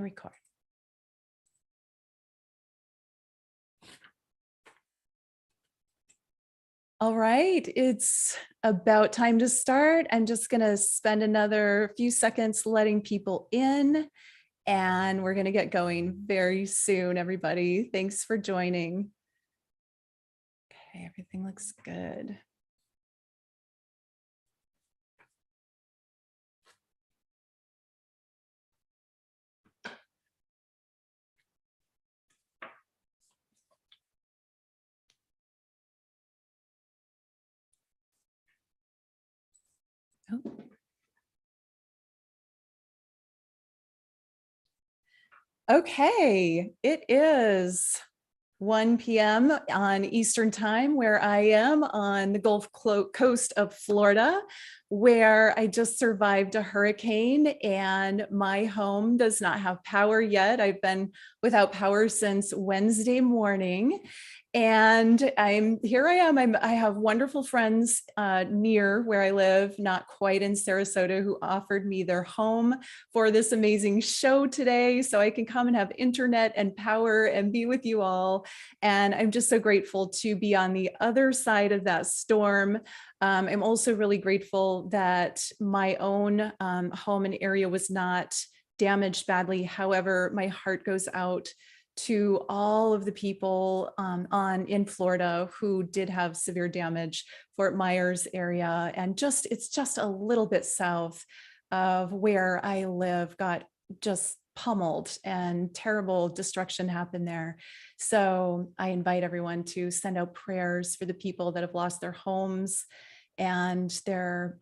Record. All right, it's about time to start. I'm just going to spend another few seconds letting people in, and we're going to get going very soon, everybody. Thanks for joining. Okay, everything looks good. Oh. Okay, it is 1 p.m. on Eastern Time, where I am on the Gulf Coast of Florida, where I just survived a hurricane and my home does not have power yet. I've been without power since Wednesday morning. And here I am. I have wonderful friends near where I live, not quite in Sarasota, who offered me their home for this amazing show today, so I can come and have internet and power and be with you all. And I'm just so grateful to be on the other side of that storm. I'm also really grateful that my own home and area was not damaged badly. However, my heart goes out to all of the people in Florida who did have severe damage. Fort Myers area, and it's just a little bit south of where I live, got just pummeled and terrible destruction happened there. So I invite everyone to send out prayers for the people that have lost their homes and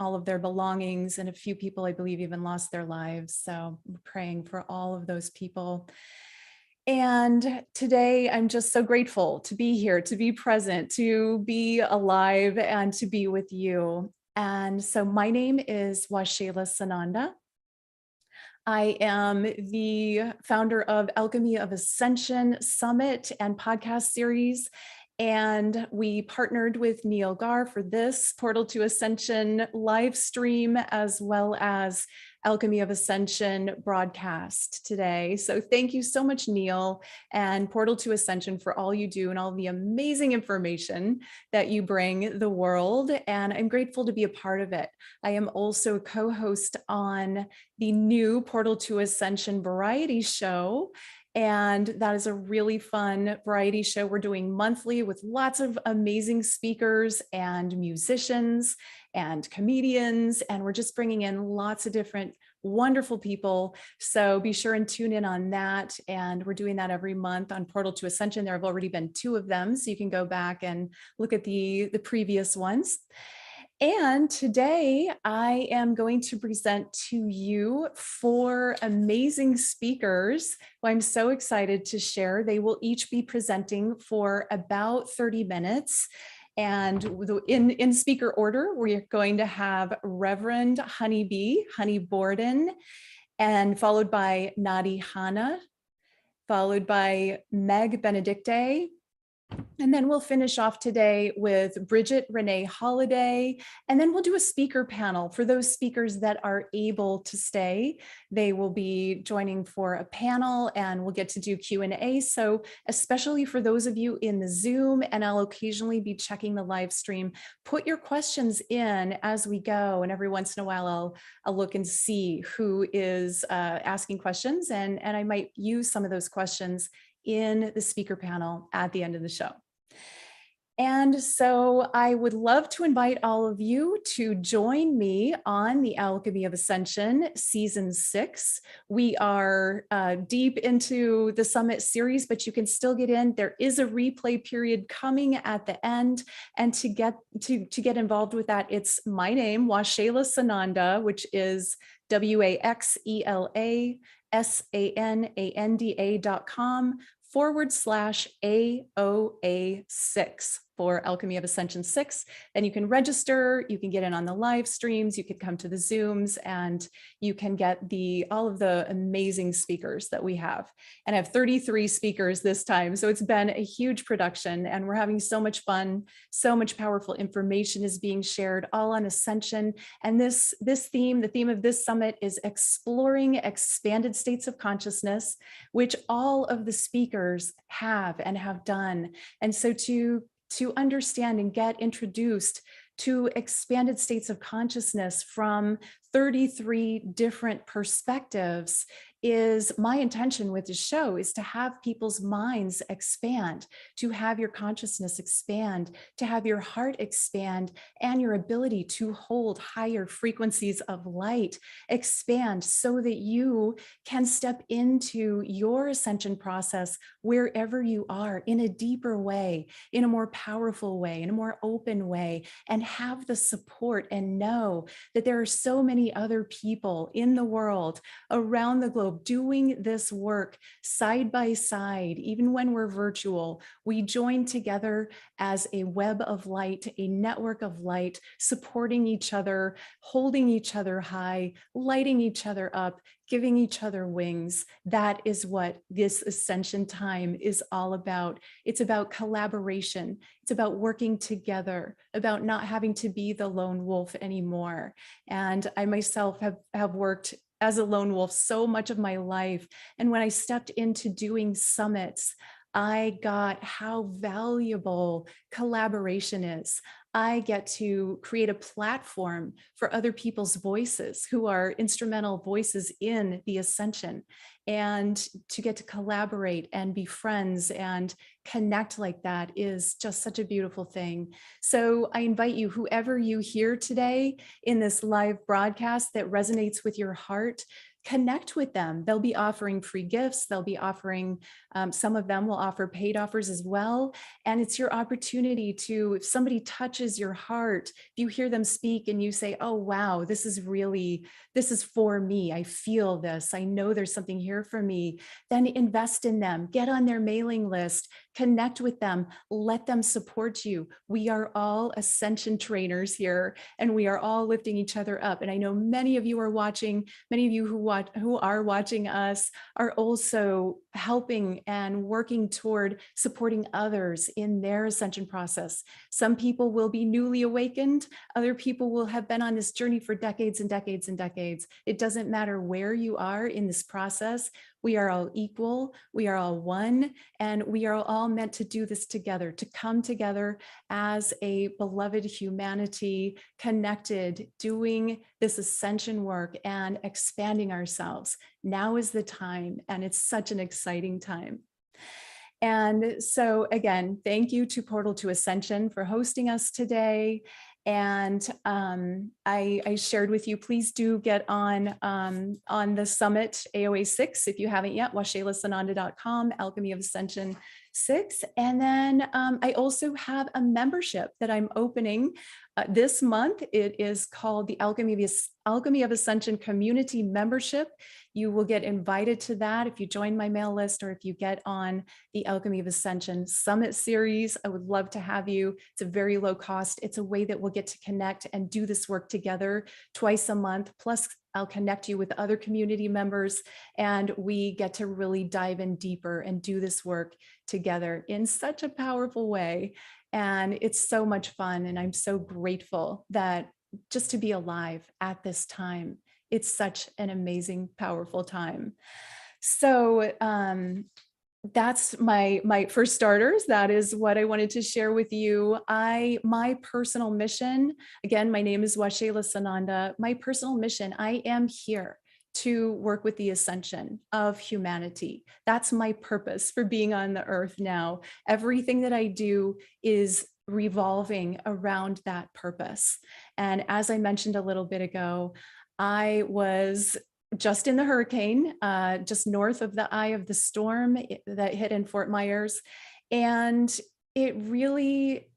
all of their belongings, and a few people, I believe, even lost their lives. So we're praying for all of those people. And today I'm just so grateful to be here, to be present, to be alive, and to be with you. And so my name is Waxela Sananda. I am the founder of Alchemy of Ascension Summit and podcast series. And we partnered with Neil Gar for this Portal to Ascension live stream, as well as Alchemy of Ascension broadcast today. So thank you so much, Neil and Portal to Ascension, for all you do and all the amazing information that you bring the world. And I'm grateful to be a part of it. I am also a co-host on the new Portal to Ascension variety show. And that is a really fun variety show we're doing monthly with lots of amazing speakers and musicians and comedians. And we're just bringing in lots of different wonderful people. So be sure and tune in on that. And we're doing that every month on Portal to Ascension. There have already been 2 of them, so you can go back and look at the previous ones. And today I am going to present to you 4 amazing speakers who I'm so excited to share. They will each be presenting for about 30 minutes. And in speaker order, we're going to have Reverend Honi Borden, and followed by Nadi Hana, followed by Meg Benedicte. And then we'll finish off today with Bridget Renee Holliday, and then we'll do a speaker panel for those speakers that are able to stay. They will be joining for a panel, and we'll get to do Q&A. So especially for those of you in the Zoom, and I'll occasionally be checking the live stream, put your questions in as we go. And every once in a while, I'll look and see who is asking questions, and I might use some of those questions in the speaker panel at the end of the show. And so I would love to invite all of you to join me on the Alchemy of Ascension Season 6. We are deep into the Summit series, but you can still get in. There is a replay period coming at the end. And to get involved with that, it's my name, Waxela Sananda, which is WAXELASANANDA.com/AOA6 for Alchemy of Ascension 6, then you can register, you can get in on the live streams, you can come to the Zooms, and you can get all of the amazing speakers that we have. And I have 33 speakers this time, so it's been a huge production, and we're having so much fun. So much powerful information is being shared, all on Ascension. And this theme, the theme of this summit, is exploring expanded states of consciousness, which all of the speakers have and have done. And so to understand and get introduced to expanded states of consciousness from 33 different perspectives is my intention with the show, is to have people's minds expand, to have your consciousness expand, to have your heart expand, and your ability to hold higher frequencies of light expand, so that you can step into your ascension process wherever you are, in a deeper way, in a more powerful way, in a more open way, and have the support and know that there are so many other people in the world, around the globe, doing this work side by side. Even when we're virtual, we join together as a web of light, a network of light, supporting each other, holding each other high, lighting each other up, giving each other wings. That is what this ascension time is all about. It's about collaboration. It's about working together, about not having to be the lone wolf anymore. And I myself have worked as a lone wolf so much of my life. And when I stepped into doing summits, I got how valuable collaboration is. I get to create a platform for other people's voices who are instrumental voices in the ascension, and to get to collaborate and be friends and connect like that is just such a beautiful thing. So I invite you, whoever you hear today in this live broadcast that resonates with your heart, connect with them. They'll be offering free gifts. They'll be offering, some of them will offer paid offers as well. And it's your opportunity to, if somebody touches your heart, if you hear them speak and you say, oh, wow, this is for me. I feel this. I know there's something here for me. Then invest in them, get on their mailing list, connect with them, let them support you. We are all ascension trainers here, and we are all lifting each other up. And I know many of you are watching, many of you who are watching us are also helping and working toward supporting others in their ascension process. Some people will be newly awakened. Other people will have been on this journey for decades and decades and decades. It doesn't matter where you are in this process. We are all equal, we are all one, and we are all meant to do this together, to come together as a beloved humanity, connected, doing this ascension work and expanding ourselves. Now is the time, and it's such an exciting time. And so again, thank you to Portal to Ascension for hosting us today. And I shared with you, please do get on the summit AOA 6 if you haven't yet, waxelasananda.com, Alchemy of Ascension 6. And then I also have a membership that I'm opening this month. It is called the Alchemy of Ascension Community Membership. You will get invited to that if you join my mail list, or if you get on the Alchemy of Ascension Summit series. I would love to have you. It's a very low cost. It's a way that we'll get to connect and do this work together twice a month. Plus, I'll connect you with other community members, and we get to really dive in deeper and do this work together in such a powerful way. And it's so much fun. And I'm so grateful that just to be alive at this time. It's such an amazing, powerful time. So that's my first starters. That is what I wanted to share with you. My personal mission, again, my name is Waxela Sananda. My personal mission, I am here to work with the ascension of humanity. That's my purpose for being on the earth now. Everything that I do is revolving around that purpose. And as I mentioned a little bit ago, I was just in the hurricane, just north of the eye of the storm that hit in Fort Myers. And it really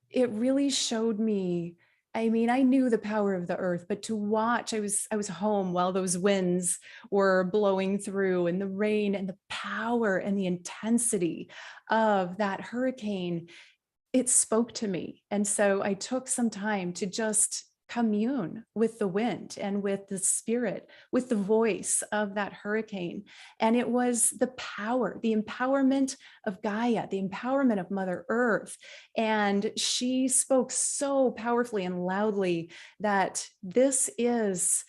showed me, I mean, I knew the power of the earth, but to watch, I was home while those winds were blowing through, and the rain and the power and the intensity of that hurricane. it spoke to me. And so I took some time to just commune with the wind and with the spirit, with the voice of that hurricane. And it was the power, the empowerment of Gaia, the empowerment of Mother Earth. And she spoke so powerfully and loudly that this is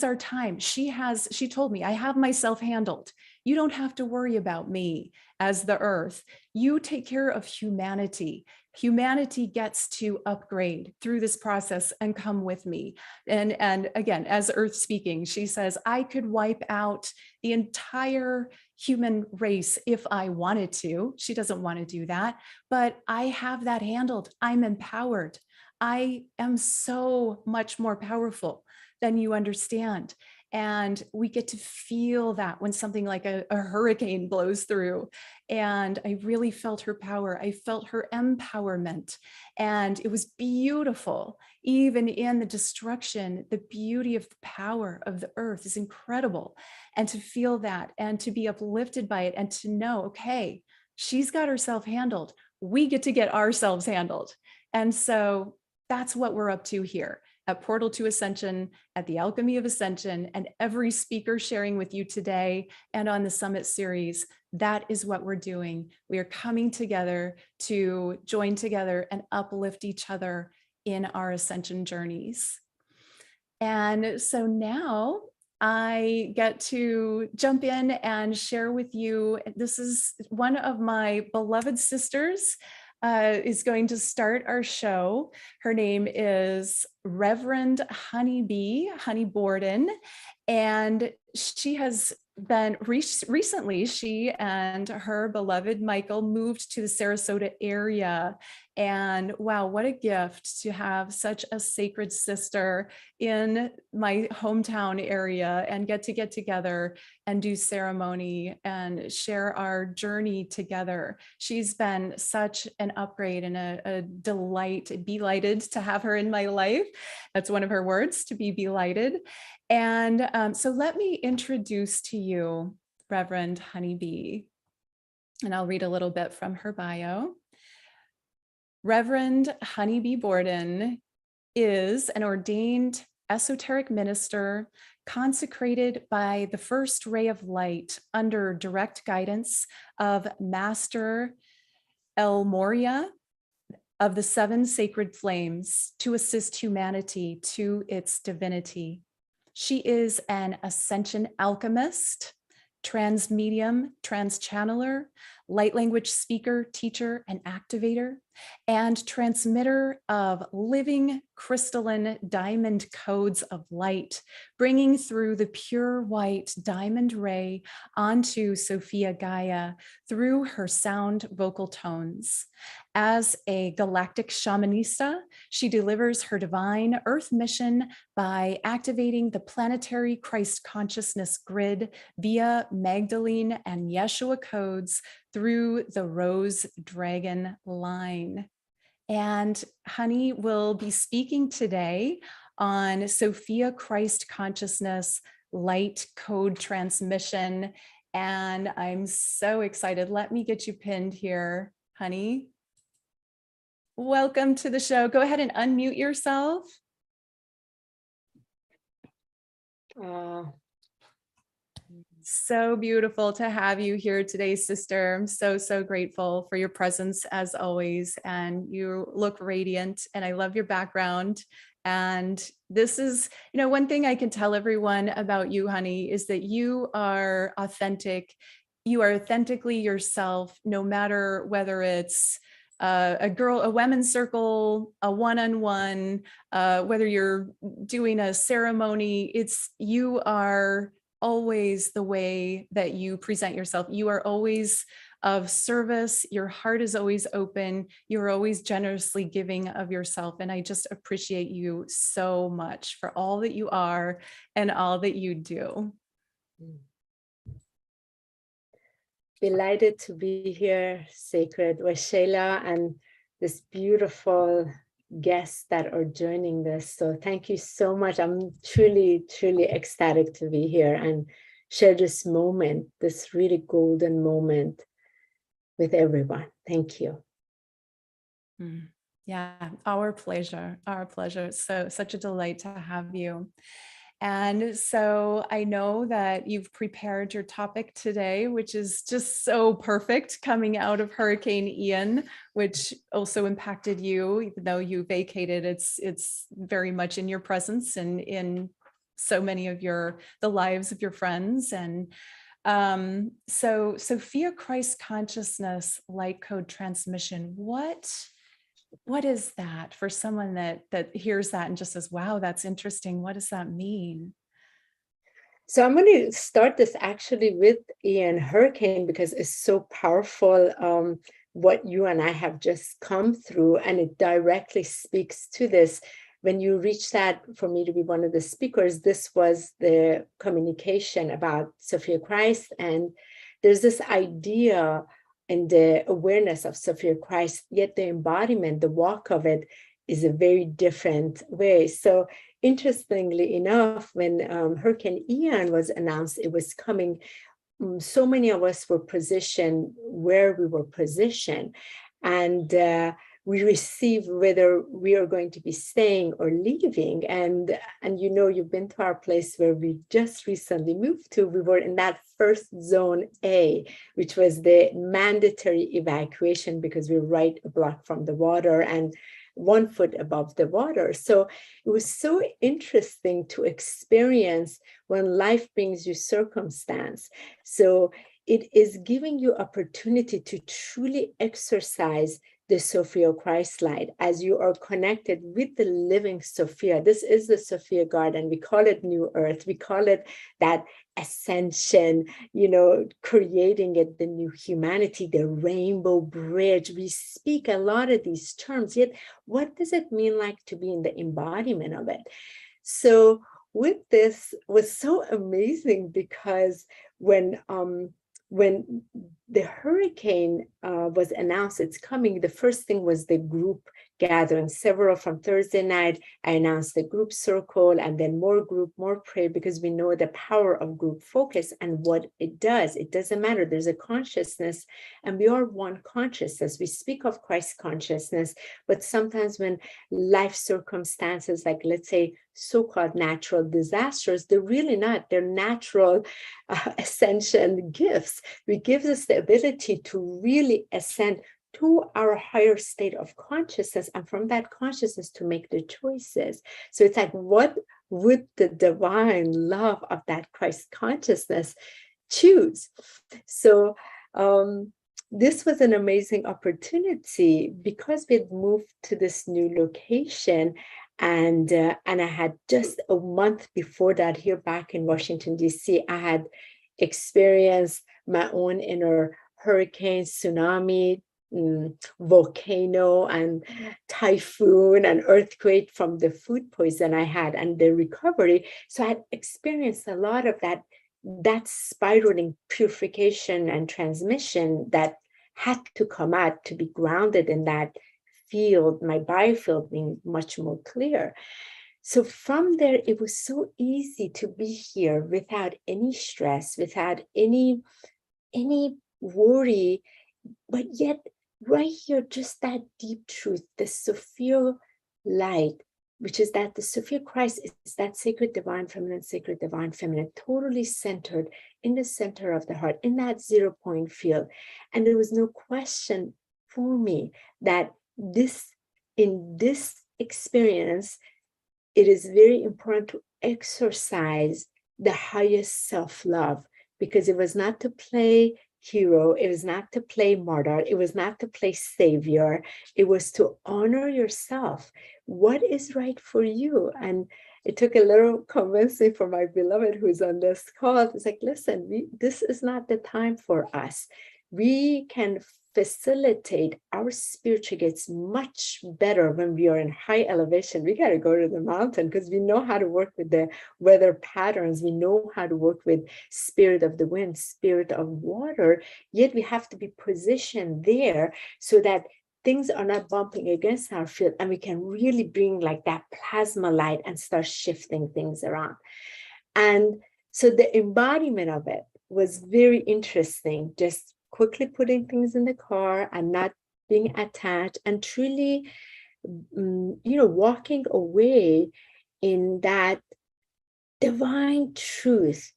our time. She told me, I have myself handled. You don't have to worry about me as the earth. You take care of humanity. Humanity gets to upgrade through this process and come with me. And again, as Earth speaking, she says, I could wipe out the entire human race if I wanted to. She doesn't want to do that, but I have that handled. I'm empowered. I am so much more powerful than you understand. And we get to feel that when something like a hurricane blows through. And I really felt her power. I felt her empowerment. And it was beautiful. Even in the destruction, the beauty of the power of the earth is incredible. And to feel that and to be uplifted by it and to know, okay, she's got herself handled. We get to get ourselves handled. And so that's what we're up to here at Portal to Ascension, at the Alchemy of Ascension, and every speaker sharing with you today and on the Summit series. That is what we're doing. We are coming together to join together and uplift each other in our Ascension journeys. And so now I get to jump in and share with you. This is one of my beloved sisters. Is going to start our show. Her name is Reverend Honi Borden, and she has been recently, she and her beloved Michael moved to the Sarasota area. And wow, what a gift to have such a sacred sister in my hometown area and get together and do ceremony and share our journey together. She's been such an upgrade and a delight, delighted to have her in my life. That's one of her words, to be delighted. And so let me introduce to you Reverend Honi B. And I'll read a little bit from her bio. Reverend Honi B. Borden is an ordained esoteric minister consecrated by the first ray of light under direct guidance of Master El Moria of the seven sacred flames to assist humanity to its divinity. She is an ascension alchemist, transmedium, transchanneler, light language speaker, teacher, and activator, and transmitter of living crystalline diamond codes of light, bringing through the pure white diamond ray onto Sophia Gaia through her sound vocal tones. As a galactic shamanista, she delivers her divine earth mission by activating the planetary Christ consciousness grid via Magdalene and Yeshua codes through the Rose Dragon line. And Honi will be speaking today on Sophia Christ consciousness light code transmission. And I'm so excited. Let me get you pinned here, Honi. Welcome to the show. Go ahead and unmute yourself. So beautiful to have you here today, sister. I'm so grateful for your presence as always. And you look radiant and I love your background. And this is, one thing I can tell everyone about you, Honi, is that you are authentic. You are authentically yourself, no matter whether it's a women's circle, a one-on-one, whether you're doing a ceremony, you are always the way that you present yourself. You are always of service. Your heart is always open. You're always generously giving of yourself. And I just appreciate you so much for all that you are and all that you do. Delighted to be here, Sacred Waxela, and this beautiful guests that are joining this. So thank you so much. I'm truly ecstatic to be here and share this moment, this really golden moment with everyone. Thank you. Yeah, our pleasure, our pleasure. So such a delight to have you. And so I know that you've prepared your topic today, which is just so perfect coming out of Hurricane Ian, which also impacted you, even though you vacated. It's very much in your presence and in so many of the lives of your friends. And so Sophia Christ consciousness light code transmission, what is that for someone that hears that and just says, wow, that's interesting. What does that mean? So I'm going to start this actually with Ian Hurricane because it's so powerful what you and I have just come through, and it directly speaks to this. When you reached that for me to be one of the speakers, this was the communication about Sophia Christ. And there's this idea and the awareness of Sophia Christ, yet the embodiment, the walk of it is a very different way. So interestingly enough, when Hurricane Ian was announced, it was coming, so many of us were positioned where we were positioned. And we receive whether we are going to be staying or leaving. And you know, you've been to our place where we just recently moved to. We were in that first zone A, which was the mandatory evacuation because we're right a block from the water and 1 foot above the water. So it was so interesting to experience when life brings you circumstance. So it is giving you opportunity to truly exercise the Sophia Christ light as you are connected with the living Sophia. This is the Sophia garden. We call it New Earth. We call it that ascension, you know, creating it, the new humanity, the rainbow bridge. We speak a lot of these terms, yet what does it mean like to be in the embodiment of it? So with this was so amazing because when the hurricane was announced it's coming, the first thing was the group gathering. Several from Thursday night, I announced the group circle and then more group, more prayer, because we know the power of group focus and what it does. It doesn't matter. There's a consciousness and we are one consciousness. We speak of Christ consciousness, but sometimes when life circumstances, like let's say so-called natural disasters, they're really not. They're natural ascension gifts. It gives us the ability to really ascend to our higher state of consciousness, and from that consciousness to make the choices. So it's like, what would the divine love of that Christ consciousness choose? So this was an amazing opportunity because we'd moved to this new location. And I had just a month before that here back in Washington, D.C., I had experienced my own inner hurricane, tsunami, volcano, and typhoon and earthquake from the food poison I had and the recovery. So I had experienced a lot of that spiraling purification and transmission that had to come out to be grounded in that field, my biofield being much more clear. So from there, it was so easy to be here without any stress, without any worry, but yet right here, just that deep truth, the Sophia light, which is that the Sophia Christ is that sacred divine feminine, totally centered in the center of the heart, in that 0 point field. And there was no question for me that in this experience, it is very important to exercise the highest self-love, because it was not to play hero, it was not to play martyr, it was not to play savior, it was to honor yourself. What is right for you? And it took a little convincing for my beloved who's on this call. It's like, listen, this is not the time for us. We can facilitate our spiritual gets much better when we are in high elevation. We got to go to the mountain because we know how to work with the weather patterns. We know how to work with spirit of the wind, spirit of water, yet we have to be positioned there so that things are not bumping against our field and we can really bring like that plasma light and start shifting things around. And so the embodiment of it was very interesting, just quickly putting things in the car and not being attached, and truly, walking away in that divine truth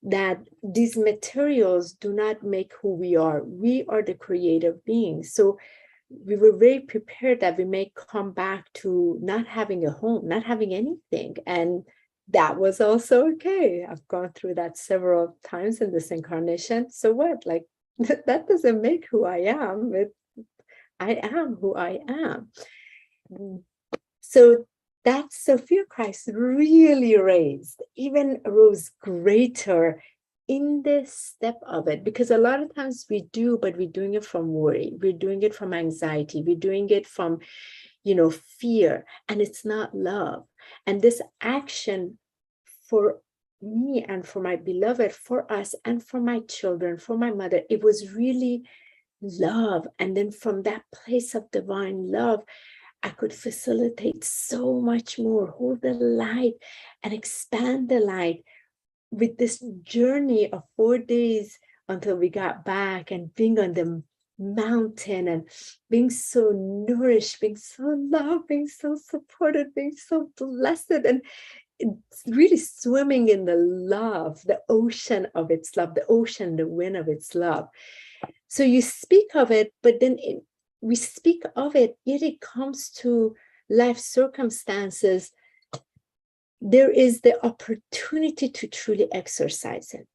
that these materials do not make who we are. We are the creative beings. So we were very prepared that we may come back to not having a home, not having anything. And that was also okay. I've gone through that several times in this incarnation. So what? Like, that doesn't make who I am. I am who I am. So that Sophia Christ really rose greater in this step of it, because a lot of times we do, but we're doing it from worry, we're doing it from anxiety, we're doing it from, fear, and it's not love. And this action for me and for my beloved, for us and for my children, for my mother, it was really love. And then from that place of divine love, I could facilitate so much more, hold the light and expand the light with this journey of 4 days until we got back, and being on the mountain and being so nourished, being so loved, being so supported, being so blessed, and it's really swimming in the love, the ocean of its love, the ocean, the wind of its love. So you speak of it, but then we speak of it, yet it comes to life circumstances. There is the opportunity to truly exercise it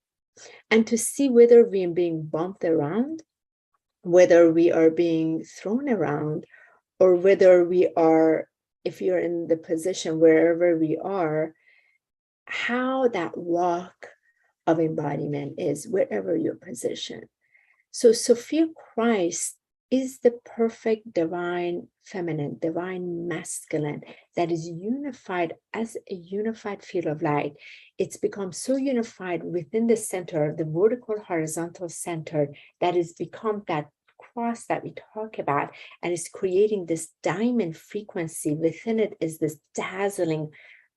and to see whether we are being bumped around, whether we are being thrown around, or whether we are, if you're in the position wherever we are, how that walk of embodiment is, wherever you're positioned. So Sophia Christ is the perfect divine feminine, divine masculine that is unified as a unified field of light. It's become so unified within the center, the vertical horizontal center, that has become that cross that we talk about, and is creating this diamond frequency. Within it is this dazzling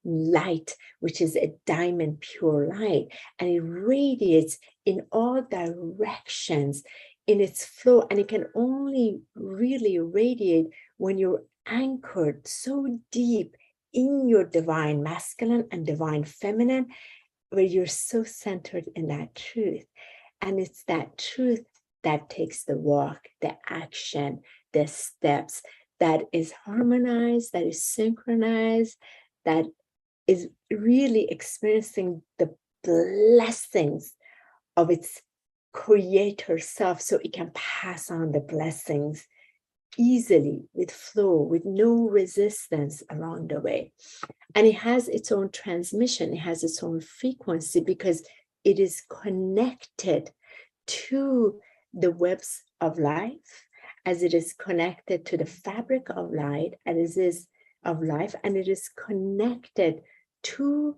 light, which is a diamond pure light, and it radiates in all directions in its flow, and it can only really radiate when you're anchored so deep in your divine masculine and divine feminine, where you're so centered in that truth. And it's that truth that takes the walk, the action, the steps, that is harmonized, that is synchronized, that is really experiencing the blessings of its creator self, so it can pass on the blessings easily, with flow, with no resistance along the way. And it has its own transmission, it has its own frequency, because it is connected to the webs of life, as it is connected to the fabric of light, as it is of life, and it is connected to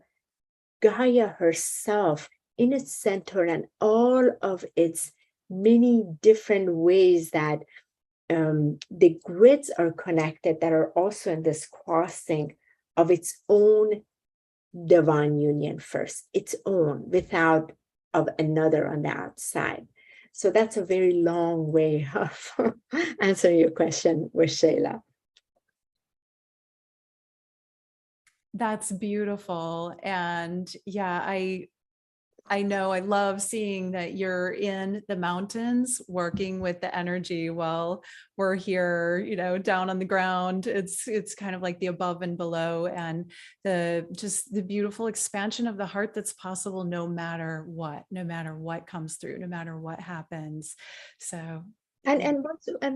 Gaia herself in its center, and all of its many different ways that the grids are connected, that are also in this crossing of its own divine union first, its own, without of another on the outside. So that's a very long way of answering your question, Waxela. That's beautiful. And yeah, I know, I love seeing that you're in the mountains working with the energy while we're here, down on the ground. It's kind of like the above and below, and just the beautiful expansion of the heart that's possible no matter what comes through, no matter what happens. So And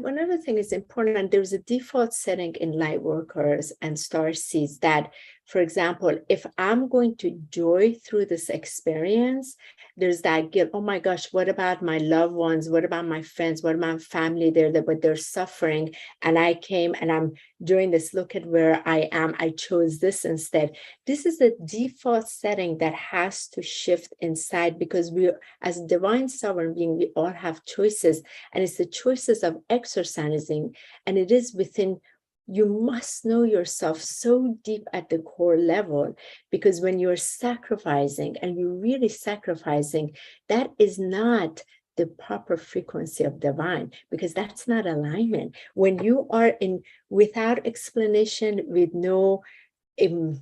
one other thing is important, and there's a default setting in light workers and starseeds that, for example, if I'm going to joy through this experience, there's that guilt. Oh my gosh, what about my loved ones? What about my friends? What about my family there, but they're suffering? And I came and I'm doing this. Look at where I am. I chose this instead. This is the default setting that has to shift inside, because we, as divine sovereign being, we all have choices, and it's the choices of exercising, and it is within. You must know yourself so deep at the core level, because when you're sacrificing, and you're really sacrificing, that is not the proper frequency of divine, because that's not alignment. When you are in without explanation, with no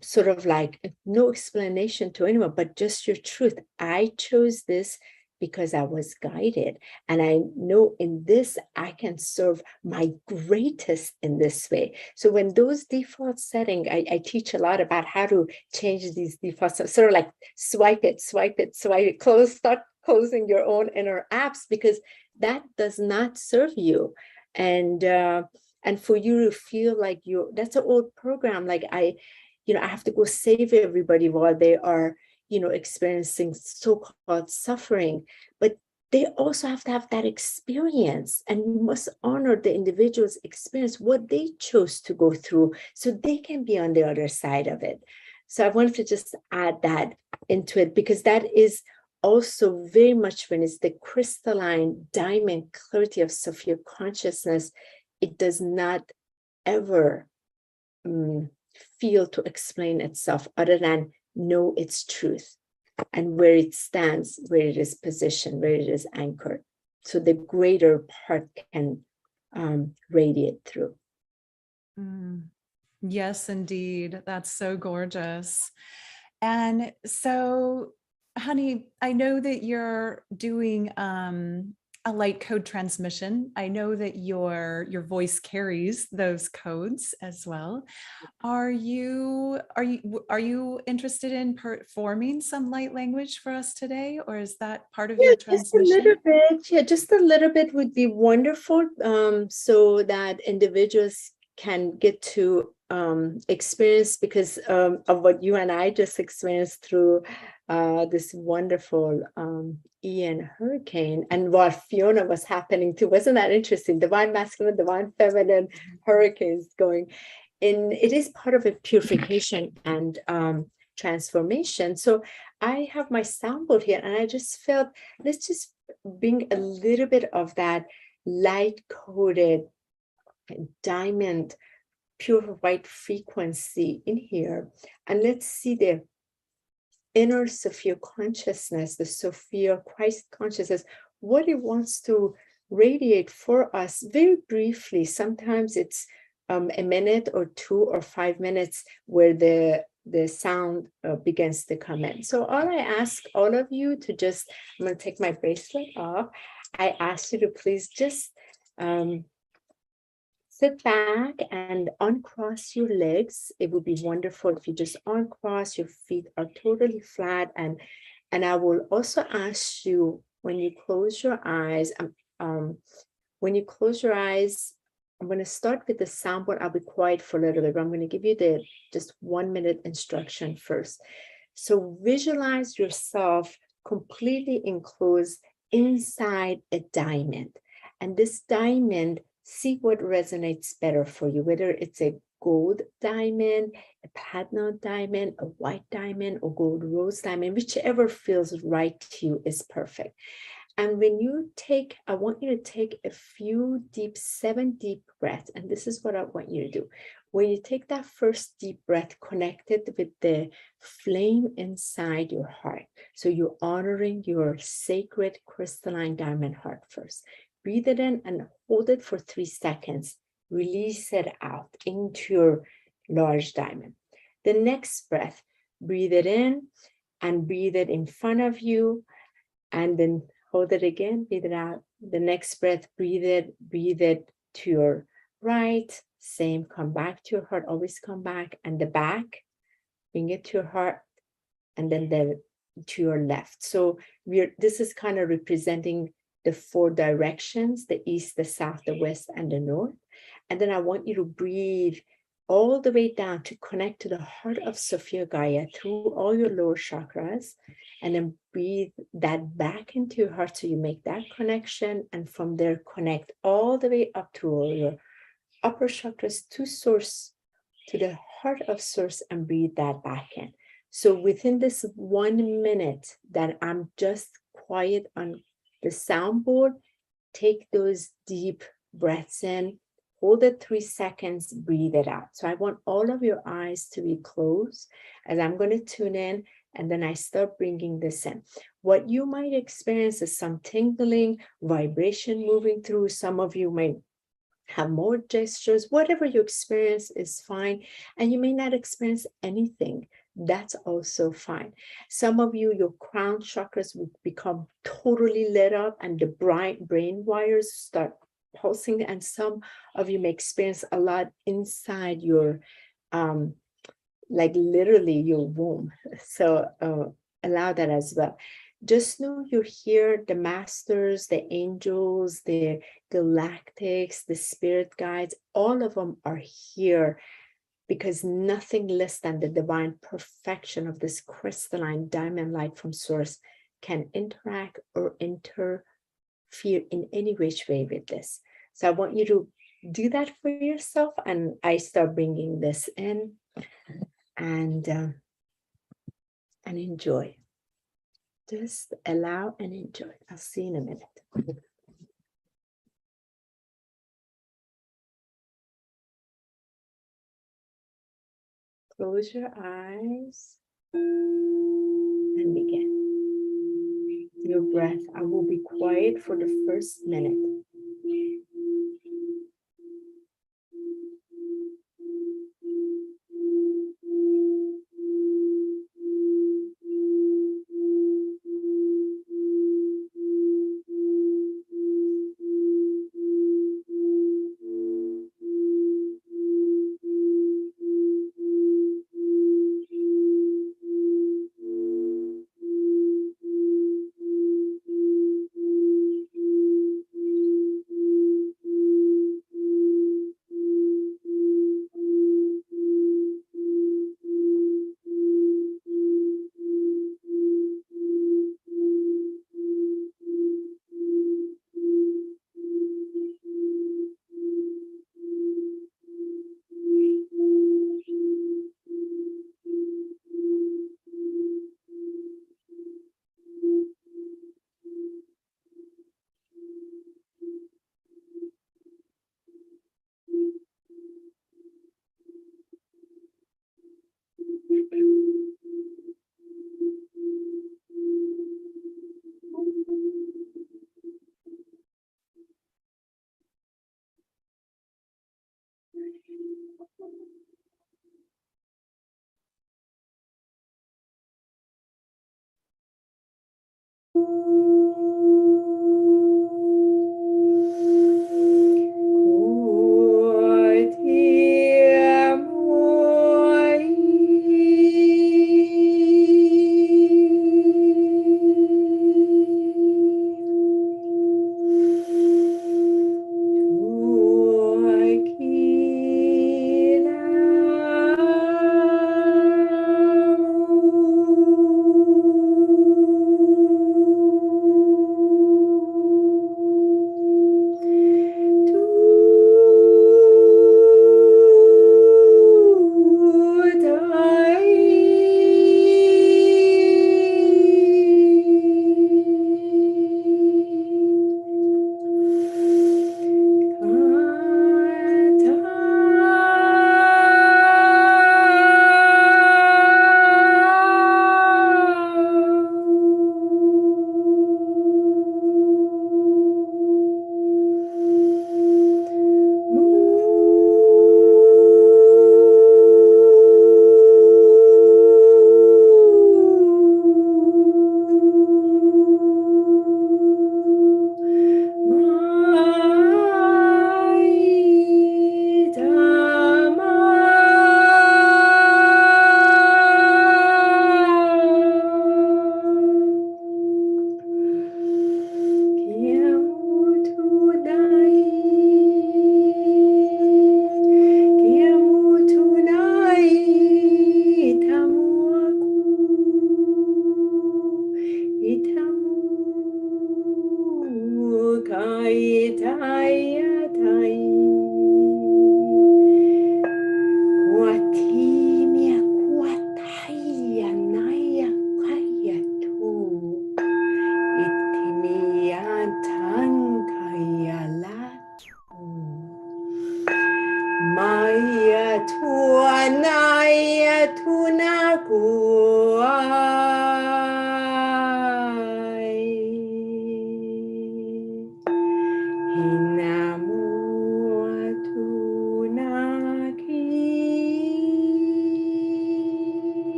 sort of like no explanation to anyone, but just your truth. I chose this because I was guided. And I know in this, I can serve my greatest in this way. So when those default setting, I teach a lot about how to change these defaults, sort of like swipe it, start closing your own inner apps, because that does not serve you. And for you to feel like that's an old program. Like I have to go save everybody while they are, experiencing so-called suffering, but they also have to have that experience, and you must honor the individual's experience, what they chose to go through, so they can be on the other side of it. So I wanted to just add that into it, because that is also very much when it's the crystalline diamond clarity of Sophia consciousness. It does not ever feel to explain itself other than know its truth and where it stands, where it is positioned, where it is anchored. So the greater part can radiate through. Yes, indeed. That's so gorgeous. And so, Honi, I know that you're doing a light code transmission. I know that your voice carries those codes as well. Are you interested in performing some light language for us today, or is that part of your transmission? Just a little bit. Yeah, just a little bit would be wonderful, so that individuals can get to experience, because of what you and I just experienced through this wonderful Ian hurricane, and what Fiona was happening too. Wasn't that interesting? Divine masculine, divine feminine hurricanes going. And it is part of a purification and transformation. So I have my sample here, and I just felt, let's just bring a little bit of that light-coded diamond pure white frequency in here, and let's see the inner Sophia consciousness, the Sophia Christ consciousness, what it wants to radiate for us very briefly. Sometimes it's a minute or 2 or 5 minutes where the sound begins to come in. So all I ask all of you to just, I'm going to take my bracelet off. I ask you to please just sit back and uncross your legs. It would be wonderful if you just uncross, your feet are totally flat. And I will also ask you, when you close your eyes, I'm going to start with the sound board. I'll be quiet for a little bit, but I'm going to give you the just 1 minute instruction first. So visualize yourself completely enclosed inside a diamond. And this diamond, see what resonates better for you, whether it's a gold diamond, a platinum diamond, a white diamond, or gold rose diamond, whichever feels right to you is perfect. And when you take, I want you to take a few 7 deep breaths. And this is what I want you to do. When you take that first deep breath, connect it with the flame inside your heart. So you're honoring your sacred crystalline diamond heart first. Breathe it in and hold it for 3 seconds. Release it out into your large diamond. The next breath, breathe it in and breathe it in front of you, and then hold it again, breathe it out. The next breath, breathe it to your right. Same, come back to your heart, always come back. And the back, bring it to your heart, and then to your left. So this is kind of representing the 4 directions, the east, the south, the west, and the north. And then I want you to breathe all the way down to connect to the heart of Sophia Gaia through all your lower chakras, and then breathe that back into your heart so you make that connection, and from there connect all the way up to all your upper chakras to source, to the heart of source, and breathe that back in. So within this 1 minute that I'm just quiet on the soundboard, take those deep breaths in, hold it 3 seconds, breathe it out. So I want all of your eyes to be closed as I'm going to tune in, and then I start bringing this in. what you might experience is some tingling, vibration moving through. Some of you might have more gestures. Whatever you experience is fine. And you may not experience anything. That's also fine. Some of you, your crown chakras will become totally lit up and the brain wires start pulsing. And some of you may experience a lot inside your, like literally your womb. So allow that as well. Just know you're here, the masters, the angels, the galactics, the spirit guides, all of them are here because nothing less than the divine perfection of this crystalline diamond light from source can interact or interfere in any which way with this. So I want you to do that for yourself, and I start bringing this in and enjoy. Just allow and enjoy. I'll see you in a minute. Close your eyes and begin. Your breath. I will be quiet for the first minute.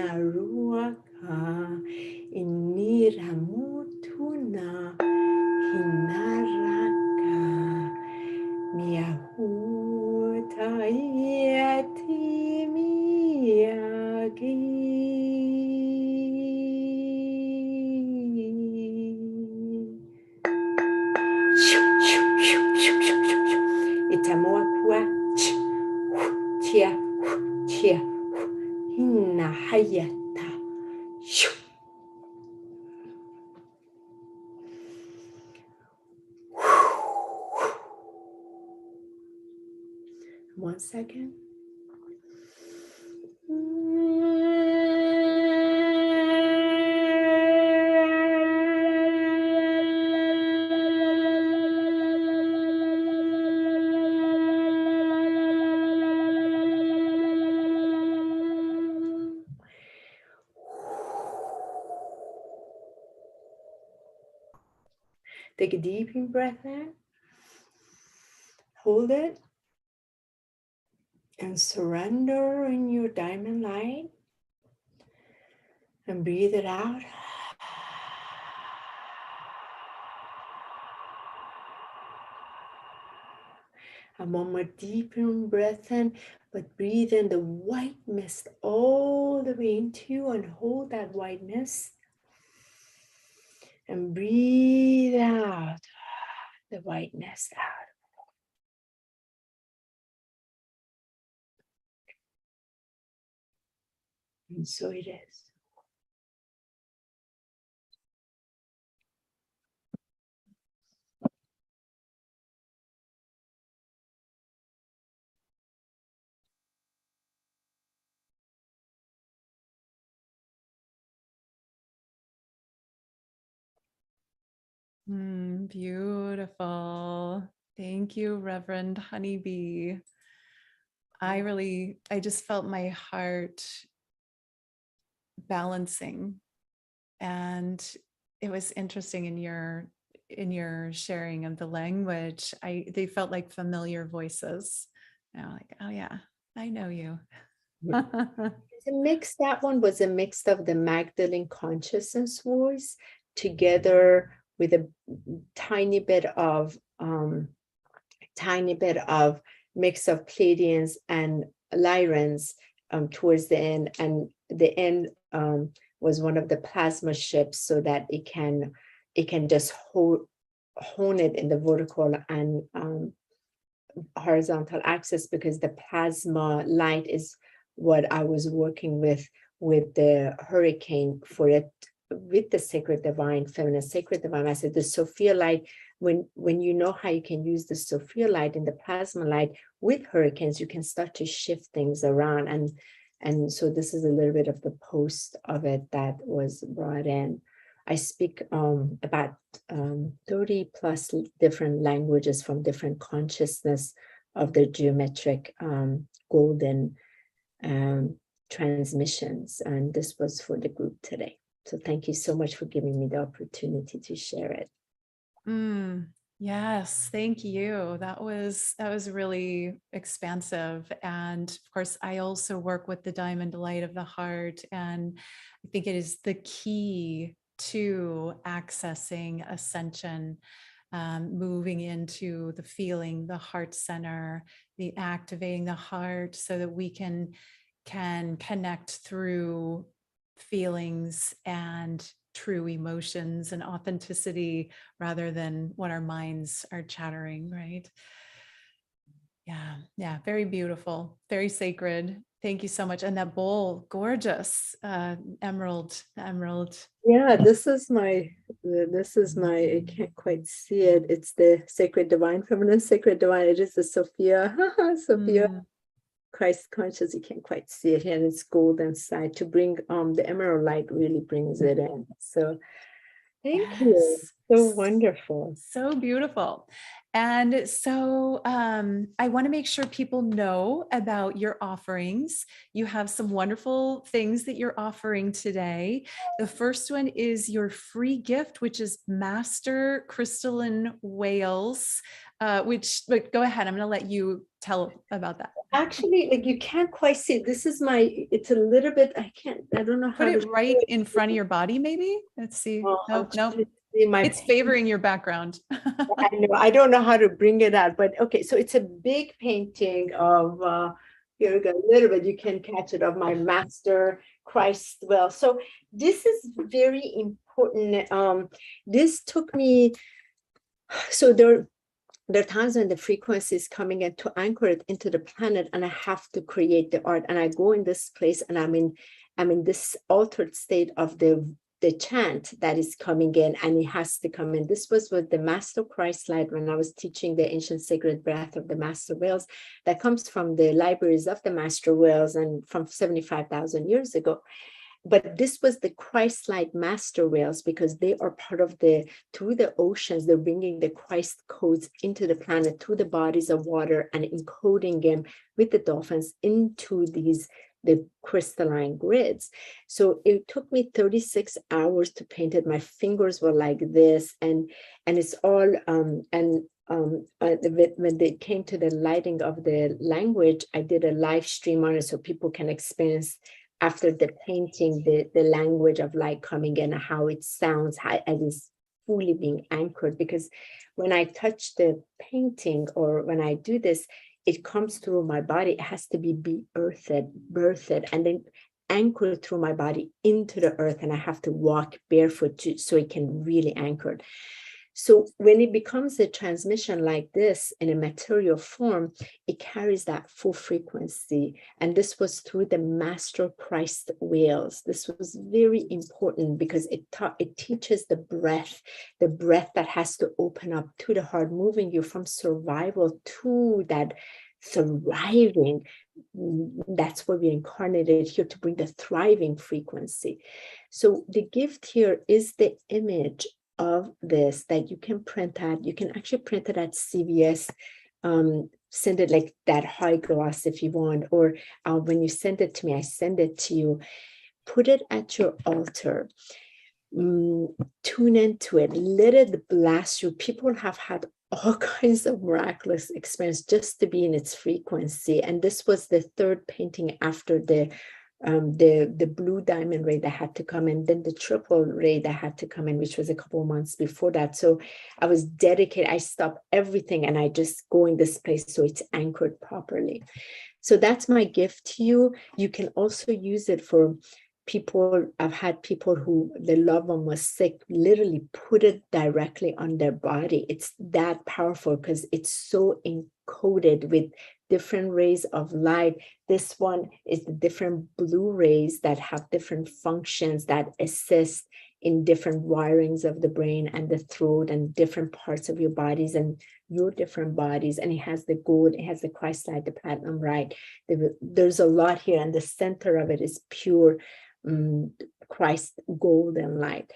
hinaruaka iniramutuna hinaraka miahutayati miyagi itamuakua chia chia hina hayata. One second. Take a deep breath in. Hold it. And surrender in your diamond light. And breathe it out. And one more deep breath in, but breathe in the white mist all the way into you and hold that white mist. And breathe out the white mist out. And so it is. Beautiful. Thank you, Reverend Honeybee. I just felt my heart balancing. And it was interesting in your sharing of the language. They felt like familiar voices. Like, oh yeah, I know you. It's a mix. That one was a mix of the Magdalene consciousness voice together with a tiny bit of mix of Pleiadians and Lyrans towards the end, and the end was one of the plasma ships, so that it can just hone it in the vertical and horizontal axis, because the plasma light is what I was working with the hurricane for it, with the sacred divine feminine, sacred divine message, the Sophia light. When you know how you can use the Sophia light and the plasma light with hurricanes, you can start to shift things around. And so this is a little bit of the post of it that was brought in. I speak about 30 plus different languages from different consciousness of the geometric golden transmissions. And this was for the group today. So thank you so much for giving me the opportunity to share it. Yes, thank you. That was really expansive. And of course, I also work with the diamond light of the heart. And I think it is the key to accessing ascension, moving into the feeling, the heart center, the activating the heart so that we can connect through feelings and true emotions and authenticity rather than what our minds are chattering, right? Yeah, very beautiful, very sacred. Thank you so much. And that bowl, gorgeous, emerald. Yeah, this is my, I can't quite see it. It's the sacred divine feminine, sacred divine. It is the Sophia, Sophia. Christ conscious, you can't quite see it here, and it's gold inside. To bring the emerald light really brings it in. So thank you. So wonderful. So beautiful. And so I want to make sure people know about your offerings. You have some wonderful things that you're offering today. The first one is your free gift, which is Master Crystalline Whales But go ahead. I'm going to let you tell about that. Actually, like you can't quite see it. This is it's a little bit, I don't know how Put to it right in front of your body, maybe. Let's see. I'm No, trying to see my it's favoring your background. I know, I don't know how to bring it out, but okay, so it's a big painting of here we go, a little bit, you can catch it, of my master Christ well. So this is very important. This took me, so there are times when the frequency is coming in to anchor it into the planet, and I have to create the art. And I go in this place, and I'm in this altered state of the chant that is coming in, and it has to come in. This was with the Master Christ light when I was teaching the ancient sacred breath of the Master Whales that comes from the libraries of the Master Whales and from 75,000 years ago. But this was the Christ light master whales, because they are part of through the oceans, they're bringing the Christ codes into the planet through the bodies of water and encoding them with the dolphins into the crystalline grids. So it took me 36 hours to paint it. My fingers were like this, and it's all when they came to the lighting of the language, I did a live stream on it so people can experience after the painting, the language of light coming in, how it sounds, how it is fully being anchored. Because when I touch the painting or when I do this, it comes through my body. It has to be birthed, and then anchored through my body into the earth. And I have to walk barefoot so it can really anchor. So when it becomes a transmission like this in a material form, it carries that full frequency. And this was through the Master Christ whales. This was very important because it teaches the breath that has to open up to the heart, moving you from survival to that thriving. That's why we incarnated here, to bring the thriving frequency. So the gift here is the image of this that you can print out. You can actually print it at CVS, send it like that high gloss if you want, or when you send it to me, I send it to you. Put it at your altar. Tune into it. Let it blast you. People have had all kinds of miraculous experience just to be in its frequency. And this was the third painting after the blue diamond ray that had to come in, then the triple ray that had to come in, which was a couple of months before that. So I was dedicated. I stopped everything and I just go in this place so it's anchored properly. So that's my gift to you. You can also use it for people. I've had people who the loved one was sick, literally put it directly on their body. It's that powerful because it's so encoded with different rays of light. This one is the different blue rays that have different functions that assist in different wirings of the brain and the throat and different parts of your bodies and your different bodies. And it has the gold, it has the Christ light, the platinum light. There's a lot here, and the center of it is pure Christ golden light.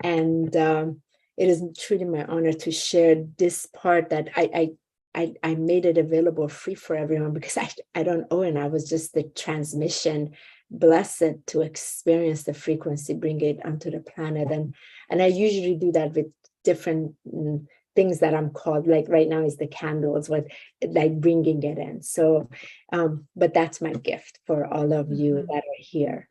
And it is truly my honor to share this part that I made it available free for everyone because I don't owe it. I was just the transmission, blessed to experience the frequency, bring it onto the planet. And I usually do that with different things that I'm called, like right now is the candles, what like bringing it in. So, but that's my gift for all of you that are here.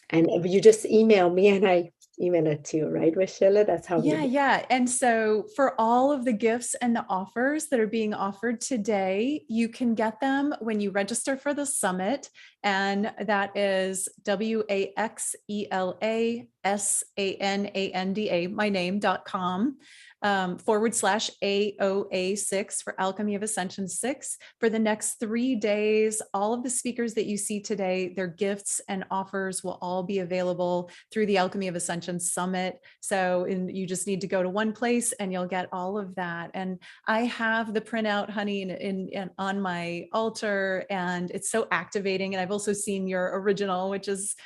And you just email me and I email it to you, right, Waxela? That's how. Yeah. And so for all of the gifts and the offers that are being offered today, you can get them when you register for the summit. And that is WAXELASANANDA, my name.com. /AOA6 for Alchemy of Ascension 6. For the next 3 days, all of the speakers that you see today, their gifts and offers will all be available through the Alchemy of Ascension Summit. So you just need to go to one place and you'll get all of that. And I have the printout, honey, in on my altar, and it's so activating. And I've also seen your original, which is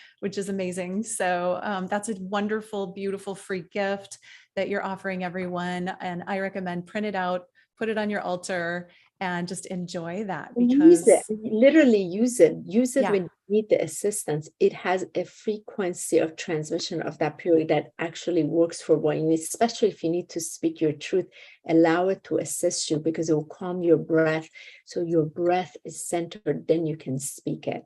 amazing. So that's a wonderful, beautiful free gift that you're offering everyone. And I recommend print it out, put it on your altar, and just enjoy that And use it, because literally use it yeah, when you need the assistance. It has a frequency of transmission of that period that actually works for what you need, especially if you need to speak your truth. Allow it to assist you because it will calm your breath. So your breath is centered, then you can speak it.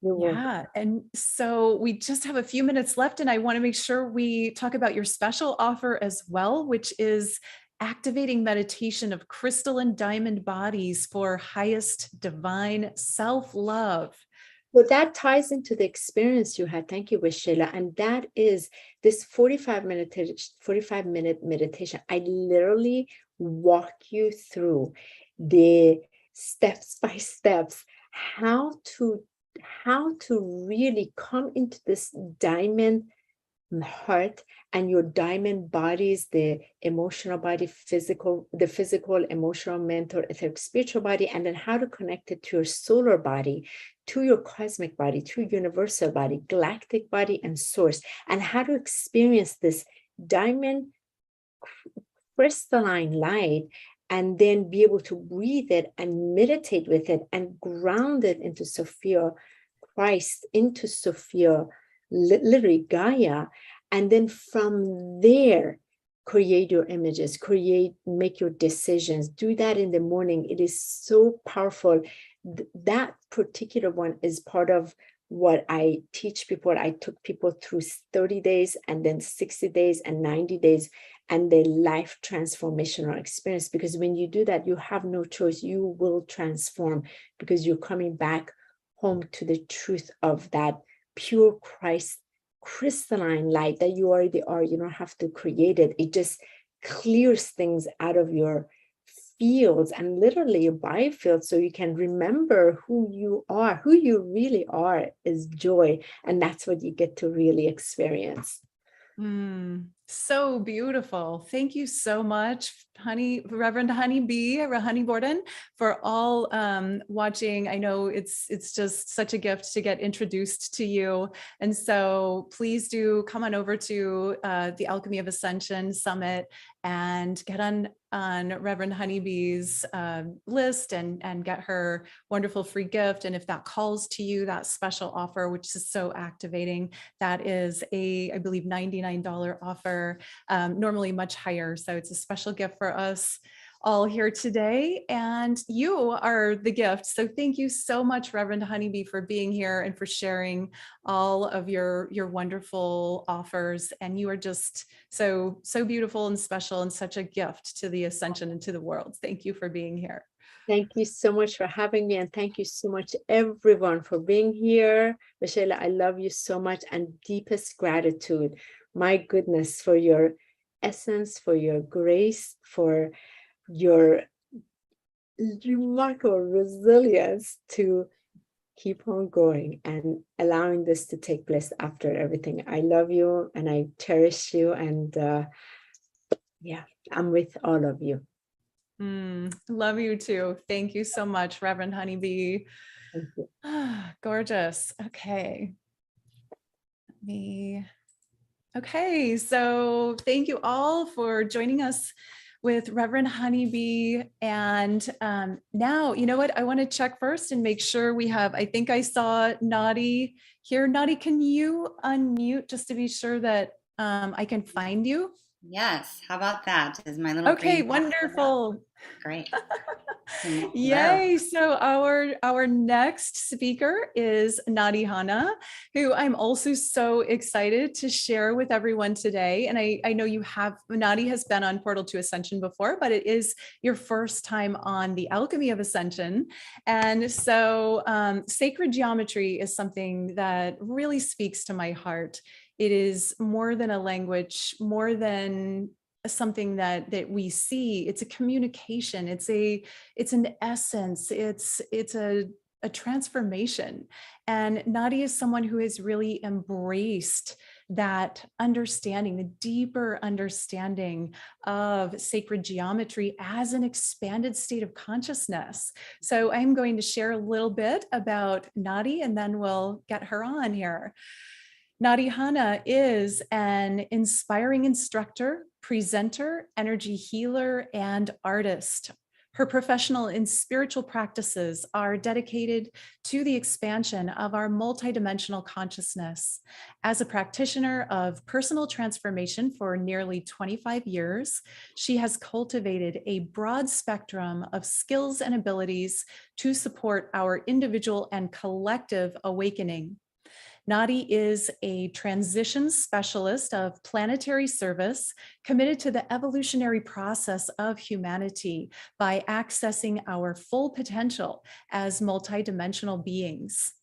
yeah. And so we just have a few minutes left, and I want to make sure we talk about your special offer as well, which is activating meditation of crystal and diamond bodies for highest divine self-love. Well, that ties into the experience you had. Thank you, Waxela. And that is this 45-minute meditation. I literally walk you through the steps by steps, how to really come into this diamond heart and your diamond bodies, the emotional body, the physical, emotional, mental, etheric, spiritual body, and then how to connect it to your solar body, to your cosmic body, to your universal body, galactic body, and source, and how to experience this diamond crystalline light and then be able to breathe it and meditate with it and ground it into Sophia Christ, into Sophia, literally Gaia. And then from there, create your images, make your decisions. Do that in the morning. It is so powerful. That particular one is part of what I teach people. I took people through 30 days and then 60 days and 90 days and the life transformational experience. Because when you do that, you have no choice. You will transform because you're coming back home to the truth of that pure Christ crystalline light that you already are. You don't have to create it. It just clears things out of your fields and literally your biofield so you can remember who you are. Who you really are is joy. And that's what you get to really experience. So beautiful. Thank you so much, Reverend Honi Borden, for all watching. I know it's just such a gift to get introduced to you. And so please do come on over to the Alchemy of Ascension Summit and get on Reverend Honeybee's list and get her wonderful free gift. And if that calls to you, that special offer, which is so activating, that is I believe, $99 offer, normally much higher. So it's a special gift for us all here today, and you are the gift. So thank you so much, Reverend Honeybee, for being here and for sharing all of your wonderful offers. And you are just so beautiful and special and such a gift to the Ascension and to the world. Thank you for being here. Thank you so much for having me, and thank you so much everyone for being here. Waxela, I love you so much, and deepest gratitude, my goodness, for your essence, for your grace, for your remarkable resilience to keep on going and allowing this to take place after everything. I love you and I cherish you, and yeah, I'm with all of you. Love you too. Thank you so much, Reverend Honeybee. Thank you. Gorgeous. Okay. Okay, so thank you all for joining us with Reverend Honeybee. And now, you know what? I want to check first and make sure we have, I think I saw Nadi here. Nadi, can you unmute just to be sure that I can find you? Yes, how about that? Is my little okay, green wonderful. Great. Yay. So our next speaker is Nadi Hana, who I'm also so excited to share with everyone today. And I know Nadi has been on Portal to Ascension before, but it is your first time on the Alchemy of Ascension. And so sacred geometry is something that really speaks to my heart. It is more than a language, more than something that we see. It's a communication. It's an essence. It's a transformation. And Nadi is someone who has really embraced that understanding, the deeper understanding of sacred geometry as an expanded state of consciousness. So I'm going to share a little bit about Nadi, and then we'll get her on here. Nadi Hana is an inspiring instructor, presenter, energy healer, and artist. Her professional and spiritual practices are dedicated to the expansion of our multidimensional consciousness. As a practitioner of personal transformation for nearly 25 years, she has cultivated a broad spectrum of skills and abilities to support our individual and collective awakening. Nadi is a transition specialist of planetary service committed to the evolutionary process of humanity by accessing our full potential as multidimensional beings.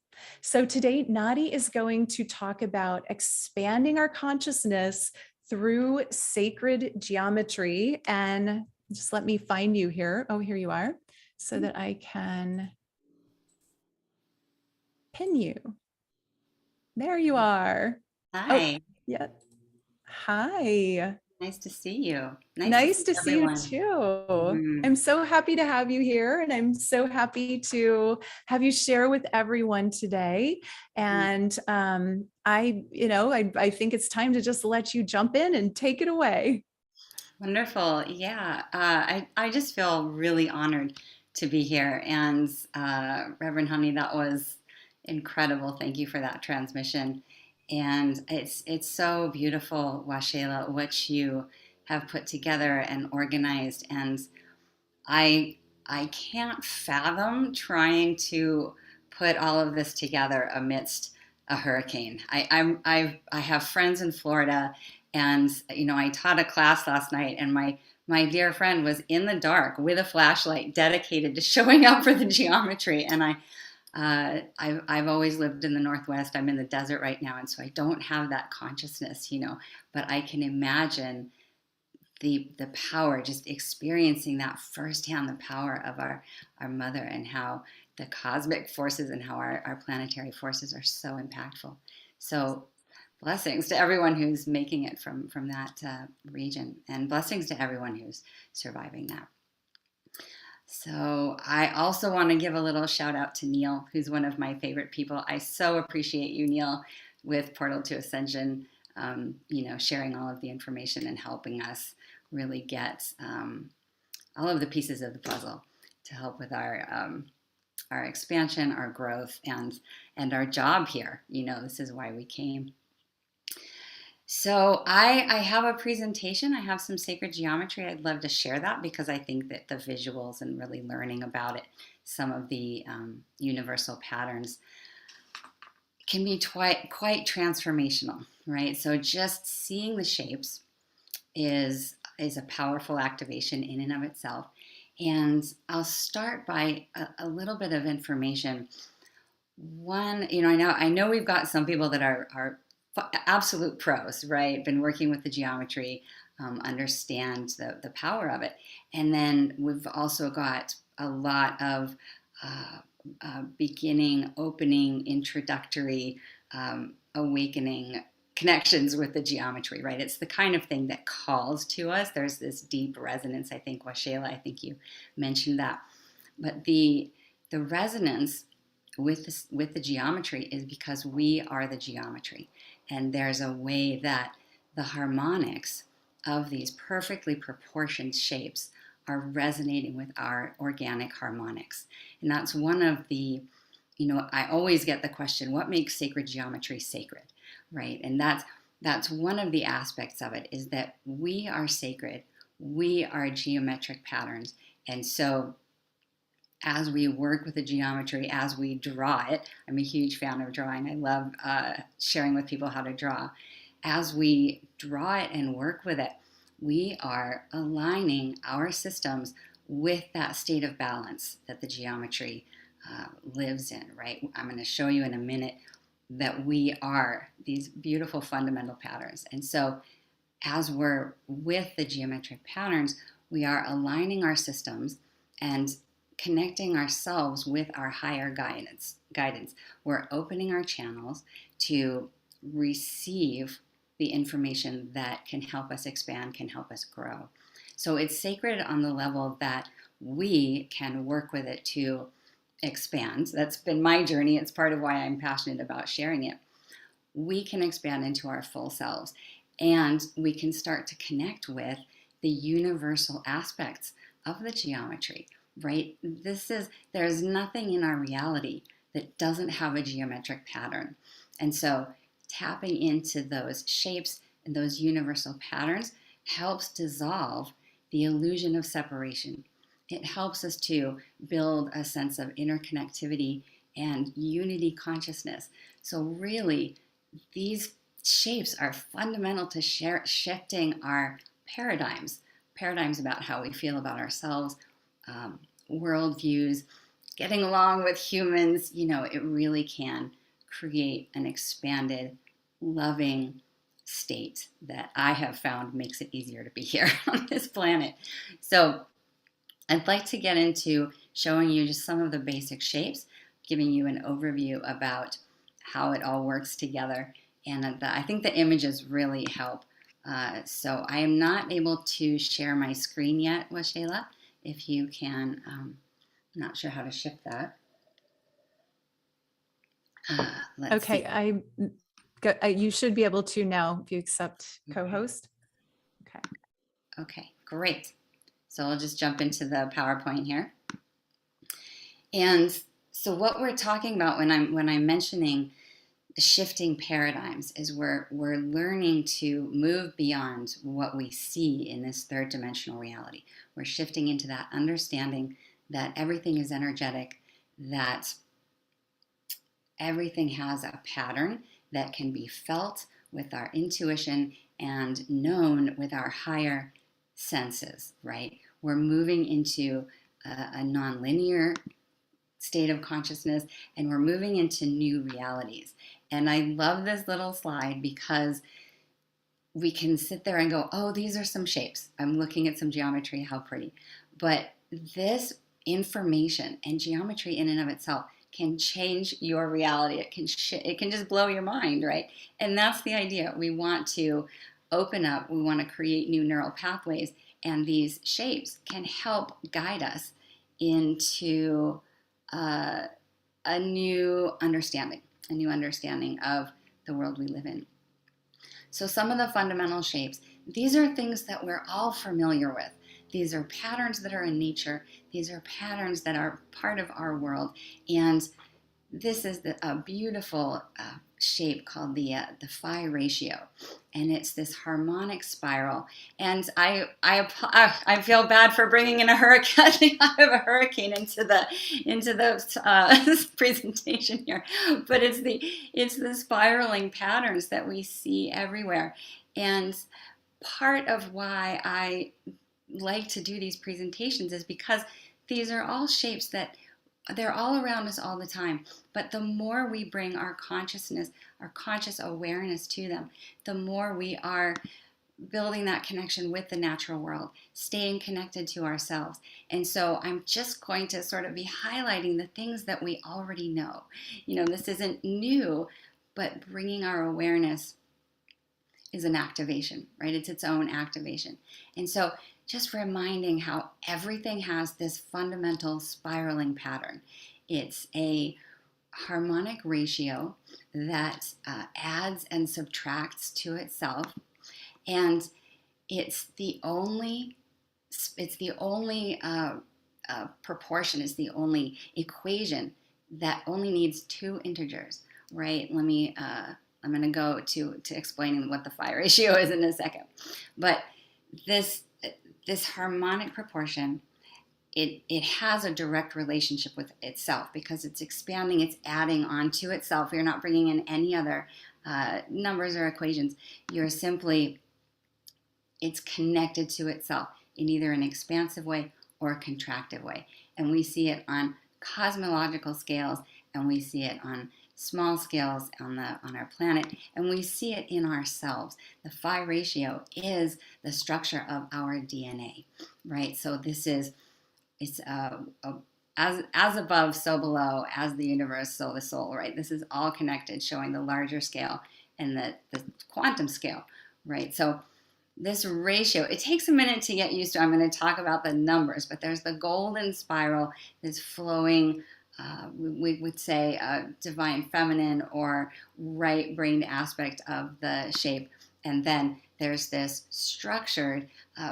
So today, Nadi is going to talk about expanding our consciousness through sacred geometry. And just let me find you here. Oh, here you are, so that I can pin you. There you are. Hi. Oh, yeah. Hi. Nice to see you. Nice to see you everyone. too. I'm so happy to have you here, and I'm so happy to have you share with everyone today. And I think it's time to just let you jump in and take it away. Wonderful. Yeah. I just feel really honored to be here. And Reverend Honey, that was incredible. Thank you for that transmission. And it's so beautiful, Waxela, what you have put together and organized. And I I can't fathom trying to put all of this together amidst a hurricane. I have friends in Florida, and I taught a class last night, and my dear friend was in the dark with a flashlight, dedicated to showing up for the geometry. And I've always lived in the Northwest. I'm in the desert right now, and so I don't have that consciousness, but I can imagine the power, just experiencing that firsthand, the power of our mother, and how the cosmic forces and how our planetary forces are so impactful. So blessings to everyone who's making it from that region, and blessings to everyone who's surviving that. So I also want to give a little shout out to Neil, who's one of my favorite people. I so appreciate you, Neil, with Portal to Ascension, sharing all of the information and helping us really get all of the pieces of the puzzle to help with our expansion, our growth, and our job here. This is why we came. So I have a presentation. I have some sacred geometry. I'd love to share that, because I think that the visuals and really learning about it, some of the universal patterns, can be quite transformational, right? So just seeing the shapes is a powerful activation in and of itself. And I'll start by a little bit of information. One, I know we've got some people that are absolute pros, right? Been working with the geometry, understand the power of it. And then we've also got a lot of beginning, opening, introductory, awakening connections with the geometry, right? It's the kind of thing that calls to us. There's this deep resonance. I think, Waxela, I think you mentioned that. But the resonance with the geometry is because we are the geometry. And there's a way that the harmonics of these perfectly proportioned shapes are resonating with our organic harmonics. And that's one of the, I always get the question, what makes sacred geometry sacred, right? And that's one of the aspects of it, is that we are sacred. We are geometric patterns. And so as we work with the geometry, as we draw it, I'm a huge fan of drawing. I love sharing with people how to draw. As we draw it and work with it, we are aligning our systems with that state of balance that the geometry lives in, right? I'm going to show you in a minute that we are these beautiful fundamental patterns. And so as we're with the geometric patterns, we are aligning our systems and connecting ourselves with our higher guidance. We're opening our channels to receive the information that can help us expand, can help us grow. So it's sacred on the level that we can work with it to expand. That's been my journey. It's part of why I'm passionate about sharing it. We can expand into our full selves, and we can start to connect with the universal aspects of the geometry, right? There's nothing in our reality that doesn't have a geometric pattern. And so tapping into those shapes and those universal patterns helps dissolve the illusion of separation. It helps us to build a sense of interconnectivity and unity consciousness. So really, these shapes are fundamental to shifting our paradigms about how we feel about ourselves, worldviews, getting along with humans. It really can create an expanded, loving state that I have found makes it easier to be here on this planet. So I'd like to get into showing you just some of the basic shapes, giving you an overview about how it all works together. And I think the images really help. So I am not able to share my screen yet, Waxela. If you can, I'm not sure how to shift that. Let's see. You should be able to now if you accept co-host. Okay, great. So I'll just jump into the PowerPoint here. And so what we're talking about when I'm mentioning shifting paradigms is we're learning to move beyond what we see in this third dimensional reality. We're shifting into that understanding that everything is energetic, that everything has a pattern that can be felt with our intuition and known with our higher senses, right? We're moving into a nonlinear state of consciousness, and we're moving into new realities. And I love this little slide because we can sit there and go, oh, these are some shapes. I'm looking at some geometry, how pretty. But this information and geometry in and of itself can change your reality. It can just blow your mind, right? And that's the idea. We want to open up, we want to create new neural pathways, and these shapes can help guide us into a new understanding of the world we live in. So some of the fundamental shapes, these are things that we're all familiar with. These are patterns that are in nature. These are patterns that are part of our world. And this is a beautiful shape called the phi ratio. And it's this harmonic spiral. And I feel bad for bringing in a hurricane. I have a hurricane into the presentation here. But it's the spiraling patterns that we see everywhere. And part of why I like to do these presentations is because these are all shapes that they're all around us all the time. But the more we bring our consciousness, our conscious awareness to them, the more we are building that connection with the natural world, staying connected to ourselves. And so I'm just going to sort of be highlighting the things that we already know. This isn't new, but bringing our awareness is an activation, right? It's its own activation. And so just reminding how everything has this fundamental spiraling pattern. It's a harmonic ratio that adds and subtracts to itself, and it's the only proportion, is the only equation that only needs two integers, right? I'm going to go to explaining what the phi ratio is in a second, but this harmonic proportion, it has a direct relationship with itself because it's expanding, it's adding on to itself. You're not bringing in any other numbers or equations. It's connected to itself in either an expansive way or a contractive way. And we see it on cosmological scales, and we see it on small scales on our planet, and we see it in ourselves. The phi ratio is the structure of our DNA, right? So it's as above, so below, as the universe, so the soul, right? This is all connected, showing the larger scale and the quantum scale, right? So this ratio, it takes a minute to get used to. I'm going to talk about the numbers, but there's the golden spiral, this flowing, we would say divine feminine or right-brained aspect of the shape. And then there's this structured,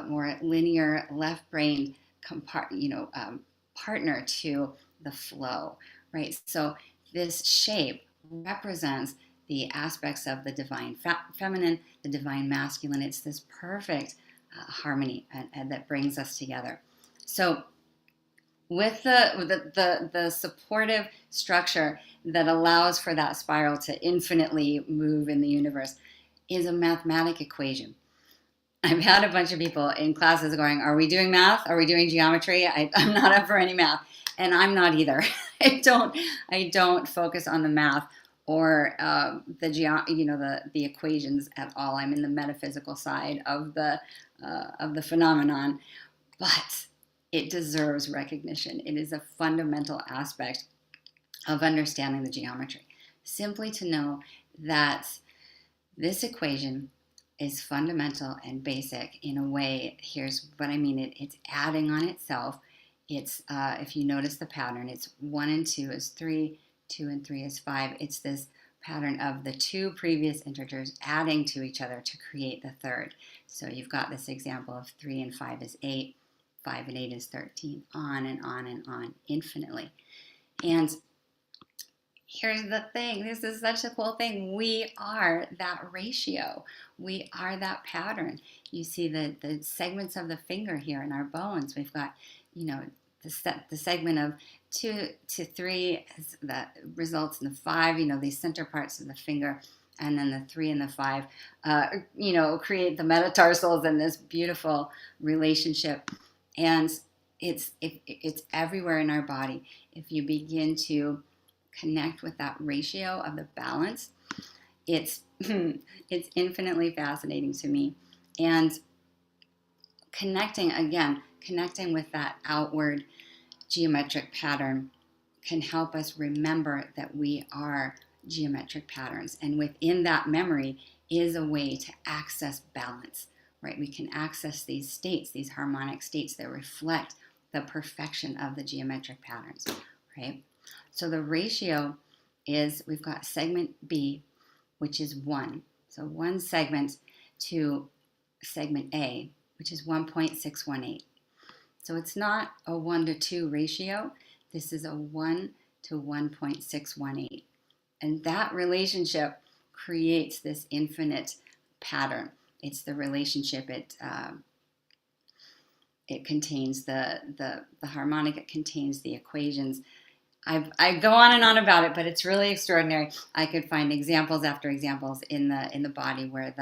more linear left-brained partner to the flow, right? So this shape represents the aspects of the divine feminine, the divine masculine. It's this perfect harmony and that brings us together. So with the supportive structure that allows for that spiral to infinitely move in the universe is a mathematic equation. I've had a bunch of people in classes going, are we doing math? Are we doing geometry? I'm not up for any math. And I'm not either. I don't focus on the math or the equations at all. I'm in the metaphysical side of the phenomenon, but it deserves recognition. It is a fundamental aspect of understanding the geometry. Simply to know that this equation is fundamental and basic in a way. Here's what I mean. It's adding on itself. It's, if you notice the pattern, it's 1 and 2 is 3, 2 and 3 is 5. It's this pattern of the two previous integers adding to each other to create the third. So you've got this example of 3 and 5 is 8, 5 and 8 is 13, on and on and on, infinitely. And here's the thing, this is such a cool thing. We are that ratio. We are that pattern. You see the segments of the finger here in our bones. We've got, the segment of 2 to 3 that results in the 5, these center parts of the finger, and then the 3 and the 5, create the metatarsals and this beautiful relationship. And it's everywhere in our body. If you begin to connect with that ratio of the balance, it's infinitely fascinating to me. And connecting with that outward geometric pattern can help us remember that we are geometric patterns. And within that memory is a way to access balance, right? We can access these states, these harmonic states that reflect the perfection of the geometric patterns, right? So the ratio is, we've got segment B, which is 1. So 1 segment to segment A, which is 1.618. So it's not a 1 to 2 ratio. This is a 1 to 1.618. And that relationship creates this infinite pattern. It's the relationship. It contains the harmonic. It contains the equations. I go on and on about it, but it's really extraordinary. I could find examples after examples in the body where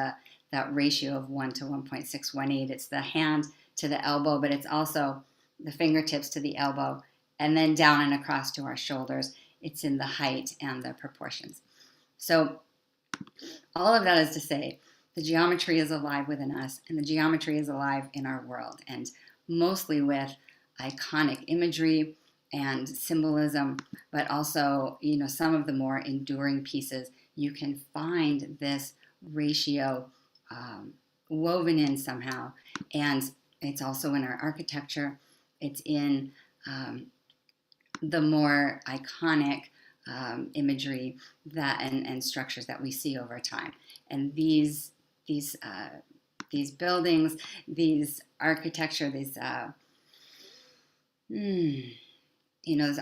that ratio of 1 to 1.618. It's the hand to the elbow, but it's also the fingertips to the elbow, and then down and across to our shoulders. It's in the height and the proportions. So all of that is to say, the geometry is alive within us, and the geometry is alive in our world, and mostly with iconic imagery and symbolism, but also, some of the more enduring pieces, you can find this ratio woven in somehow. And it's also in our architecture. It's in the more iconic imagery that and structures that we see over time. And these buildings, these architecture,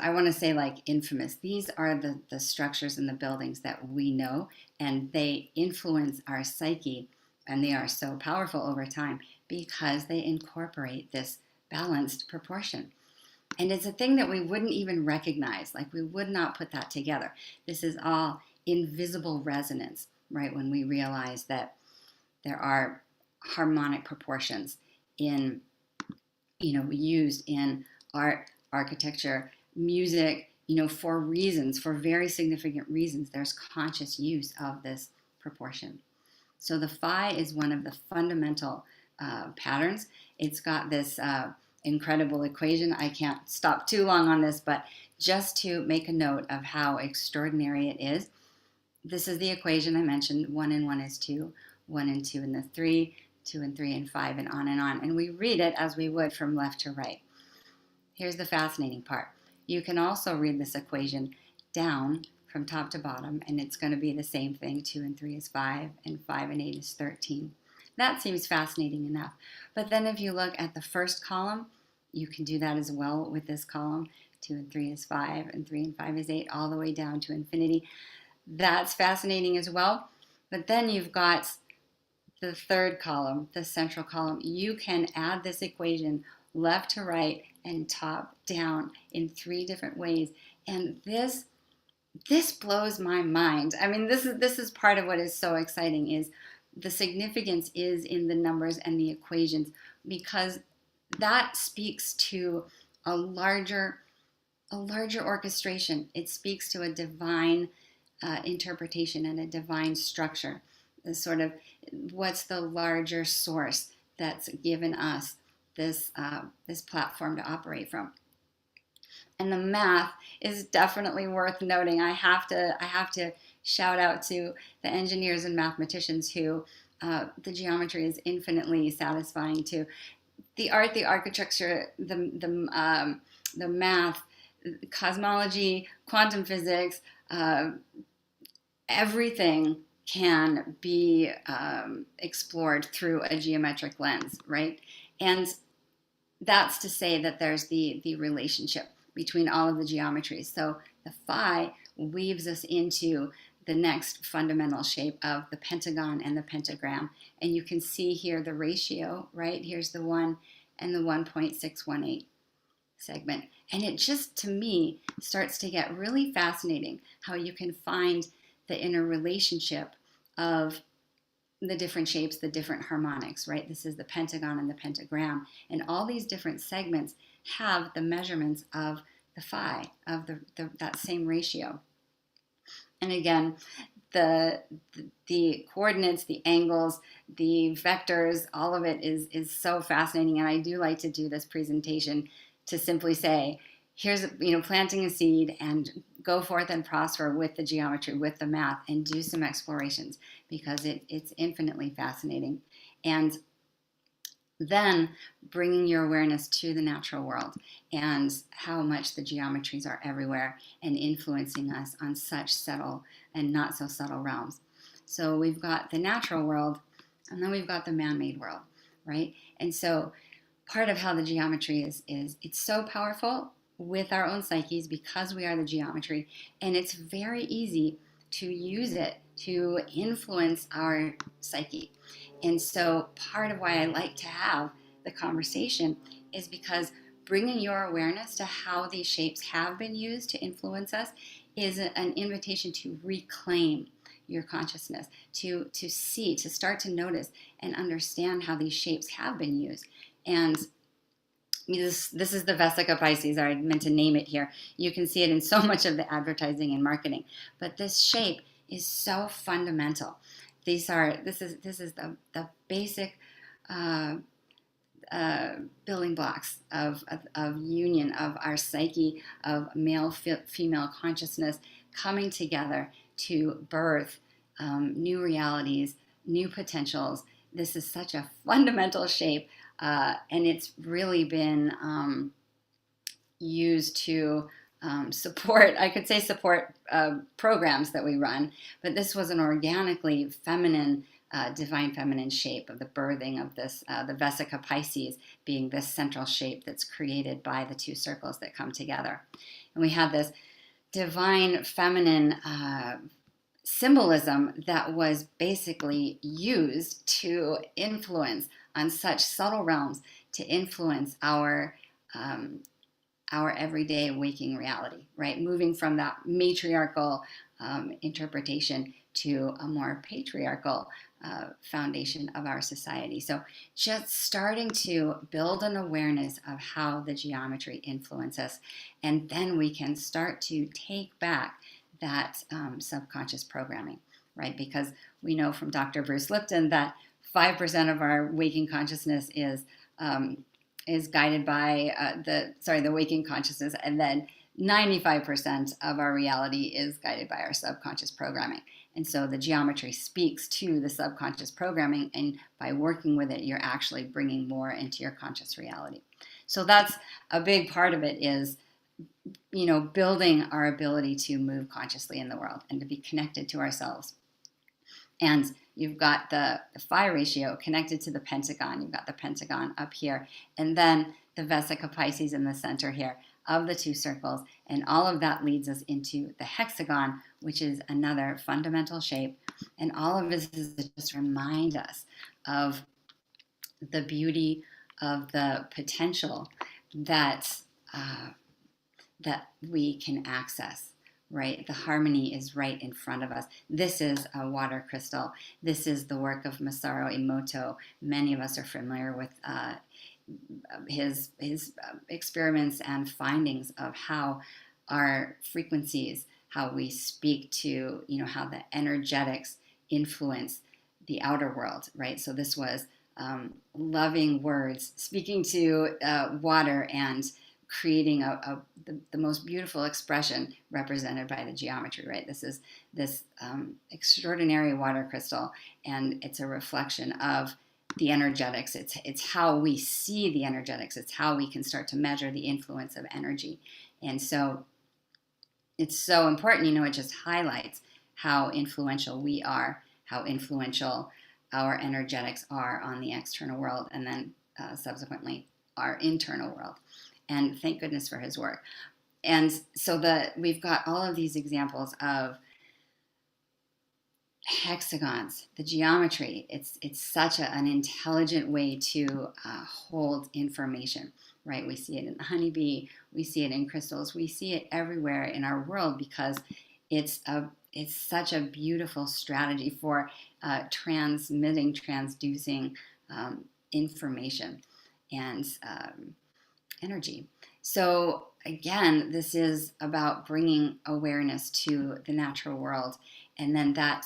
I want to say like infamous. These are the structures and the buildings that we know, and they influence our psyche, and they are so powerful over time because they incorporate this balanced proportion. And it's a thing that we wouldn't even recognize, like we would not put that together. This is all invisible resonance, right? When we realize that there are harmonic proportions in, used in art, architecture, music, for reasons, for very significant reasons, there's conscious use of this proportion. So the phi is one of the fundamental patterns. It's got this incredible equation. I can't stop too long on this, but just to make a note of how extraordinary it is, this is the equation I mentioned. 1 and 1 is 2, 1 and 2 and the 3, 2 and 3 and 5, and on and on. And we read it as we would from left to right. Here's the fascinating part. You can also read this equation down from top to bottom, and it's going to be the same thing. 2 and 3 is 5, and 5 and 8 is 13. That seems fascinating enough. But then if you look at the first column, You can do that as well with this column. 2 and 3 is 5, and 3 and 5 is 8, all the way down to infinity. That's fascinating as well. But then you've got the third column, the central column. You can add this equation left to right and top down in 3 different ways. And this blows my mind. I mean, this is part of what is so exciting, is the significance is in the numbers and the equations, because that speaks to a larger orchestration. It speaks to a divine interpretation and a divine structure. The sort of, what's the larger source that's given us this platform to operate from. And the math is definitely worth noting. I have to shout out to the engineers and mathematicians who the geometry is infinitely satisfying to. The art, the architecture, the math, cosmology, quantum physics, everything can be explored through a geometric lens, right? And that's to say that there's the relationship between all of the geometries. So the phi weaves us into the next fundamental shape of the pentagon and the pentagram. And you can see here the ratio, right? Here's the 1 and the 1.618 segment. And it just, to me, starts to get really fascinating how you can find the interrelationship of the different shapes, the different harmonics, right? This is the pentagon and the pentagram. And all these different segments have the measurements of the phi, of that same ratio. And again, the coordinates, the angles, the vectors, all of it is so fascinating. And I do like to do this presentation to simply say, here's, planting a seed, and go forth and prosper with the geometry, with the math, and do some explorations, because it's infinitely fascinating. And then bringing your awareness to the natural world and how much the geometries are everywhere and influencing us on such subtle and not so subtle realms. So we've got the natural world, and then we've got the man-made world, right? And so part of how the geometry is it's so powerful with our own psyches, because we are the geometry, and it's very easy to use it to influence our psyche. And so part of why I like to have the conversation is because bringing your awareness to how these shapes have been used to influence us is an invitation to reclaim your consciousness, to see, to start to notice and understand how these shapes have been used. And this is the Vesica Pisces. I meant to name it here. You can see it in so much of the advertising and marketing. But this shape is so fundamental. This is the basic building blocks of union of our psyche, of male female consciousness coming together to birth new realities, new potentials. This is such a fundamental shape, and it's really been used to support programs that we run, but this was an organically feminine, divine feminine shape of the birthing of this, the Vesica Pisces being this central shape that's created by the two circles that come together. And we have this divine feminine symbolism that was basically used to influence on such subtle realms, to influence our everyday waking reality, right? Moving from that matriarchal interpretation to a more patriarchal foundation of our society. So just starting to build an awareness of how the geometry influences us, and then we can start to take back that subconscious programming, right? Because we know from Dr. Bruce Lipton that 5% of our waking consciousness is guided by the waking consciousness, and then 95% of our reality is guided by our subconscious programming. And so the geometry speaks to the subconscious programming, and by working with it, you're actually bringing more into your conscious reality. So that's a big part of it, is building our ability to move consciously in the world and to be connected to ourselves. And you've got the phi ratio connected to the pentagon. You've got the pentagon up here. And then the Vesica Pisces in the center here of the two circles, and all of that leads us into the hexagon, which is another fundamental shape. And all of this is to just remind us of the beauty of the potential that that we can access, right? The harmony is right in front of us. This is a water crystal. This is the work of Masaru Emoto. Many of us are familiar with his experiments and findings of how our frequencies, how we speak to, how the energetics influence the outer world, right? So this was loving words, speaking to water, and creating the most beautiful expression represented by the geometry, right? This is this extraordinary water crystal, and it's a reflection of the energetics. It's how we see the energetics. It's how we can start to measure the influence of energy. And so it's so important, it just highlights how influential we are, how influential our energetics are on the external world, and then subsequently our internal world. And thank goodness for his work. And so we've got all of these examples of hexagons, the geometry. It's such an intelligent way to hold information, right? We see it in the honeybee, we see it in crystals, we see it everywhere in our world, because it's such a beautiful strategy for transducing information and energy. So again, this is about bringing awareness to the natural world, and then that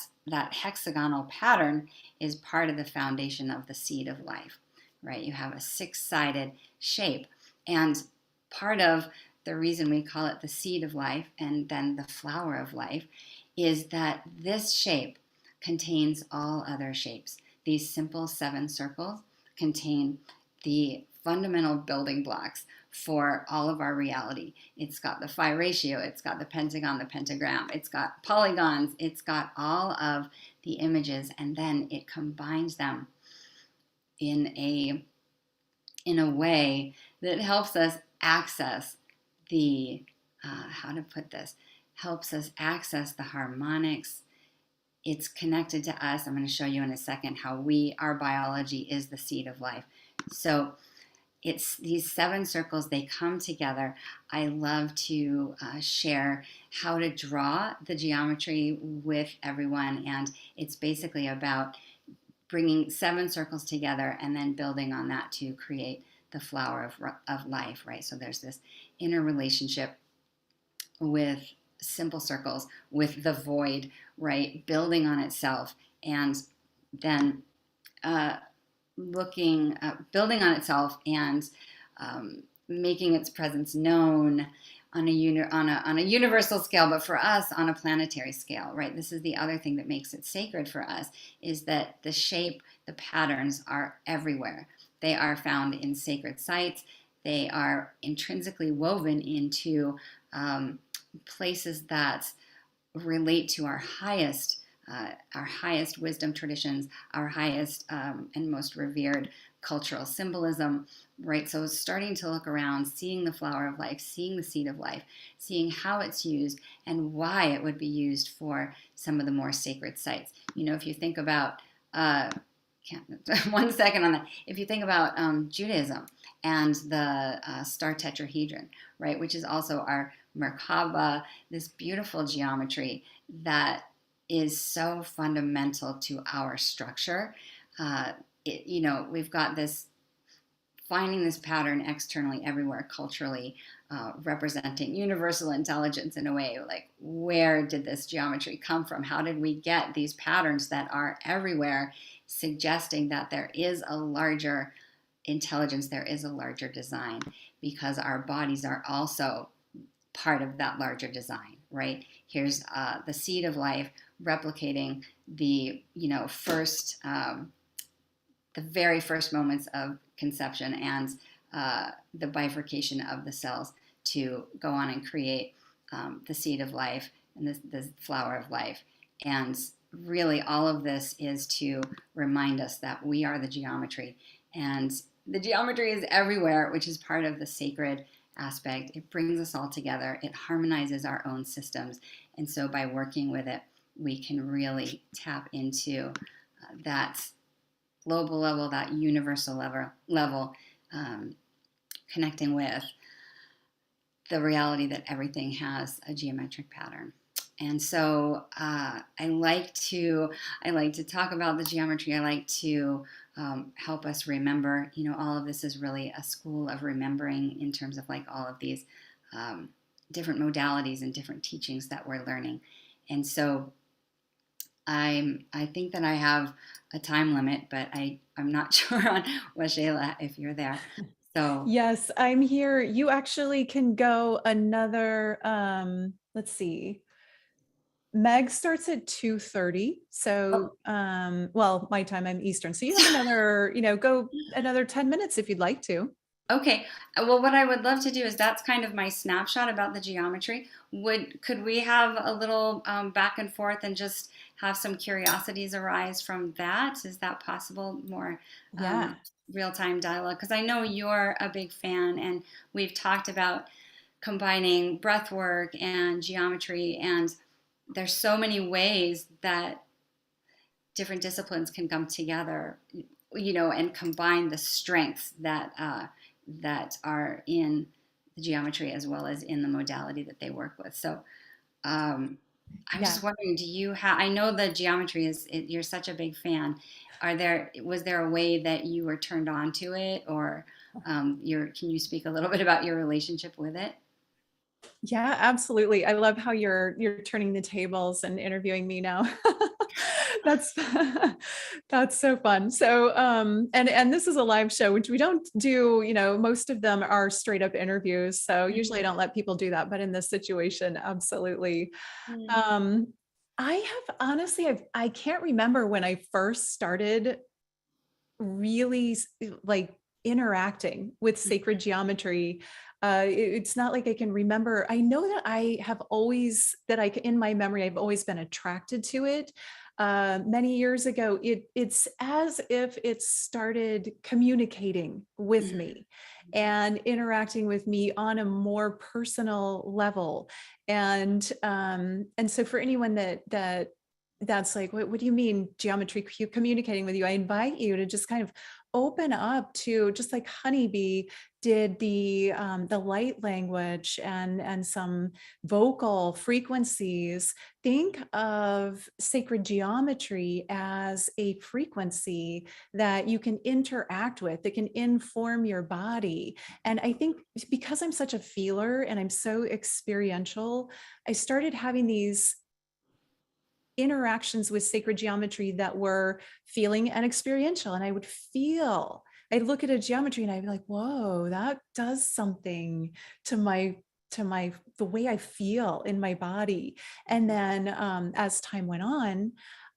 hexagonal pattern is part of the foundation of the seed of life, right? You have a six-sided shape, and part of the reason we call it the seed of life and then the flower of life is that this shape contains all other shapes. These simple 7 circles contain the fundamental building blocks for all of our reality. It's got the phi ratio, it's got the pentagon, the pentagram, it's got polygons, it's got all of the images, and then it combines them in a way that helps us access helps us access the harmonics. It's connected to us. I'm going to show you in a second how our biology is the seed of life. So it's these 7 circles, they come together. I love to share how to draw the geometry with everyone, and it's basically about bringing 7 circles together and then building on that to create the flower of life, right? So there's this interrelationship with simple circles, with the void, right, building on itself, and then building on itself and making its presence known on a universal scale, but for us on a planetary scale, right? This is the other thing that makes it sacred for us, is that the shape, the patterns are everywhere. They are found in sacred sites. They are intrinsically woven into places that relate to our highest wisdom traditions, our highest and most revered cultural symbolism, right? So starting to look around, seeing the flower of life, seeing the seed of life, seeing how it's used and why it would be used for some of the more sacred sites. If you think about, one second on that, if you think about Judaism and the star tetrahedron, right, which is also our Merkaba, this beautiful geometry that is so fundamental to our structure. We've got this, finding this pattern externally everywhere, culturally, representing universal intelligence in a way, like, where did this geometry come from? How did we get these patterns that are everywhere, suggesting that there is a larger intelligence, there is a larger design, because our bodies are also part of that larger design, right? Here's the seed of life replicating the very first moments of conception and the bifurcation of the cells to go on and create the seed of life and the flower of life. And really all of this is to remind us that we are the geometry, and the geometry is everywhere, which is part of the sacred aspect. It brings us all together. It harmonizes our own systems. And so by working with it, we can really tap into that global level, that universal level, connecting with the reality that everything has a geometric pattern. And so I like to talk about the geometry. I like to help us remember. All of this is really a school of remembering in terms of like all of these different modalities and different teachings that we're learning. And so I think that I have a time limit, but I'm not sure on Waxela if you're there. So Yes, I'm here. You actually can go another, let's see. Meg starts at 2:30. So, well, my time, I'm Eastern. So you have another, go another 10 minutes if you'd like to. Okay. Well, what I would love to do is that's kind of my snapshot about the geometry. Could we have a little back and forth and just have some curiosities arise from that? Is that possible? More Yeah. real-time dialogue? Because I know you're a big fan, and we've talked about combining breath work and geometry, and there's so many ways that different disciplines can come together, and combine the strengths that are in the geometry as well as in the modality that they work with. So I'm just wondering, I know the geometry you're such a big fan. Was there a way that you were turned on to it, or can you speak a little bit about your relationship with it? Yeah, absolutely. I love how you're turning the tables and interviewing me now. That's that's so fun. So and this is a live show, which we don't do, most of them are straight up interviews. So usually I don't let people do that, but in this situation, absolutely. I have honestly, I can't remember when I first started really like interacting with sacred geometry. It's not like I can remember. I know that in my memory, I've always been attracted to it. Many years ago, it's as if it started communicating with me and interacting with me on a more personal level. And so for anyone that's like, what do you mean geometry communicating with you? I invite you to just kind of open up to, just like Honeybee did the light language and some vocal frequencies. Think of sacred geometry as a frequency that you can interact with, that can inform your body. And I think because I'm such a feeler and I'm so experiential, I started having these interactions with sacred geometry that were feeling and experiential. And I'd look at a geometry and I'd be like, whoa, that does something to the way I feel in my body. And then as time went on,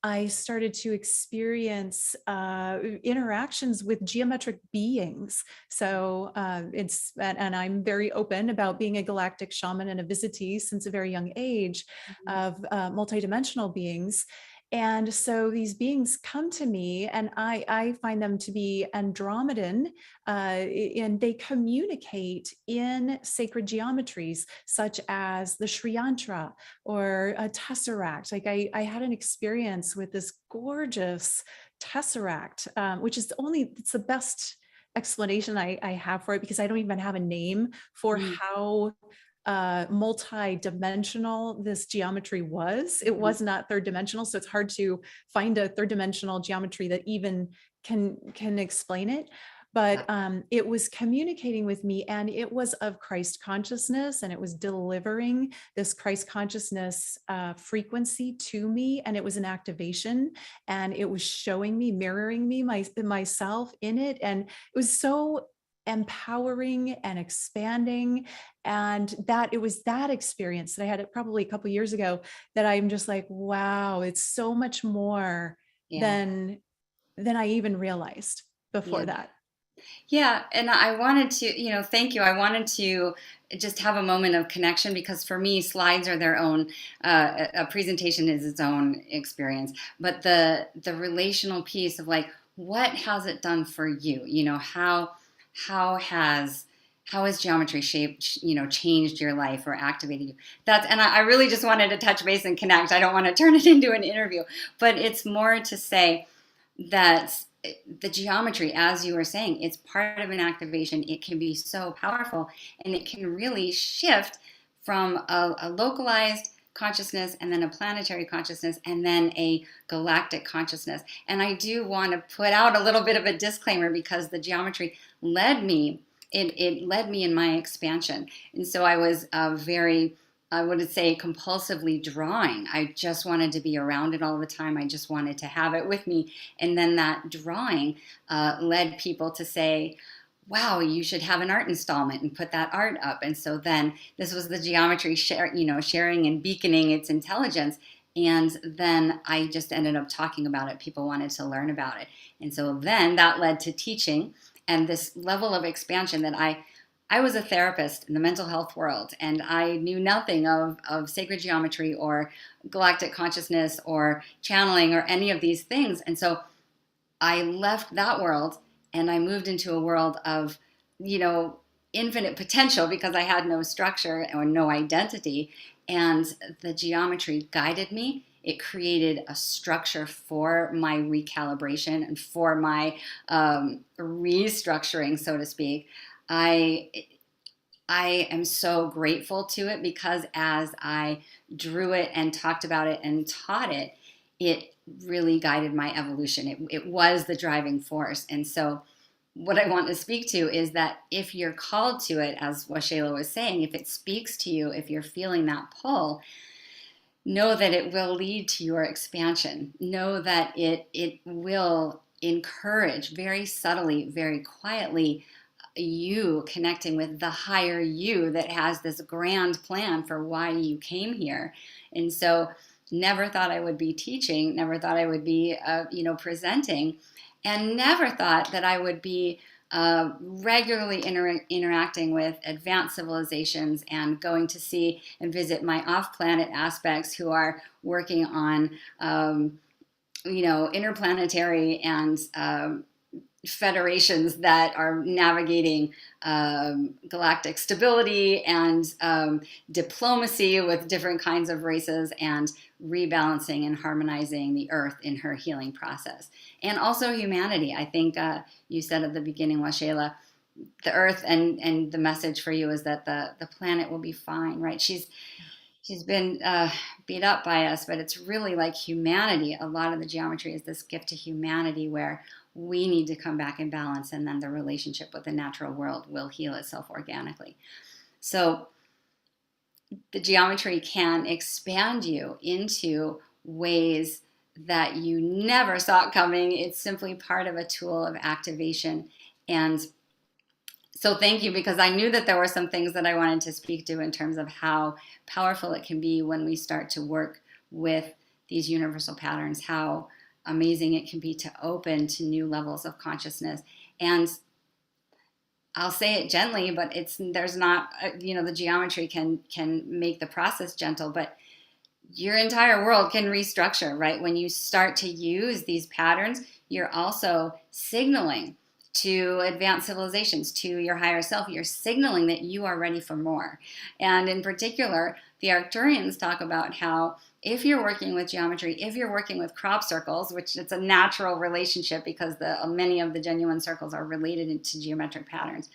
I started to experience interactions with geometric beings. So and I'm very open about being a galactic shaman and a visitee since a very young age of multidimensional beings. And so these beings come to me, and I find them to be Andromedan, and they communicate in sacred geometries, such as the Sri Yantra or a tesseract. Like I had an experience with this gorgeous tesseract, which is it's the best explanation I have for it, because I don't even have a name for how multi-dimensional this geometry was. It was not third dimensional, so it's hard to find a third dimensional geometry that even can explain it. But it was communicating with me, and it was of Christ consciousness, and it was delivering this Christ consciousness frequency to me, and it was an activation, and it was showing me, mirroring me, myself in it, and it was so empowering and expanding. And it was that experience that I had probably a couple of years ago that I'm just like, wow, it's so much more than I even realized before that. Yeah, and I wanted to, thank you. I wanted to just have a moment of connection, because for me, slides are their own, a presentation is its own experience. But the relational piece of like, what has it done for you? You know, how has geometry shaped, you know, changed your life or activated you? And I really just wanted to touch base and connect. I don't want to turn it into an interview, but it's more to say that the geometry, as you were saying, it's part of an activation. It can be so powerful, and it can really shift from a localized consciousness, and then a planetary consciousness, and then a galactic consciousness. And I do want to put out a little bit of a disclaimer, because the geometry led me, it led me in my expansion. And so I was very, I would say, compulsively drawing. I just wanted to be around it all the time. I just wanted to have it with me. And then that drawing led people to say, wow, you should have an art installment and put that art up. And so then this was the geometry sharing and beaconing its intelligence. And then I just ended up talking about it. People wanted to learn about it. And so then that led to teaching and this level of expansion that I was a therapist in the mental health world, and I knew nothing of sacred geometry or galactic consciousness or channeling or any of these things. And so I left that world and I moved into a world of, you know, infinite potential, because I had no structure or no identity. And the geometry guided me. It created a structure for my recalibration and for my restructuring, so to speak. I am so grateful to it, because as I drew it and talked about it and taught it, it really guided my evolution. It was the driving force. And so what I want to speak to is that if you're called to it, as Waxela was saying, if it speaks to you, if you're feeling that pull, know that it will lead to your expansion. Know that it will encourage very subtly, very quietly, you connecting with the higher you that has this grand plan for why you came here. And so never thought I would be teaching, never thought I would be, presenting, and never thought that I would be regularly interacting with advanced civilizations and going to see and visit my off-planet aspects who are working on, interplanetary and federations that are navigating galactic stability and diplomacy with different kinds of races, and rebalancing and harmonizing the earth in her healing process. And also humanity. I think you said at the beginning, Waxela, the earth and the message for you is that the planet will be fine, right? She's been beat up by us, but it's really like humanity. A lot of the geometry is this gift to humanity where we need to come back in balance, and then the relationship with the natural world will heal itself organically. So the geometry can expand you into ways that you never saw coming. It's simply part of a tool of activation. And so thank you, because I knew that there were some things that I wanted to speak to in terms of how powerful it can be when we start to work with these universal patterns, how amazing it can be to open to new levels of consciousness. And I'll say it gently, but there's not, the geometry can make the process gentle, but your entire world can restructure, right? When you start to use these patterns, you're also signaling to advanced civilizations, to your higher self. You're signaling that you are ready for more. And in particular, the Arcturians talk about how if you're working with geometry, if you're working with crop circles, which it's a natural relationship because many of the genuine circles are related to geometric patterns,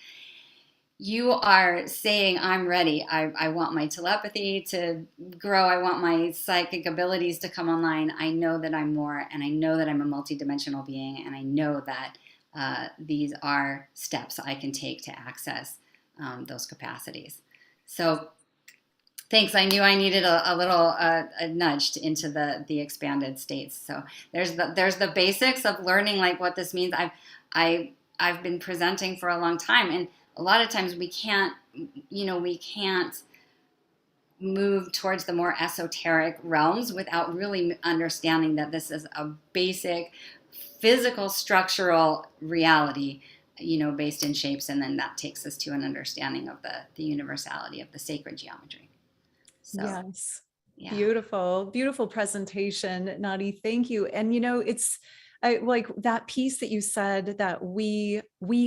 you are saying, I'm ready. I want my telepathy to grow. I want my psychic abilities to come online. I know that I'm more, and I know that I'm a multidimensional being, and I know that these are steps I can take to access those capacities. So thanks. I knew I needed a little nudge into the expanded states. So there's the basics of learning like what this means. I've been presenting for a long time, and a lot of times we can't move towards the more esoteric realms without really understanding that this is a basic physical structural reality, based in shapes, and then that takes us to an understanding of the universality of the sacred geometry. So, yes. Yeah. Beautiful presentation, Nadi. Thank you. And it's I like that piece that you said, that we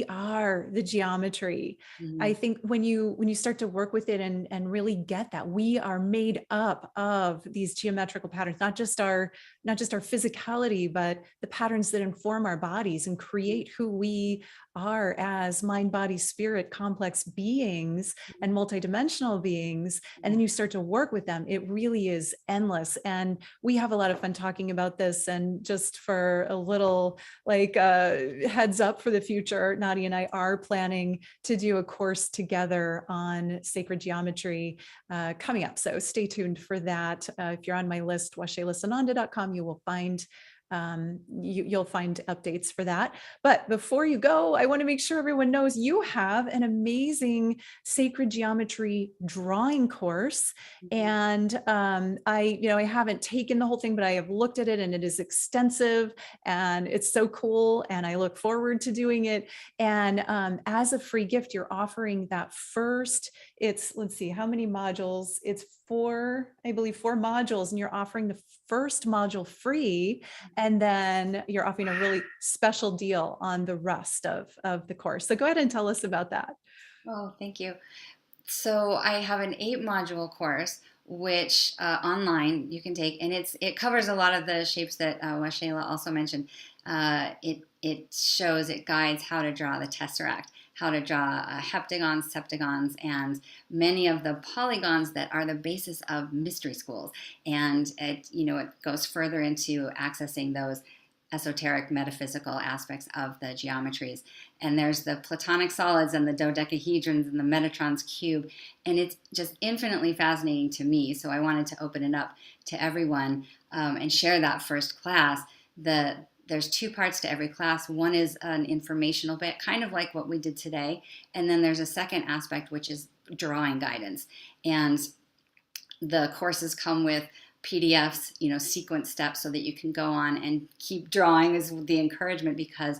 are the geometry. I think when you start to work with it and really get that we are made up of these geometrical patterns, not just our physicality, but the patterns that inform our bodies and create who we are as mind, body, spirit, complex beings and multidimensional beings. And then you start to work with them. It really is endless. And we have a lot of fun talking about this. And just for a little like heads up for the future, Nadi and I are planning to do a course together on sacred geometry coming up. So stay tuned for that. If you're on my list, waxelasananda.com, you will find you'll find updates for that. But before you go, I want to make sure everyone knows you have an amazing sacred geometry drawing course. And I haven't taken the whole thing, but I have looked at it and it is extensive and it's so cool. And I look forward to doing it. And as a free gift, you're offering that first, let's see, how many modules? It's I believe four modules, and you're offering the first module free. And then you're offering a really special deal on the rest of the course. So go ahead and tell us about that. Oh, thank you. So I have an 8-module course, which online you can take, and it covers a lot of the shapes that Waxela also mentioned. It guides how to draw the tesseract, how to draw heptagons, septagons, and many of the polygons that are the basis of mystery schools. And it goes further into accessing those esoteric metaphysical aspects of the geometries. And there's the platonic solids and the dodecahedrons and the Metatron's cube. And it's just infinitely fascinating to me. So I wanted to open it up to everyone and share that first class. There's 2 parts to every class. One is an informational bit, kind of like what we did today. And then there's a second aspect, which is drawing guidance. And the courses come with PDFs, sequence steps so that you can go on and keep drawing is the encouragement, because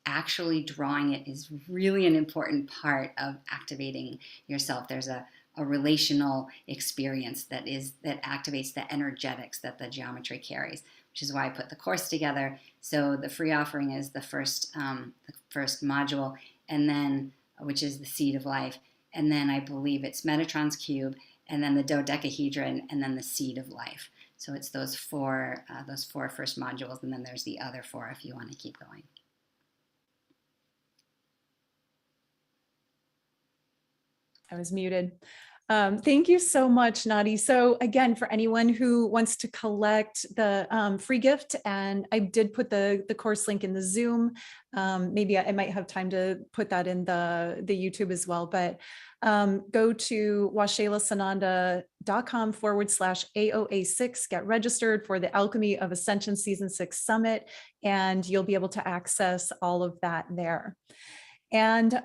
actually drawing it is really an important part of activating yourself. There's a relational experience that activates the energetics that the geometry carries, which is why I put the course together. So the free offering is the first module, and then which is the seed of life, and then I believe it's Metatron's cube, and then the dodecahedron, and then the seed of life. So it's those four first modules, and then there's the other 4 if you want to keep going. I was muted. Thank you so much, Nadi. So again, for anyone who wants to collect the free gift, and I did put the course link in the Zoom. Maybe I might have time to put that in the YouTube as well, but go to waxelasananda.com/AOA6, get registered for the Alchemy of Ascension Season 6 Summit, and you'll be able to access all of that there. And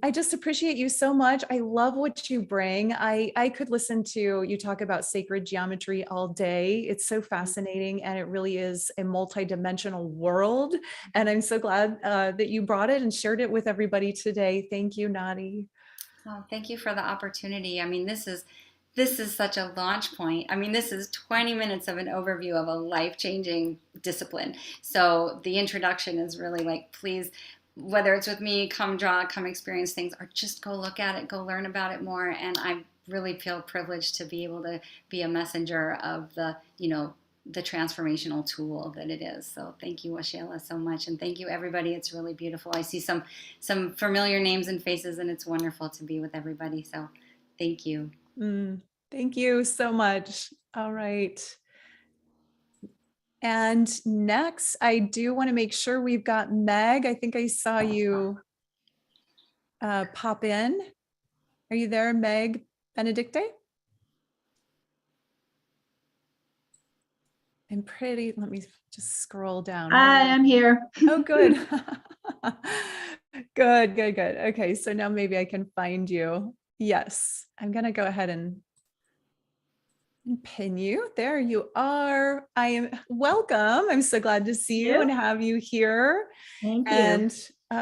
I just appreciate you so much. I love what you bring. I could listen to you talk about sacred geometry all day. It's so fascinating, and it really is a multidimensional world. And I'm so glad that you brought it and shared it with everybody today. Thank you, Nadi. Oh, thank you for the opportunity. I mean, this is such a launch point. I mean, this is 20 minutes of an overview of a life-changing discipline. So the introduction is really like, please, whether it's with me, come draw, come experience things, or just go look at it, go learn about it more. And I really feel privileged to be able to be a messenger of the transformational tool that it is. So thank you, Waxela, so much. And thank you, everybody. It's really beautiful. I see some familiar names and faces, and it's wonderful to be with everybody. So thank you. Thank you so much. All right. And next, I do want to make sure we've got Meg. I think I saw you pop in. Are you there, Meg Benedicte? Let me just scroll down. I am here. Oh, good. Good. Okay, so now maybe I can find you. Yes, I'm going to go ahead and pin you. There you are. I am welcome. I'm so glad to see you and have you here. Thank you. And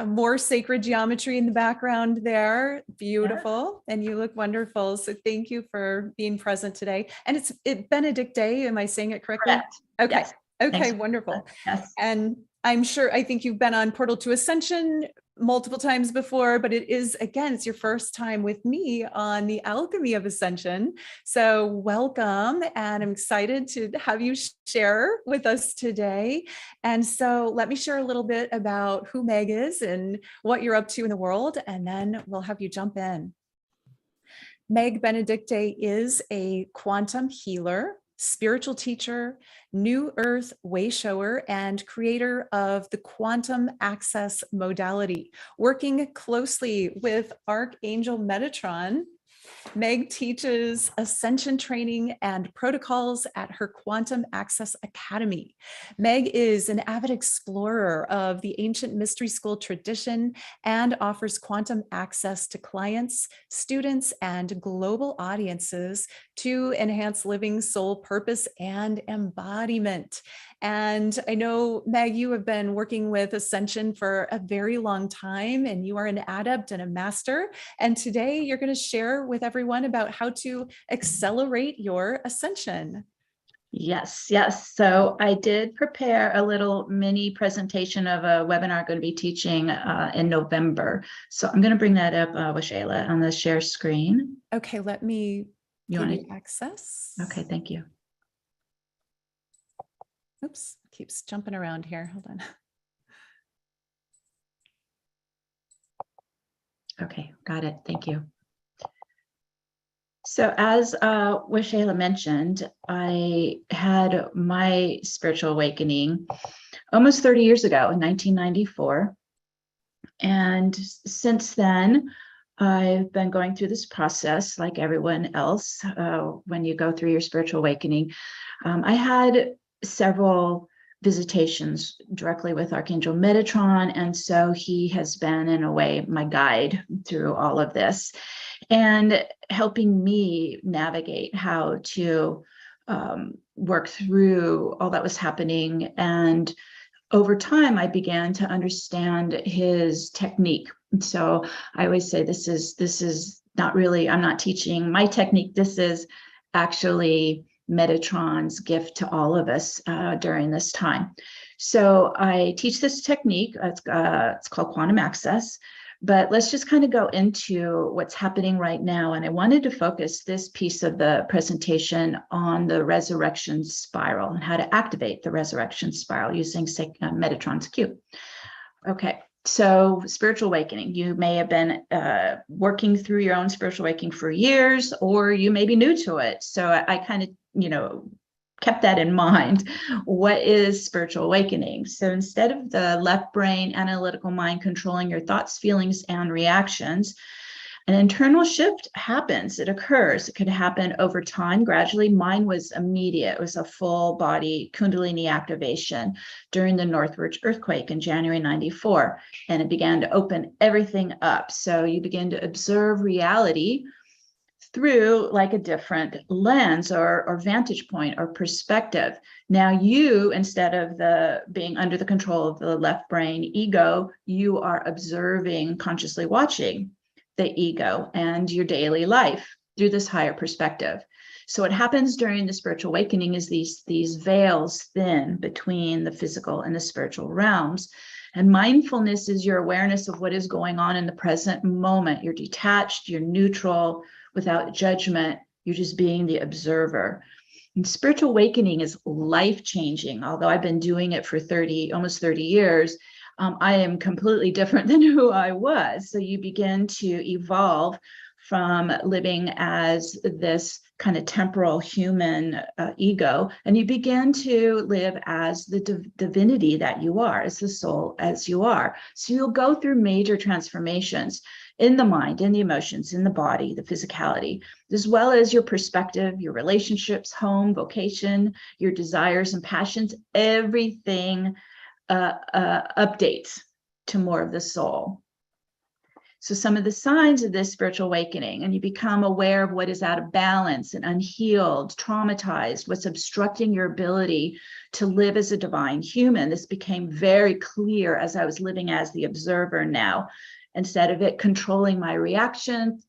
more sacred geometry in the background there. Beautiful. Yeah. And you look wonderful. So thank you for being present today. And it's Benedicte. Am I saying it correctly? Correct. Okay. Yes. Okay. Thanks. Wonderful. Yes. And I think you've been on Portal to Ascension multiple times before, but it is, again, it's your first time with me on the Alchemy of Ascension. So welcome, and I'm excited to have you share with us today. And so let me share a little bit about who Meg is and what you're up to in the world, and then we'll have you jump in. Meg Benedicte is a quantum healer, spiritual teacher, New Earth way shower, and creator of the quantum access modality. Working closely with Archangel Metatron, Meg teaches Ascension training and protocols at her Quantum Access Academy. Meg is an avid explorer of the ancient mystery school tradition and offers quantum access to clients, students, and global audiences to enhance living soul purpose and embodiment. And I know, Meg, you have been working with Ascension for a very long time, and you are an adept and a master. And today you're going to share with everyone about how to accelerate your ascension. Yes. So I did prepare a little mini presentation of a webinar I'm going to be teaching in November. So I'm going to bring that up, Waxela, on the share screen. Okay, let me give you access. Okay, thank you. Oops, keeps jumping around here. Hold on. Okay, got it. Thank you. So as Waxela mentioned, I had my spiritual awakening almost 30 years ago in 1994. And since then, I've been going through this process like everyone else when you go through your spiritual awakening. I had several visitations directly with Archangel Metatron, and so he has been, in a way, my guide through all of this and helping me navigate how to work through all that was happening. And over time, I began to understand his technique. So I always say this is not really, I'm not teaching my technique. This is actually Metatron's gift to all of us during this time. So I teach this technique. It's called quantum access. But let's just kind of go into what's happening right now. And I wanted to focus this piece of the presentation on the resurrection spiral and how to activate the resurrection spiral using Metatron's Q. Okay. So spiritual awakening, you may have been working through your own spiritual awakening for years, or you may be new to it. So I kind of, kept that in mind. What is spiritual awakening? So instead of the left brain analytical mind controlling your thoughts, feelings, and reactions, an internal shift happens. It occurs. It could happen over time, gradually. Mine was immediate. It was a full body Kundalini activation during the Northridge earthquake in January 94. And it began to open everything up. So you begin to observe reality through like a different lens or vantage point or perspective. Now you, instead of being under the control of the left brain ego, you are observing, consciously watching the ego and your daily life through this higher perspective. So what happens during the spiritual awakening is these veils thin between the physical and the spiritual realms. And mindfulness is your awareness of what is going on in the present moment. You're detached, you're neutral, without judgment. You're just being the observer. And spiritual awakening is life-changing. Although I've been doing it for almost 30 years, I am completely different than who I was. So you begin to evolve from living as this kind of temporal human ego, and you begin to live as the divinity that you are, as the soul as you are. So you'll go through major transformations in the mind, in the emotions, in the body, the physicality, as well as your perspective, your relationships, home, vocation, your desires and passions. Everything updates to more of the soul. So some of the signs of this spiritual awakening, and you become aware of what is out of balance and unhealed, traumatized, what's obstructing your ability to live as a divine human. This became very clear as I was living as the observer now. Instead of it controlling my reaction,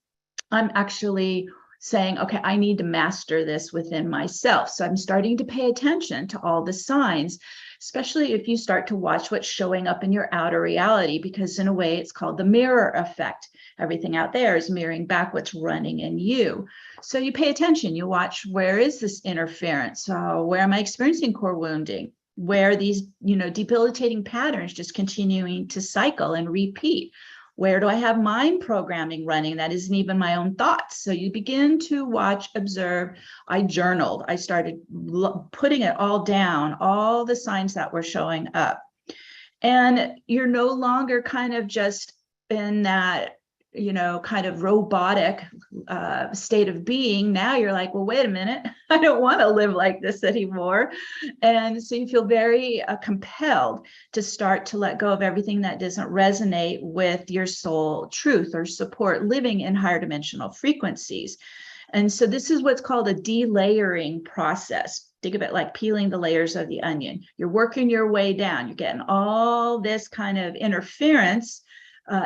I'm actually saying, okay, I need to master this within myself. So I'm starting to pay attention to all the signs especially if you start to watch what's showing up in your outer reality, because in a way it's called the mirror effect. Everything out there is mirroring back what's running in you. So you pay attention, you watch, where is this interference? Where am I experiencing core wounding? Where are these, debilitating patterns just continuing to cycle and repeat? Where do I have mind programming running that isn't even my own thoughts? So you begin to watch, observe. I journaled. I started putting it all down, all the signs that were showing up. And you're no longer kind of just in that, kind of robotic state of being. Now you're like, well, wait a minute, I don't want to live like this anymore. And so you feel very compelled to start to let go of everything that doesn't resonate with your soul truth or support living in higher dimensional frequencies. And so this is what's called a delayering process. Think of it like peeling the layers of the onion. You're working your way down. You're getting all this kind of interference,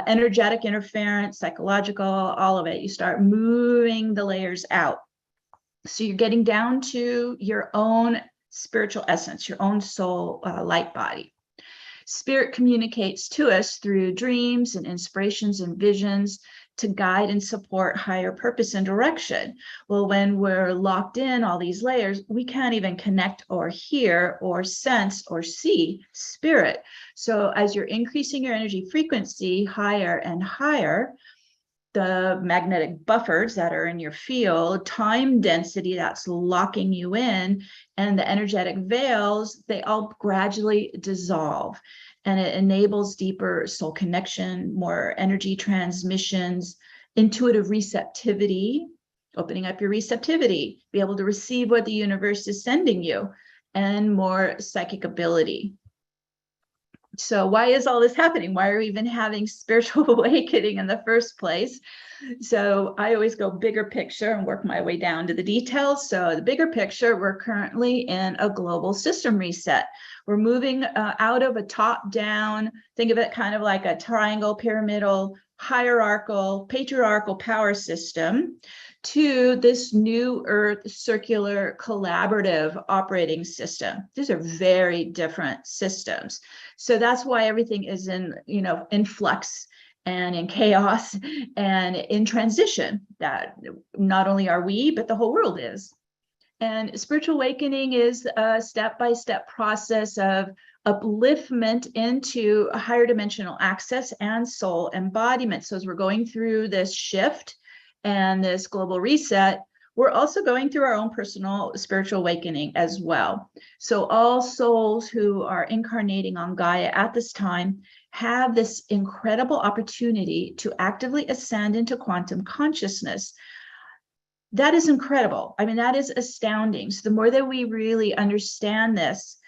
energetic interference, psychological, all of it. You start moving the layers out. So you're getting down to your own spiritual essence, your own soul light body. Spirit communicates to us through dreams and inspirations and visions to guide and support higher purpose and direction. Well, when we're locked in all these layers, we can't even connect or hear or sense or see spirit. So as you're increasing your energy frequency higher and higher, the magnetic buffers that are in your field, time density that's locking you in, and the energetic veils, they all gradually dissolve. And it enables deeper soul connection, more energy transmissions, intuitive receptivity, opening up your receptivity, be able to receive what the universe is sending you, and more psychic ability. So why is all this happening? Why are we even having spiritual awakening in the first place? So I always go bigger picture and work my way down to the details. So the bigger picture, we're currently in a global system reset. We're moving out of a top-down, think of it kind of like a triangle, pyramidal, hierarchical, patriarchal power system, to this new earth circular collaborative operating system. These are very different systems. So that's why everything is in flux and in chaos and in transition. That not only are we, but the whole world is. And spiritual awakening is a step-by-step process of upliftment into a higher dimensional access and soul embodiment. So as we're going through this shift and this global reset, we're also going through our own personal spiritual awakening as well. So all souls who are incarnating on Gaia at this time have this incredible opportunity to actively ascend into quantum consciousness. That is incredible. I mean, that is astounding. So the more that we really understand this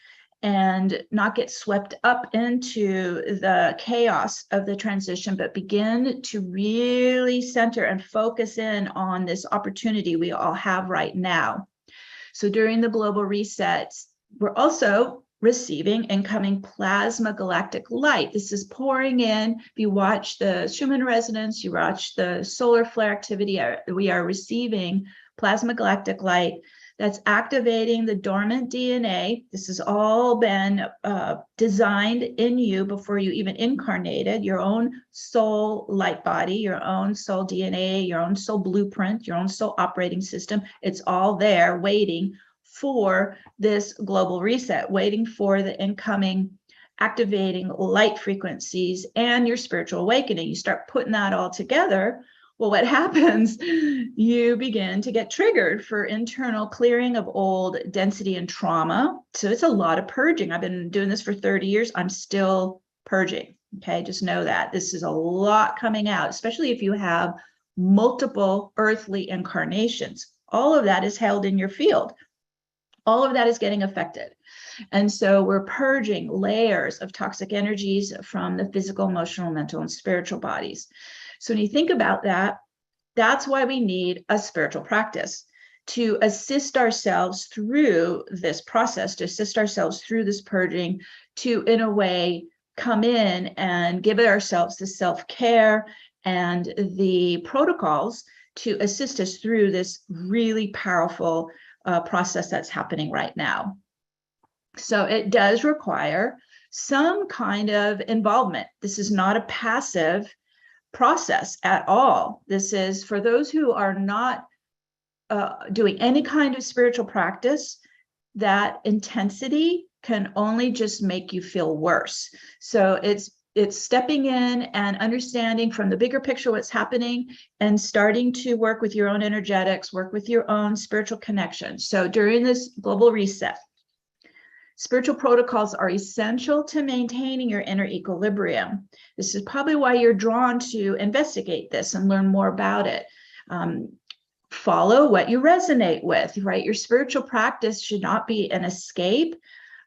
and not get swept up into the chaos of the transition, but begin to really center and focus in on this opportunity we all have right now. So during the global resets, we're also receiving incoming plasma galactic light. This is pouring in. If you watch the Schumann resonance, you watch the solar flare activity, we are receiving plasma galactic light that's activating the dormant DNA. This has all been designed in you before you even incarnated, your own soul light body, your own soul DNA, your own soul blueprint, your own soul operating system. It's all there waiting for this global reset, waiting for the incoming activating light frequencies and your spiritual awakening. You start putting that all together. Well, what happens? You begin to get triggered for internal clearing of old density and trauma. So it's a lot of purging. I've been doing this for 30 years. I'm still purging. Okay, just know that this is a lot coming out, especially if you have multiple earthly incarnations. All of that is held in your field. All of that is getting affected. And so we're purging layers of toxic energies from the physical, emotional, mental, and spiritual bodies. So when you think about that, that's why we need a spiritual practice to assist ourselves through this process, to assist ourselves through this purging, to, in a way, come in and give ourselves the self-care and the protocols to assist us through this really powerful process that's happening right now. So it does require some kind of involvement. This is not a passive process at all. This is for those who are not doing any kind of spiritual practice. That intensity can only just make you feel worse. So it's stepping in and understanding from the bigger picture what's happening and starting to work with your own energetics, work with your own spiritual connection. So during this global reset, spiritual protocols are essential to maintaining your inner equilibrium. This is probably why you're drawn to investigate this and learn more about it. Follow what you resonate with, right? Your spiritual practice should not be an escape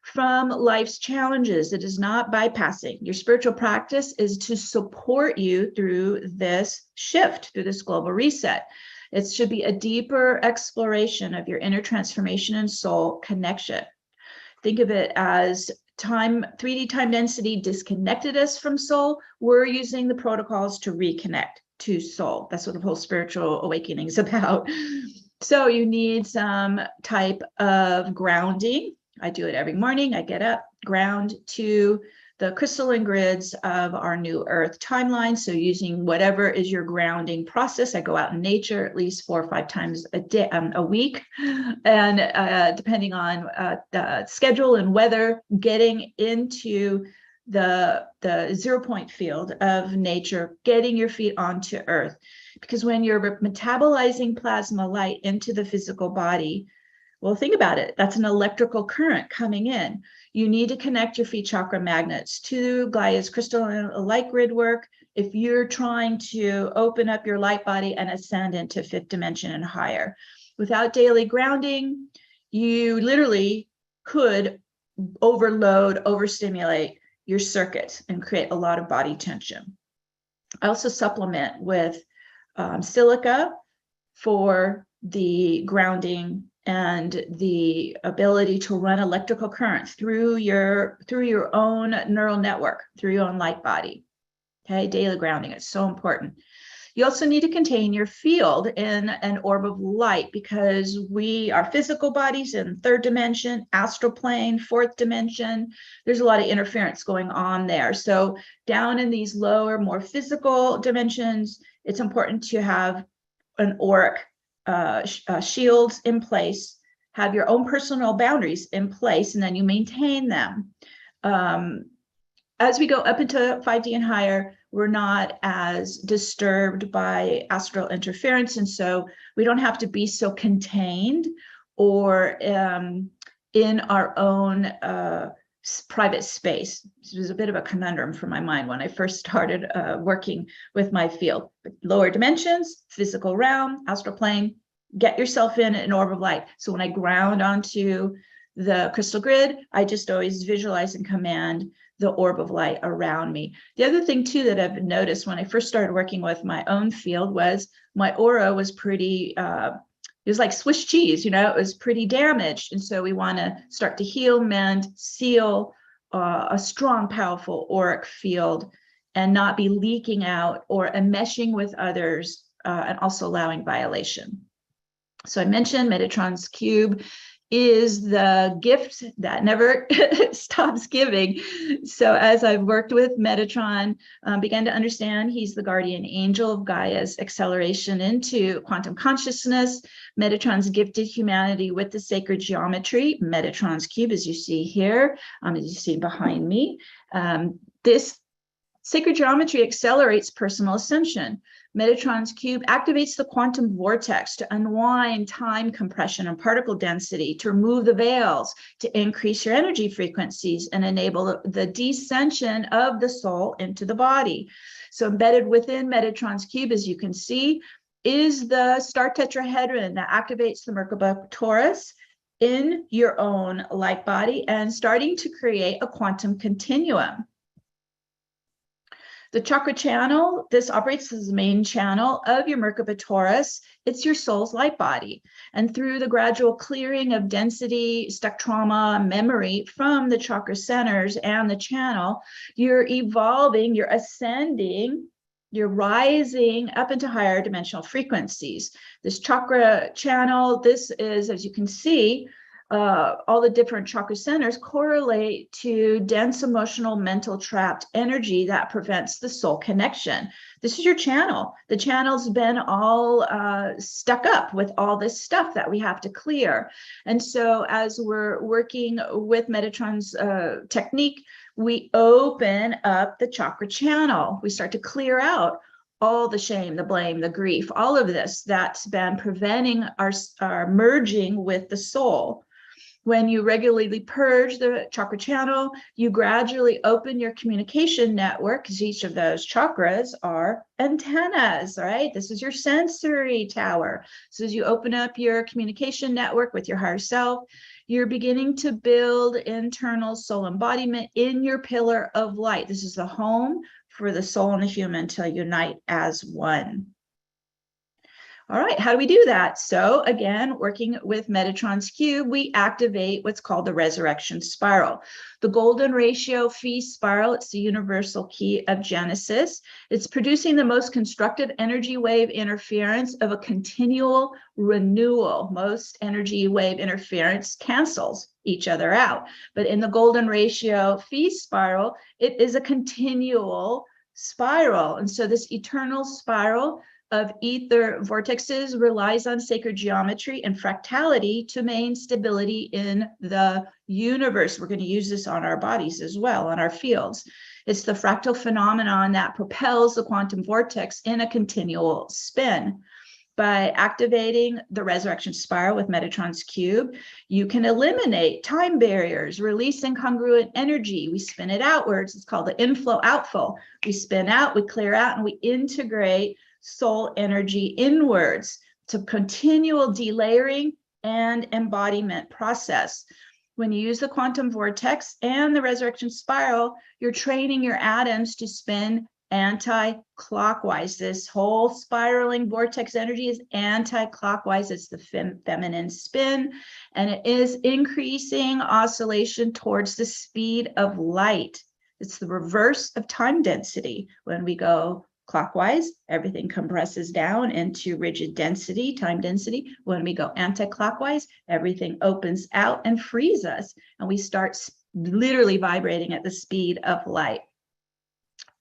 from life's challenges. It is not bypassing. Your spiritual practice is to support you through this shift, through this global reset. It should be a deeper exploration of your inner transformation and soul connection. Think of it as time, 3D time density disconnected us from soul. We're using the protocols to reconnect to soul. That's what the whole spiritual awakening is about. So you need some type of grounding. I do it every morning. I get up, ground to the crystalline grids of our new earth timeline. So using whatever is your grounding process, I go out in nature at least 4 or 5 times a day, a week. And depending on the schedule and weather, getting into the 0 point field of nature, getting your feet onto earth. Because when you're metabolizing plasma light into the physical body, well, think about it. That's an electrical current coming in. You need to connect your feet chakra magnets to Gaia's crystalline light grid work if you're trying to open up your light body and ascend into 5th dimension and higher. Without daily grounding, you literally could overload, overstimulate your circuits and create a lot of body tension. I also supplement with silica for the grounding and the ability to run electrical currents through your own neural network, through your own light body. Okay, daily grounding is so important. You also need to contain your field in an orb of light because we are physical bodies in 3rd dimension, astral plane, 4th dimension. There's a lot of interference going on there. So down in these lower, more physical dimensions, it's important to have an auric shields in place, have your own personal boundaries in place, and then you maintain them. As we go up into 5D and higher, we're not as disturbed by astral interference, and so we don't have to be so contained or in our own private space. This was a bit of a conundrum for my mind when I first started working with my field. Lower dimensions, physical realm, astral plane, get yourself in an orb of light. So when I ground onto the crystal grid, I just always visualize and command the orb of light around me. The other thing too that I've noticed when I first started working with my own field was my aura was pretty, it was like Swiss cheese, you know, it was pretty damaged. And so we want to start to heal, mend, seal a strong, powerful auric field and not be leaking out or enmeshing with others and also allowing violation. So I mentioned Metatron's cube is the gift that never stops giving. So as I've worked with Metatron, began to understand he's the guardian angel of Gaia's acceleration into quantum consciousness. Metatron's gifted humanity with the sacred geometry. Metatron's cube, as you see here, as you see behind me. This sacred geometry accelerates personal ascension. Metatron's cube activates the quantum vortex to unwind time compression and particle density, to remove the veils, to increase your energy frequencies and enable the descension of the soul into the body. So embedded within Metatron's cube, as you can see, is the star tetrahedron that activates the Merkaba torus in your own light body and starting to create a quantum continuum. The chakra channel, this operates as the main channel of your Merkaba torus. It's your soul's light body. And through the gradual clearing of density, stuck trauma, memory from the chakra centers and the channel, you're evolving, you're ascending, you're rising up into higher dimensional frequencies. This chakra channel, this is, as you can see, all the different chakra centers correlate to dense emotional, mental, trapped energy that prevents the soul connection. This is your channel. The channel's been all stuck up with all this stuff that we have to clear. And so as we're working with Metatron's technique, we open up the chakra channel. We start to clear out all the shame, the blame, the grief, all of this that's been preventing our merging with the soul. When you regularly purge the chakra channel, you gradually open your communication network, because each of those chakras are antennas, right? This is your sensory tower. So as you open up your communication network with your higher self, you're beginning to build internal soul embodiment in your pillar of light. This is the home for the soul and the human to unite as one. All right, how do we do that? So again, working with Metatron's cube, we activate what's called the resurrection spiral. The golden ratio phi spiral, it's the universal key of Genesis. It's producing the most constructive energy wave interference of a continual renewal. Most energy wave interference cancels each other out. But in the golden ratio phi spiral, it is a continual spiral. And so this eternal spiral of ether vortexes relies on sacred geometry and fractality to maintain stability in the universe. We're going to use this on our bodies as well, on our fields. It's the fractal phenomenon that propels the quantum vortex in a continual spin. By activating the resurrection spiral with Metatron's cube, you can eliminate time barriers, release incongruent energy. We spin it outwards. It's called the inflow outflow. We spin out, we clear out, and we integrate soul energy inwards to continual delayering and embodiment process. When you use the quantum vortex and the resurrection spiral, you're training your atoms to spin anti-clockwise. This whole spiraling vortex energy is anti-clockwise. It's the feminine spin, and it is increasing oscillation towards the speed of light. It's the reverse of time density. When we go clockwise, everything compresses down into rigid density, time density. When we go anti-clockwise, everything opens out and frees us, and we start literally vibrating at the speed of light.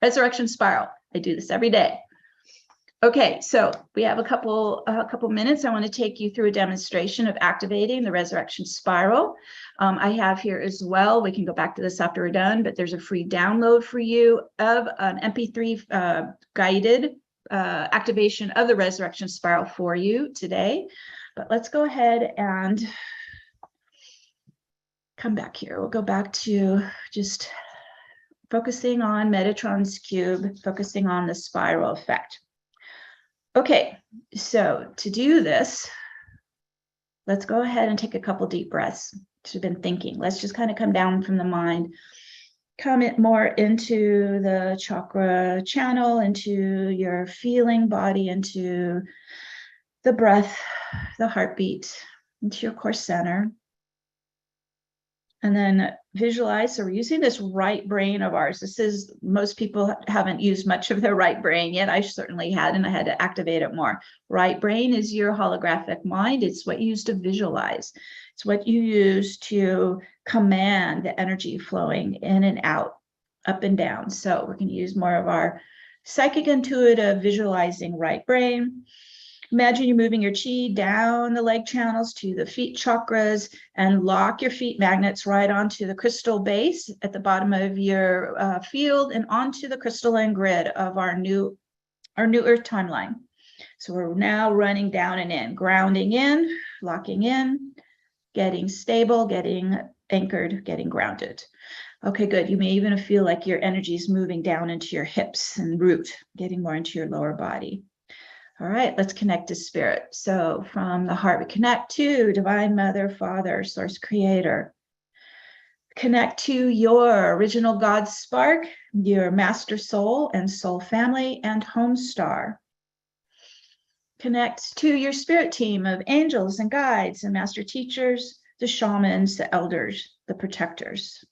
Resurrection spiral. I do this every day. Okay, so we have a couple minutes. I want to take you through a demonstration of activating the resurrection spiral. I have here as well, we can go back to this after we're done, but there's a free download for you of an MP3 guided activation of the resurrection spiral for you today. But let's go ahead and come back here. We'll go back to just focusing on Metatron's cube, focusing on the spiral effect. Okay, so to do this, let's go ahead and take a couple deep breaths. You've been thinking. Let's just kind of come down from the mind, come more into the chakra channel, into your feeling body, into the breath, the heartbeat, into your core center. And then visualize. So we're using this right brain of ours. This is, most people haven't used much of their right brain yet. I certainly had, and I had to activate it more. Right brain is your holographic mind. It's what you use to visualize. It's what you use to command the energy flowing in and out, up and down. So we're going to use more of our psychic, intuitive, visualizing right brain. Imagine you're moving your chi down the leg channels to the feet chakras and lock your feet magnets right onto the crystal base at the bottom of your field and onto the crystalline grid of our new Earth timeline. So we're now running down and in, grounding in, locking in, getting stable, getting anchored, getting grounded. Okay, good. You may even feel like your energy is moving down into your hips and root, getting more into your lower body. All right, let's connect to spirit. So from the heart, we connect to Divine Mother, Father, Source Creator. Connect to your original God spark, your master soul and soul family, and home star. Connect to your spirit team of angels and guides and master teachers, the shamans, the elders, the protectors.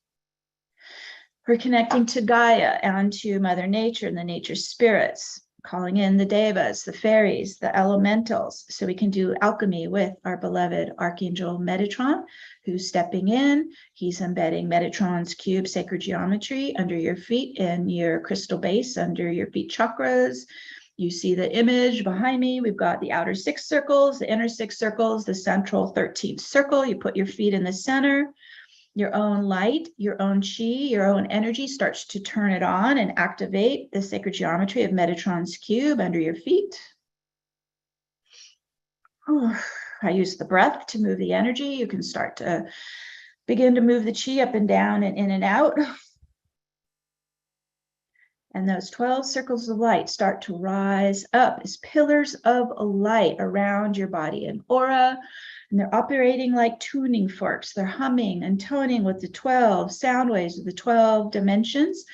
We're connecting to Gaia and to Mother Nature and the nature spirits. calling in the devas, the fairies, the elementals, so we can do alchemy with our beloved Archangel Metatron, who's stepping in. He's embedding Metatron's cube sacred geometry under your feet in your crystal base, under your feet chakras. You see the image behind me. We've got the outer 6 circles, the inner 6 circles, the central 13th circle. You put your feet in the center. Your own light, your own chi, your own energy starts to turn it on and activate the sacred geometry of Metatron's cube under your feet. I use the breath to move the energy. You can start to begin to move the chi up and down and in and out. And those 12 circles of light start to rise up as pillars of light around your body and aura. And they're operating like tuning forks. They're humming and toning with the 12 sound waves of the 12 dimensions.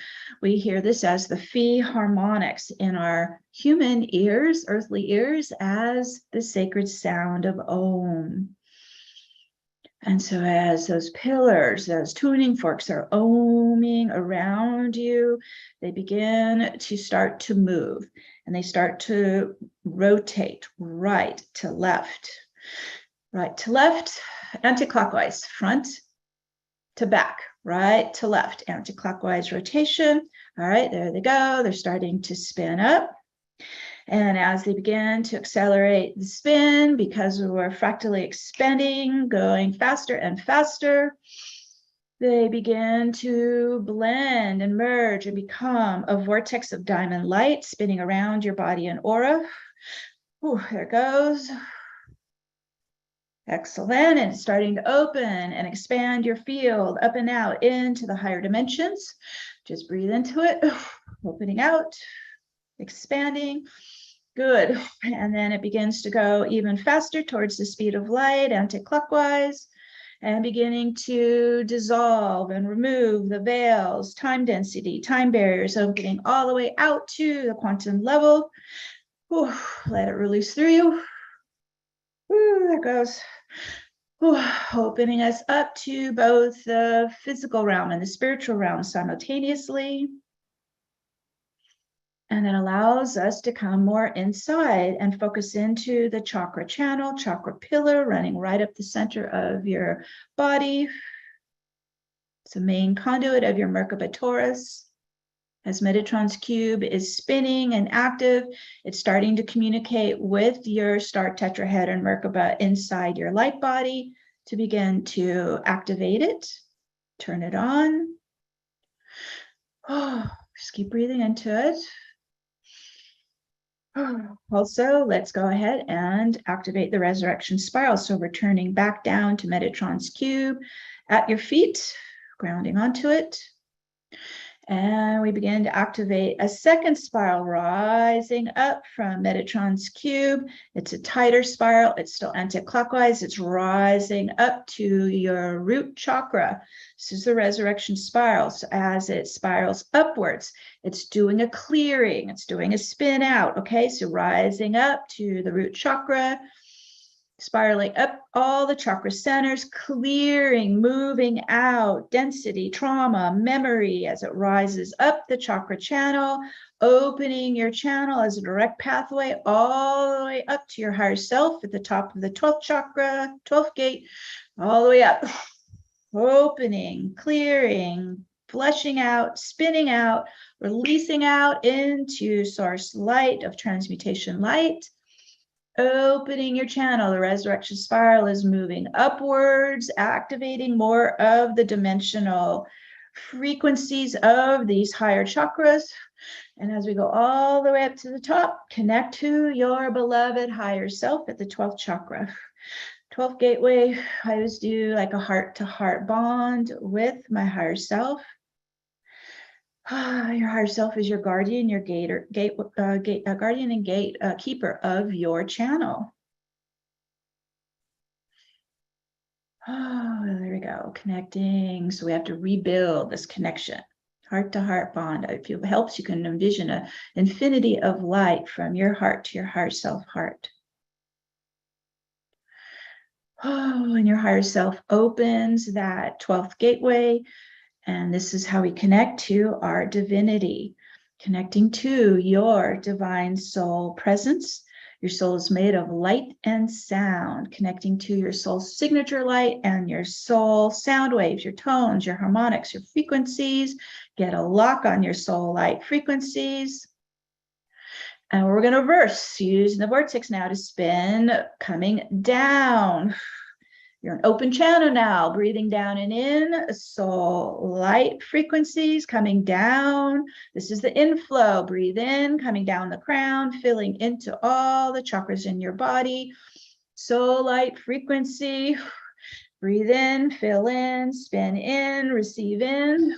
We hear this as the phi harmonics in our human ears, earthly ears, as the sacred sound of Om. And so as those pillars, those tuning forks are oming around you, they begin to start to move, and they start to rotate right to left, anti-clockwise, front to back, right to left, anti-clockwise rotation. All right, there they go. They're starting to spin up. And as they begin to accelerate the spin, because we're fractally expanding, going faster and faster, they begin to blend and merge and become a vortex of diamond light spinning around your body and aura. Ooh, there it goes. Excellent. And it's starting to open and expand your field up and out into the higher dimensions. Just breathe into it, opening out, expanding. Good. And then it begins to go even faster towards the speed of light, anti-clockwise, and beginning to dissolve and remove the veils, time density, time barriers, opening all the way out to the quantum level. Ooh, let it release through you. Ooh, there it goes. Ooh, opening us up to both the physical realm and the spiritual realm simultaneously. And it allows us to come more inside and focus into the chakra channel, chakra pillar running right up the center of your body. It's the main conduit of your Merkaba torus. As Metatron's cube is spinning and active, it's starting to communicate with your star tetrahedron Merkaba inside your light body to begin to activate it, turn it on. Oh, just keep breathing into it. Also, let's go ahead and activate the resurrection spiral. So we're turning back down to Metatron's cube at your feet, grounding onto it. And we begin to activate a second spiral rising up from Metatron's cube. It's a tighter spiral. It's still anti-clockwise. It's rising up to your root chakra. This is the resurrection spiral. So as it spirals upwards, it's doing a clearing. It's doing a spin out. Okay, so rising up to the root chakra, spiraling up all the chakra centers, clearing, moving out density, trauma, memory as it rises up the chakra channel, opening your channel as a direct pathway all the way up to your higher self at the top of the 12th chakra, 12th gate, all the way up. Opening, clearing, flushing out, spinning out, releasing out into source light of transmutation light. Opening your channel, the resurrection spiral is moving upwards, activating more of the dimensional frequencies of these higher chakras. And as we go all the way up to the top, connect to your beloved higher self at the 12th chakra. 12th gateway, I always do like a heart-to-heart bond with my higher self. Your higher self is your guardian, your guardian and gatekeeper of your channel. Oh, there we go, connecting. So we have to rebuild this connection, heart-to-heart bond. If it helps, you can envision an infinity of light from your heart to your higher self heart. Oh, and your higher self opens that 12th gateway. And this is how we connect to our divinity, connecting to your divine soul presence. Your soul is made of light and sound, connecting to your soul's signature light and your soul sound waves, your tones, your harmonics, your frequencies. Get a lock on your soul light frequencies. And we're going to reverse, using the vortex now to spin, coming down. You're an open channel now, breathing down and in, soul light frequencies coming down. This is the inflow. Breathe in, coming down the crown, filling into all the chakras in your body. Soul light frequency. Breathe in, fill in, spin in, receive in.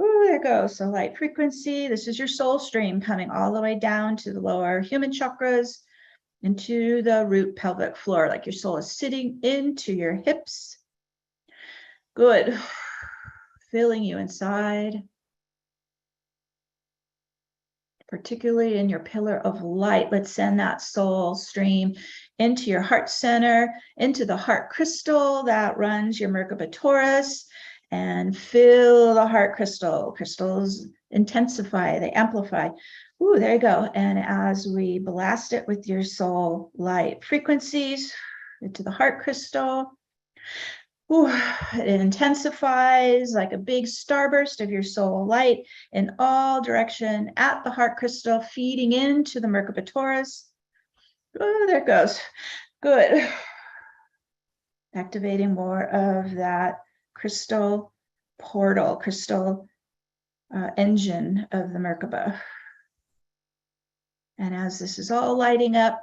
Ooh, there it goes. So light frequency. This is your soul stream coming all the way down to the lower human chakras, into the root pelvic floor, like your soul is sitting into your hips. Good. Filling you inside, particularly in your pillar of light. Let's send that soul stream into your heart center, into the heart crystal that runs your Merkaba torus, and fill the heart crystal. Crystals intensify, they amplify. Ooh, there you go. And as we blast it with your soul light frequencies into the heart crystal, ooh, it intensifies like a big starburst of your soul light in all direction at the heart crystal, feeding into the Merkaba torus. Oh, there it goes. Good. Activating more of that crystal portal, crystal engine of the Merkaba. And as this is all lighting up,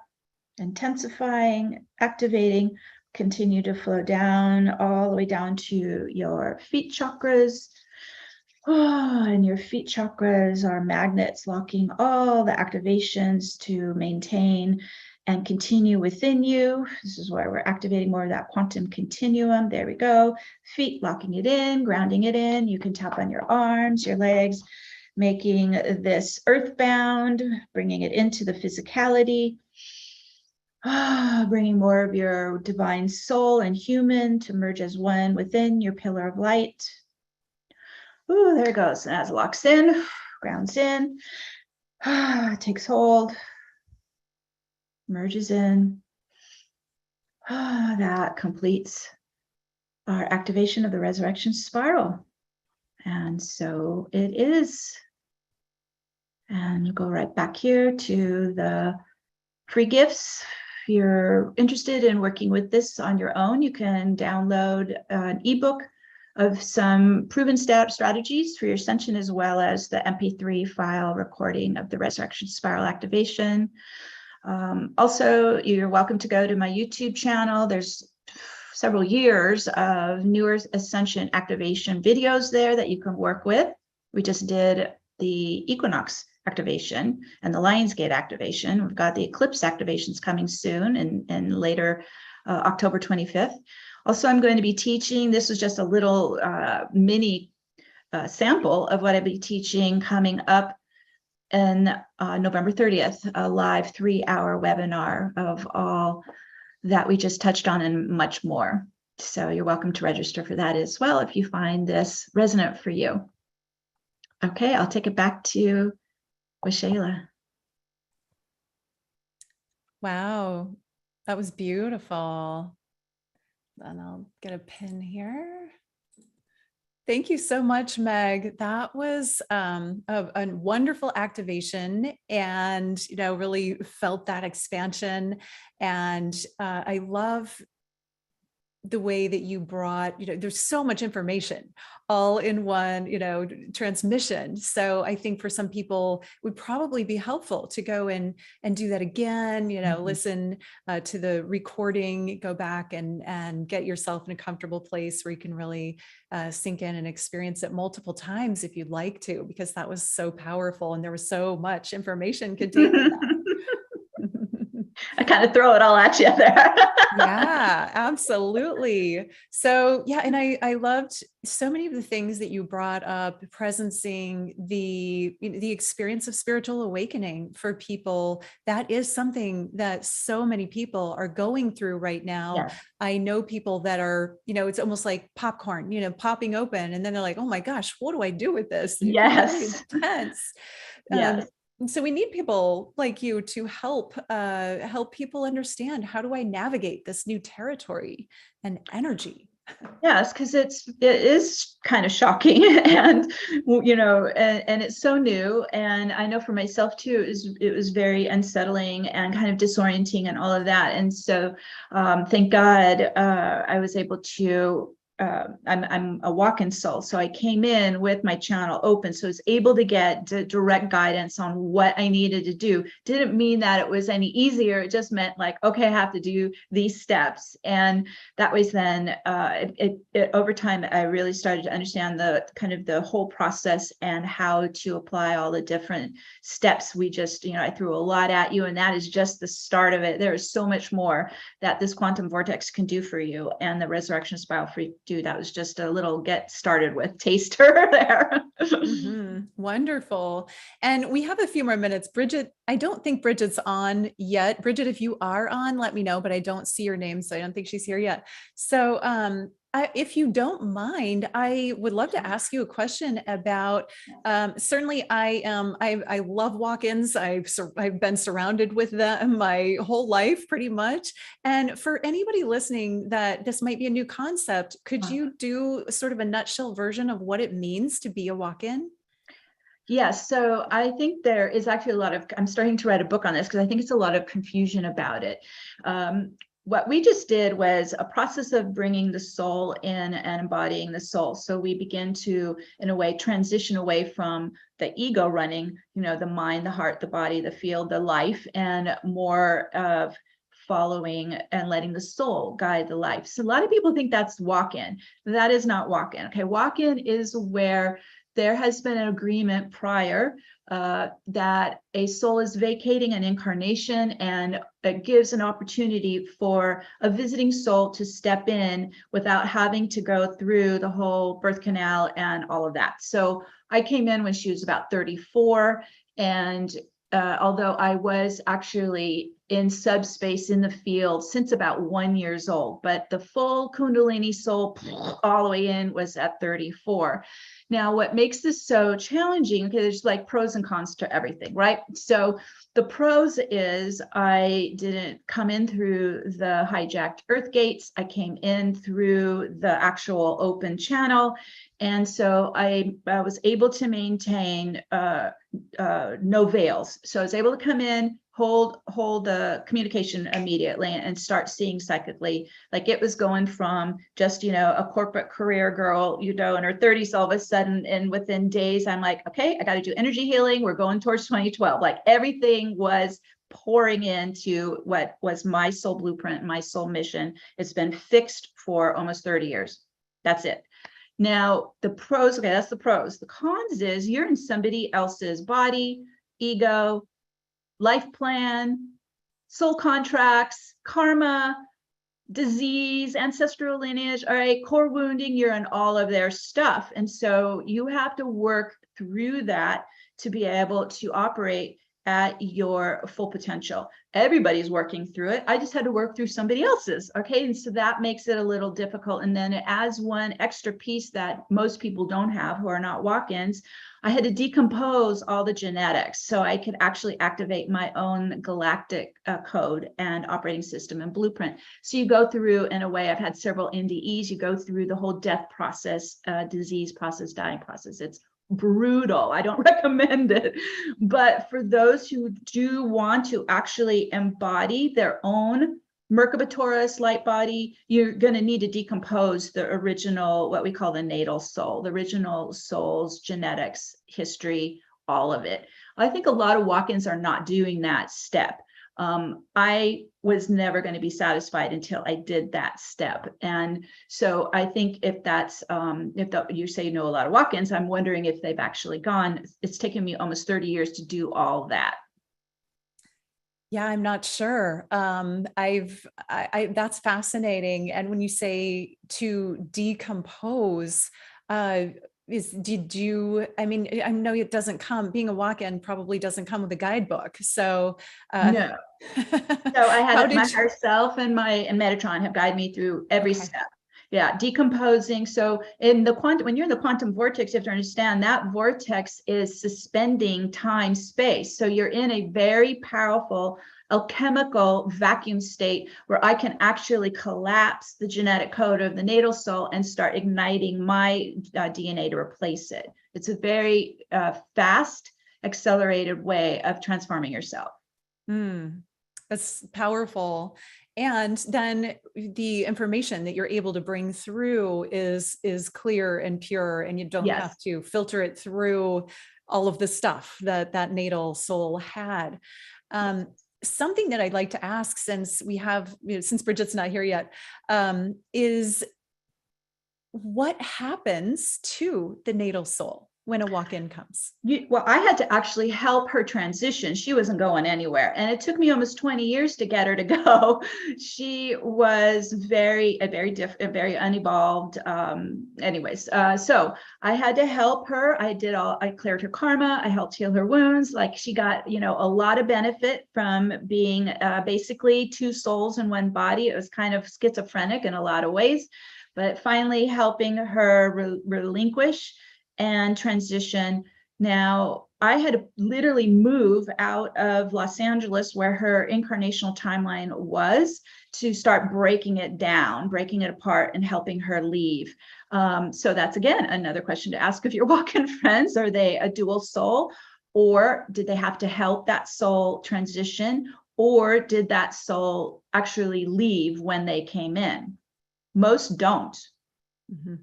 intensifying, activating, continue to flow down all the way down to your feet chakras. Oh, and your feet chakras are magnets locking all the activations to maintain and continue within you. This is where we're activating more of that quantum continuum. There we go. Feet locking it in, grounding it in. You can tap on your arms, your legs, making this earthbound, bringing it into the physicality, bringing more of your divine soul and human to merge as one within your pillar of light. Ooh, there it goes. And as it locks in, grounds in, takes hold, merges in. That completes our activation of the resurrection spiral. And so it is. And go right back here to the free gifts. If you're interested in working with this on your own, you can download an ebook of some proven strategies for your ascension, as well as the MP3 file recording of the resurrection spiral activation. Also, you're welcome to go to my YouTube channel. There's several years of newer ascension activation videos there that you can work with. We just did the equinox activation and the Lionsgate activation. We've got the eclipse activations coming soon and later October 25th. Also, I'm going to be teaching, this is just a little mini sample of what I'll be teaching coming up in November 30th, a live 3-hour webinar of all that we just touched on and much more. So you're welcome to register for that as well if you find this resonant for you. Okay, I'll take it back to Waxela. Wow, that was beautiful. And I'll get a pin here. Thank you so much, Meg. That was a wonderful activation, and really felt that expansion. And I love the way that you brought, there's so much information all in one, transmission. So I think for some people it would probably be helpful to go and do that again, listen to the recording, go back and get yourself in a comfortable place where you can really sink in and experience it multiple times if you'd like to, because that was so powerful and there was so much information contained in that. I kind of throw it all at you there. Yeah, absolutely. So yeah, and I loved so many of the things that you brought up, presencing the experience of spiritual awakening for people. That is something that so many people are going through right now. Yes. I know people that are, it's almost like popcorn, popping open, and then they're like, oh my gosh, what do I do with this? It's very Yes. intense. Yes. So we need people like you to help people understand, how do I navigate this new territory and energy? Yes, because it is kind of shocking, and and it's so new. And I know for myself too, it was very unsettling and kind of disorienting and all of that. And so, thank God, I was able to. I'm a walk-in soul, so I came in with my channel open, so I was able to get direct guidance on what I needed to do. Didn't mean that it was any easier. It just meant like, okay, I have to do these steps, and that was then over time I really started to understand the kind of the whole process and how to apply all the different steps. We just, I threw a lot at you, and that is just the start of it. There is so much more that this quantum vortex can do for you, and the resurrection spiral for you do. That was just a little get started with taster there. Mm-hmm. Wonderful. And we have a few more minutes. Bridget, I don't think Bridget's on yet. Bridget, if you are on, let me know, but I don't see your name, so I don't think she's here yet. So if you don't mind, I would love to ask you a question about, certainly I love walk-ins. I've been surrounded with them my whole life pretty much. And for anybody listening that this might be a new concept, could you do sort of a nutshell version of what it means to be a walk-in? Yes, so I think there is actually I'm starting to write a book on this because I think it's a lot of confusion about it. What we just did was a process of bringing the soul in and embodying the soul. So we begin to, in a way, transition away from the ego running, the mind, the heart, the body, the field, the life, and more of following and letting the soul guide the life. So a lot of people think that's walk-in. That is not walk-in. Okay, walk-in is where there has been an agreement prior that a soul is vacating an incarnation, and it gives an opportunity for a visiting soul to step in without having to go through the whole birth canal and all of that. So I came in when she was about 34, and although I was actually in subspace in the field since about 1 year old, but the full Kundalini soul all the way in was at 34. Now, what makes this so challenging, okay, there's like pros and cons to everything, right? So the pros is I didn't come in through the hijacked earth gates. I came in through the actual open channel. And so I was able to maintain no veils. So I was able to come in, hold the communication immediately, and start seeing psychically. Like it was going from just, a corporate career girl, in her 30s, all of a sudden, and within days, I'm like, okay, I got to do energy healing. We're going towards 2012. Like everything was pouring into what was my soul blueprint, my soul mission. It's been fixed for almost 30 years. That's it. Now, the pros, okay, that's the pros. The cons is you're in somebody else's body, ego, life plan, soul contracts, karma, disease, ancestral lineage, all right, core wounding, you're in all of their stuff. And so you have to work through that to be able to operate at your full potential. Everybody's working through it. I just had to work through somebody else's. Okay. And so that makes it a little difficult. And then it adds one extra piece that most people don't have who are not walk-ins. I had to decompose all the genetics so I could actually activate my own galactic code and operating system and blueprint. So you go through, in a way, I've had several NDEs, you go through the whole death process, disease process, dying process. It's brutal. I don't recommend it. But for those who do want to actually embody their own Merkaba Taurus light body, you're going to need to decompose the original, what we call the natal soul, the original soul's genetics, history, all of it. I think a lot of walk-ins are not doing that step. I was never going to be satisfied until I did that step. And so I think if that's, you say you know a lot of walk-ins, I'm wondering if they've actually gone. It's taken me almost 30 years to do all that. Yeah, I'm not sure. That's fascinating. And when you say to decompose, did you, I mean, I know it doesn't come, being a walk-in probably doesn't come with a guidebook. So, No. So I how had my did you, higher self and Metatron have guided me through every okay. step. Yeah, decomposing. So in the quantum, when you're in the quantum vortex, you have to understand that vortex is suspending time, space. So you're in a very powerful alchemical vacuum state where I can actually collapse the genetic code of the natal soul and start igniting my DNA to replace it. It's a very fast, accelerated way of transforming yourself. That's powerful. And then the information that you're able to bring through is clear and pure, and you don't have to filter it through all of the stuff that natal soul had. Something that I'd like to ask, since we have, since Bridget's not here yet, is what happens to the natal soul when a walk-in comes? Well, I had to actually help her transition. She wasn't going anywhere. And it took me almost 20 years to get her to go. She was very different, very unevolved. So I had to help her. I cleared her karma. I helped heal her wounds. Like, she got, a lot of benefit from being basically two souls in one body. It was kind of schizophrenic in a lot of ways, but finally helping her relinquish and transition. Now, I had to literally move out of Los Angeles, where her incarnational timeline was, to start breaking it down, breaking it apart, and helping her leave. So that's, again, another question to ask of your walk-in friends. Are they a dual soul, or did they have to help that soul transition, or did that soul actually leave when they came in? Most don't. Mm-hmm.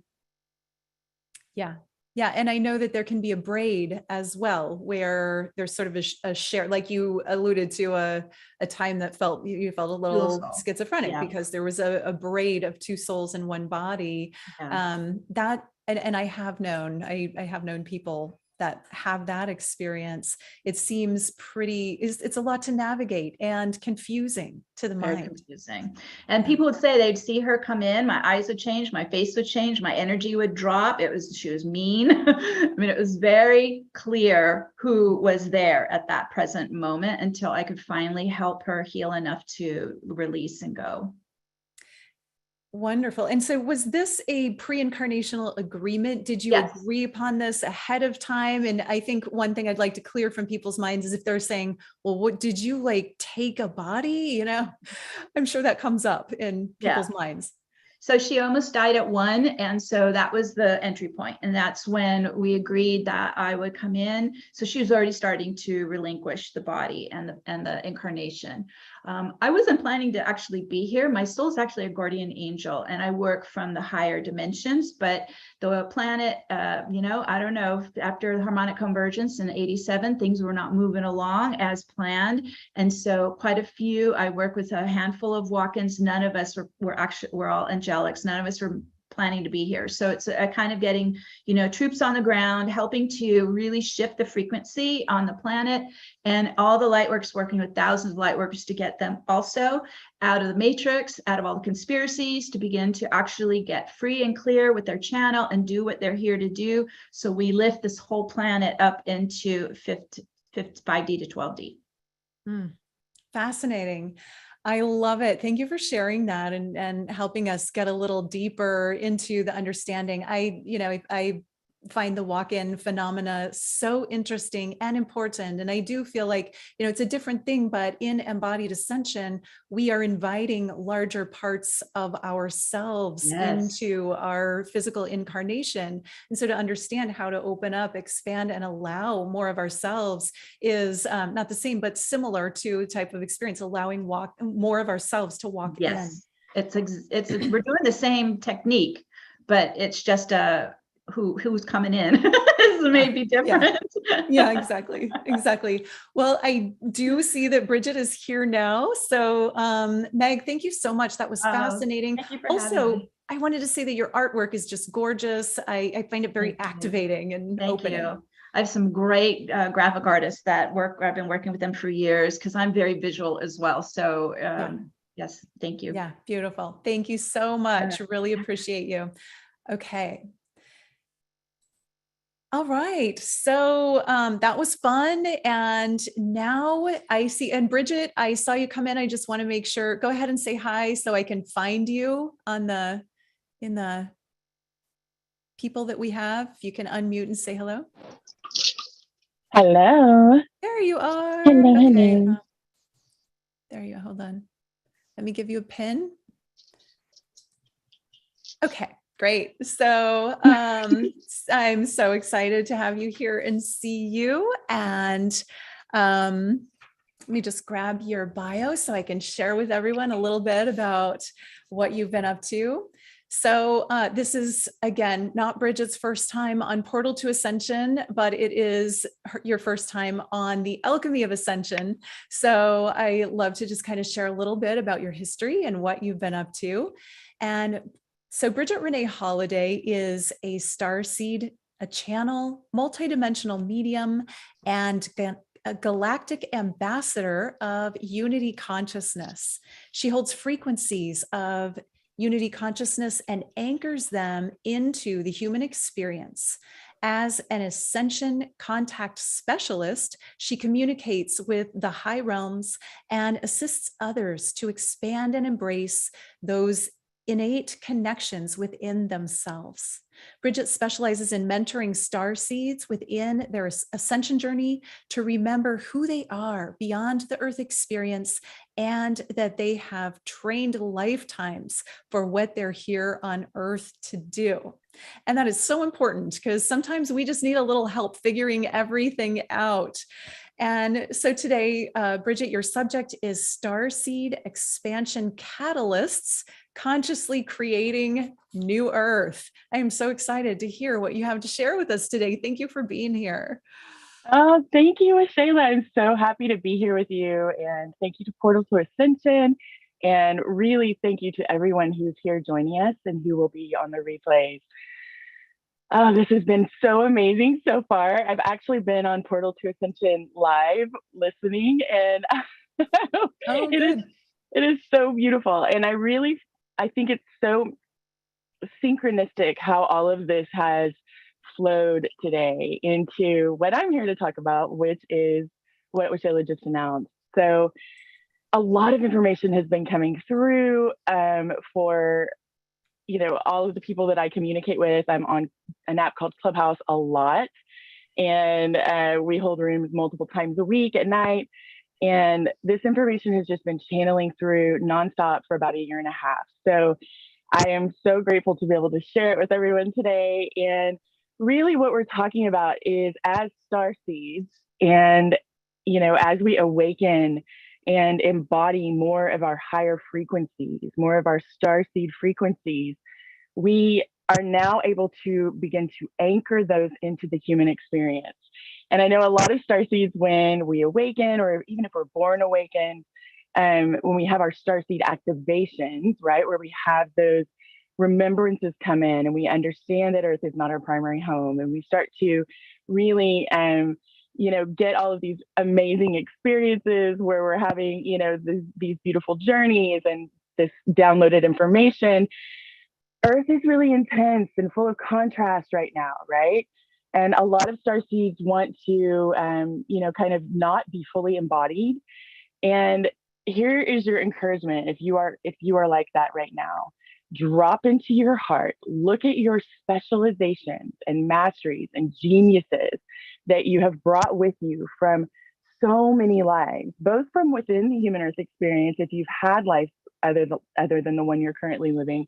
Yeah. Yeah. And I know that there can be a braid as well, where there's sort of a share, like you alluded to, a time that you felt a little schizophrenic because there was a braid of two souls in one body. Yeah. And I have known people that have that experience. It seems it's a lot to navigate and confusing to the mind. Very confusing. And people would say they'd see her come in, my eyes would change, my face would change, my energy would drop. She was mean. I mean, it was very clear who was there at that present moment, until I could finally help her heal enough to release and go. Wonderful. And so was this a pre-incarnational agreement? Did you agree upon this ahead of time? And I think one thing I'd like to clear from people's minds is if they're saying, well, what did you take a body? I'm sure that comes up in people's minds. So she almost died at 1. And so that was the entry point. And that's when we agreed that I would come in. So she was already starting to relinquish the body and the incarnation. I wasn't planning to actually be here. My soul is actually a guardian angel, and I work from the higher dimensions. But the planet, I don't know, after the harmonic convergence in 87, things were not moving along as planned. And so I work with a handful of walk-ins. None of us we're all angelics. None of us were planning to be here. So it's a kind of getting, troops on the ground, helping to really shift the frequency on the planet, and all the light workers working with thousands of light workers to get them also out of the matrix, out of all the conspiracies, to begin to actually get free and clear with their channel and do what they're here to do. So we lift this whole planet up into 5D to 12D. Fascinating. I love it. Thank you for sharing that and helping us get a little deeper into the understanding. I find the walk-in phenomena so interesting and important. And I do feel like, it's a different thing, but in embodied ascension, we are inviting larger parts of ourselves into our physical incarnation. And so to understand how to open up, expand, and allow more of ourselves is not the same, but similar to a type of experience, allowing more of ourselves to walk in. We're doing the same technique, but it's just who's coming in may be different. Yeah, exactly. Well, I do see that Bridget is here now. So Meg, thank you so much. That was fascinating. Thank you for also, I wanted to say that your artwork is just gorgeous. I find it very activating and opening. You. I have some great graphic artists that I've been working with them for years because I'm very visual as well. So yes, thank you. Yeah, beautiful. Thank you so much. Really appreciate you. Okay. All right. So that was fun. And now I see, and Bridget, I saw you come in. I just want to make sure, go ahead and say hi so I can find you in the people that we have. If you can unmute and say hello. Hello. There you are. Hello, Okay. hello. There you go. Hold on. Let me give you a pin. Okay, great. So I'm so excited to have you here and see you. And let me just grab your bio so I can share with everyone a little bit about what you've been up to. So this is, again, not Bridget's first time on Portal to Ascension, but it is your first time on the Alchemy of Ascension. So I love to just kind of share a little bit about your history and what you've been up to. And so Bridget Renee Holliday is a starseed, a channel, multidimensional medium, and a galactic ambassador of unity consciousness. She holds frequencies of unity consciousness and anchors them into the human experience. As an ascension contact specialist, she communicates with the high realms and assists others to expand and embrace those innate connections within themselves. Bridget specializes in mentoring starseeds within their ascension journey to remember who they are beyond the earth experience and that they have trained lifetimes for what they're here on earth to do. And that is so important because sometimes we just need a little help figuring everything out. And so today, Bridget, your subject is Starseed Expansion Catalysts, Consciously Creating New Earth. I am so excited to hear what you have to share with us today. Thank you for being here. Oh, thank you, Waxela. I'm so happy to be here with you. And thank you to Portal to Ascension. And really thank you to everyone who's here joining us and who will be on the replays. Oh, this has been so amazing so far. I've actually been on Portal to Ascension live listening, and it is so beautiful. And I think it's so synchronistic how all of this has flowed today into what I'm here to talk about, which is what Waxela just announced. So a lot of information has been coming through for all of the people that I communicate with. I'm on an app called Clubhouse a lot, and we hold rooms multiple times a week at night. And this information has just been channeling through nonstop for about 1.5 years. So I am so grateful to be able to share it with everyone today. And really what we're talking about is as star seeds and, as we awaken and embody more of our higher frequencies, more of our starseed frequencies, we are now able to begin to anchor those into the human experience. And I know a lot of starseeds, when we awaken, or even if we're born awakened, when we have our starseed activations, right, where we have those remembrances come in and we understand that Earth is not our primary home, and we start to really get all of these amazing experiences where we're having these beautiful journeys and this downloaded information. Earth is really intense and full of contrast right now, right? And a lot of starseeds want to kind of not be fully embodied. And here is your encouragement. If you are like that right now, drop into your heart, look at your specializations and masteries and geniuses that you have brought with you from so many lives, both from within the human earth experience, if you've had life other than the one you're currently living,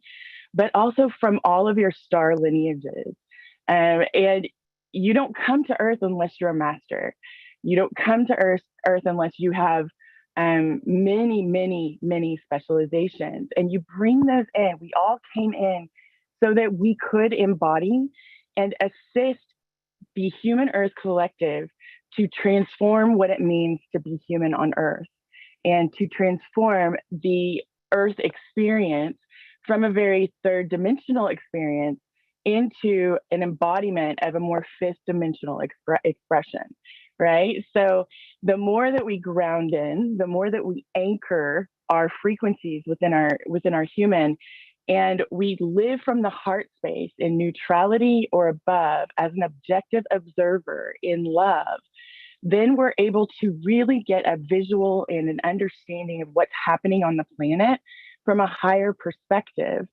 but also from all of your star lineages. And you don't come to Earth unless you're a master. You don't come to Earth unless you have many, many, many specializations, and you bring those in. We all came in so that we could embody and assist the human Earth collective to transform what it means to be human on Earth, and to transform the Earth experience from a very third dimensional experience into an embodiment of a more fifth dimensional expression, right? So the more that we ground in, the more that we anchor our frequencies within our human, and we live from the heart space in neutrality or above as an objective observer in love, then we're able to really get a visual and an understanding of what's happening on the planet from a higher perspective.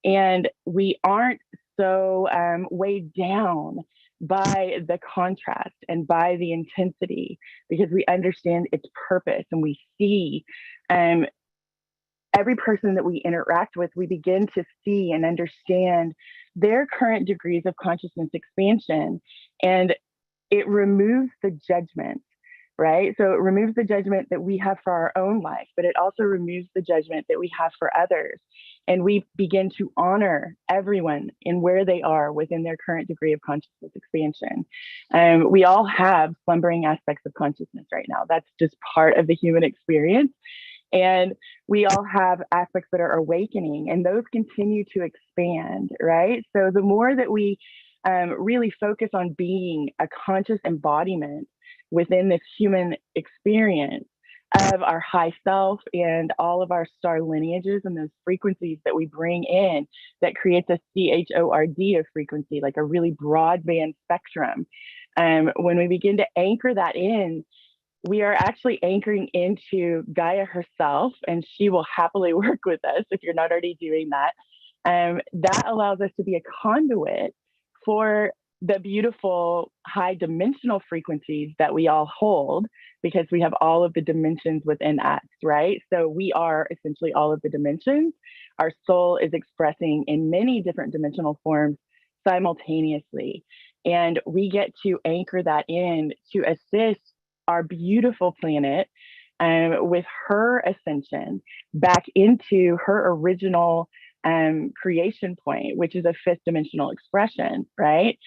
And we aren't so weighed down by the contrast and by the intensity, because we understand its purpose, and we see every person that we interact with, we begin to see and understand their current degrees of consciousness expansion. And it removes the judgment, right? So it removes the judgment that we have for our own life, but it also removes the judgment that we have for others. And we begin to honor everyone in where they are within their current degree of consciousness expansion. We all have slumbering aspects of consciousness right now. That's just part of the human experience. And we all have aspects that are awakening, and those continue to expand, right? So the more that we really focus on being a conscious embodiment within this human experience of our high self and all of our star lineages and those frequencies that we bring in, that creates a CHORD of frequency, like a really broadband spectrum. When we begin to anchor that in, we are actually anchoring into Gaia herself, and she will happily work with us if you're not already doing that. That allows us to be a conduit for the beautiful high dimensional frequencies that we all hold, because we have all of the dimensions within us, right? So we are essentially all of the dimensions. Our soul is expressing in many different dimensional forms simultaneously. And we get to anchor that in to assist our beautiful planet with her ascension back into her original creation point, which is a fifth dimensional expression, right?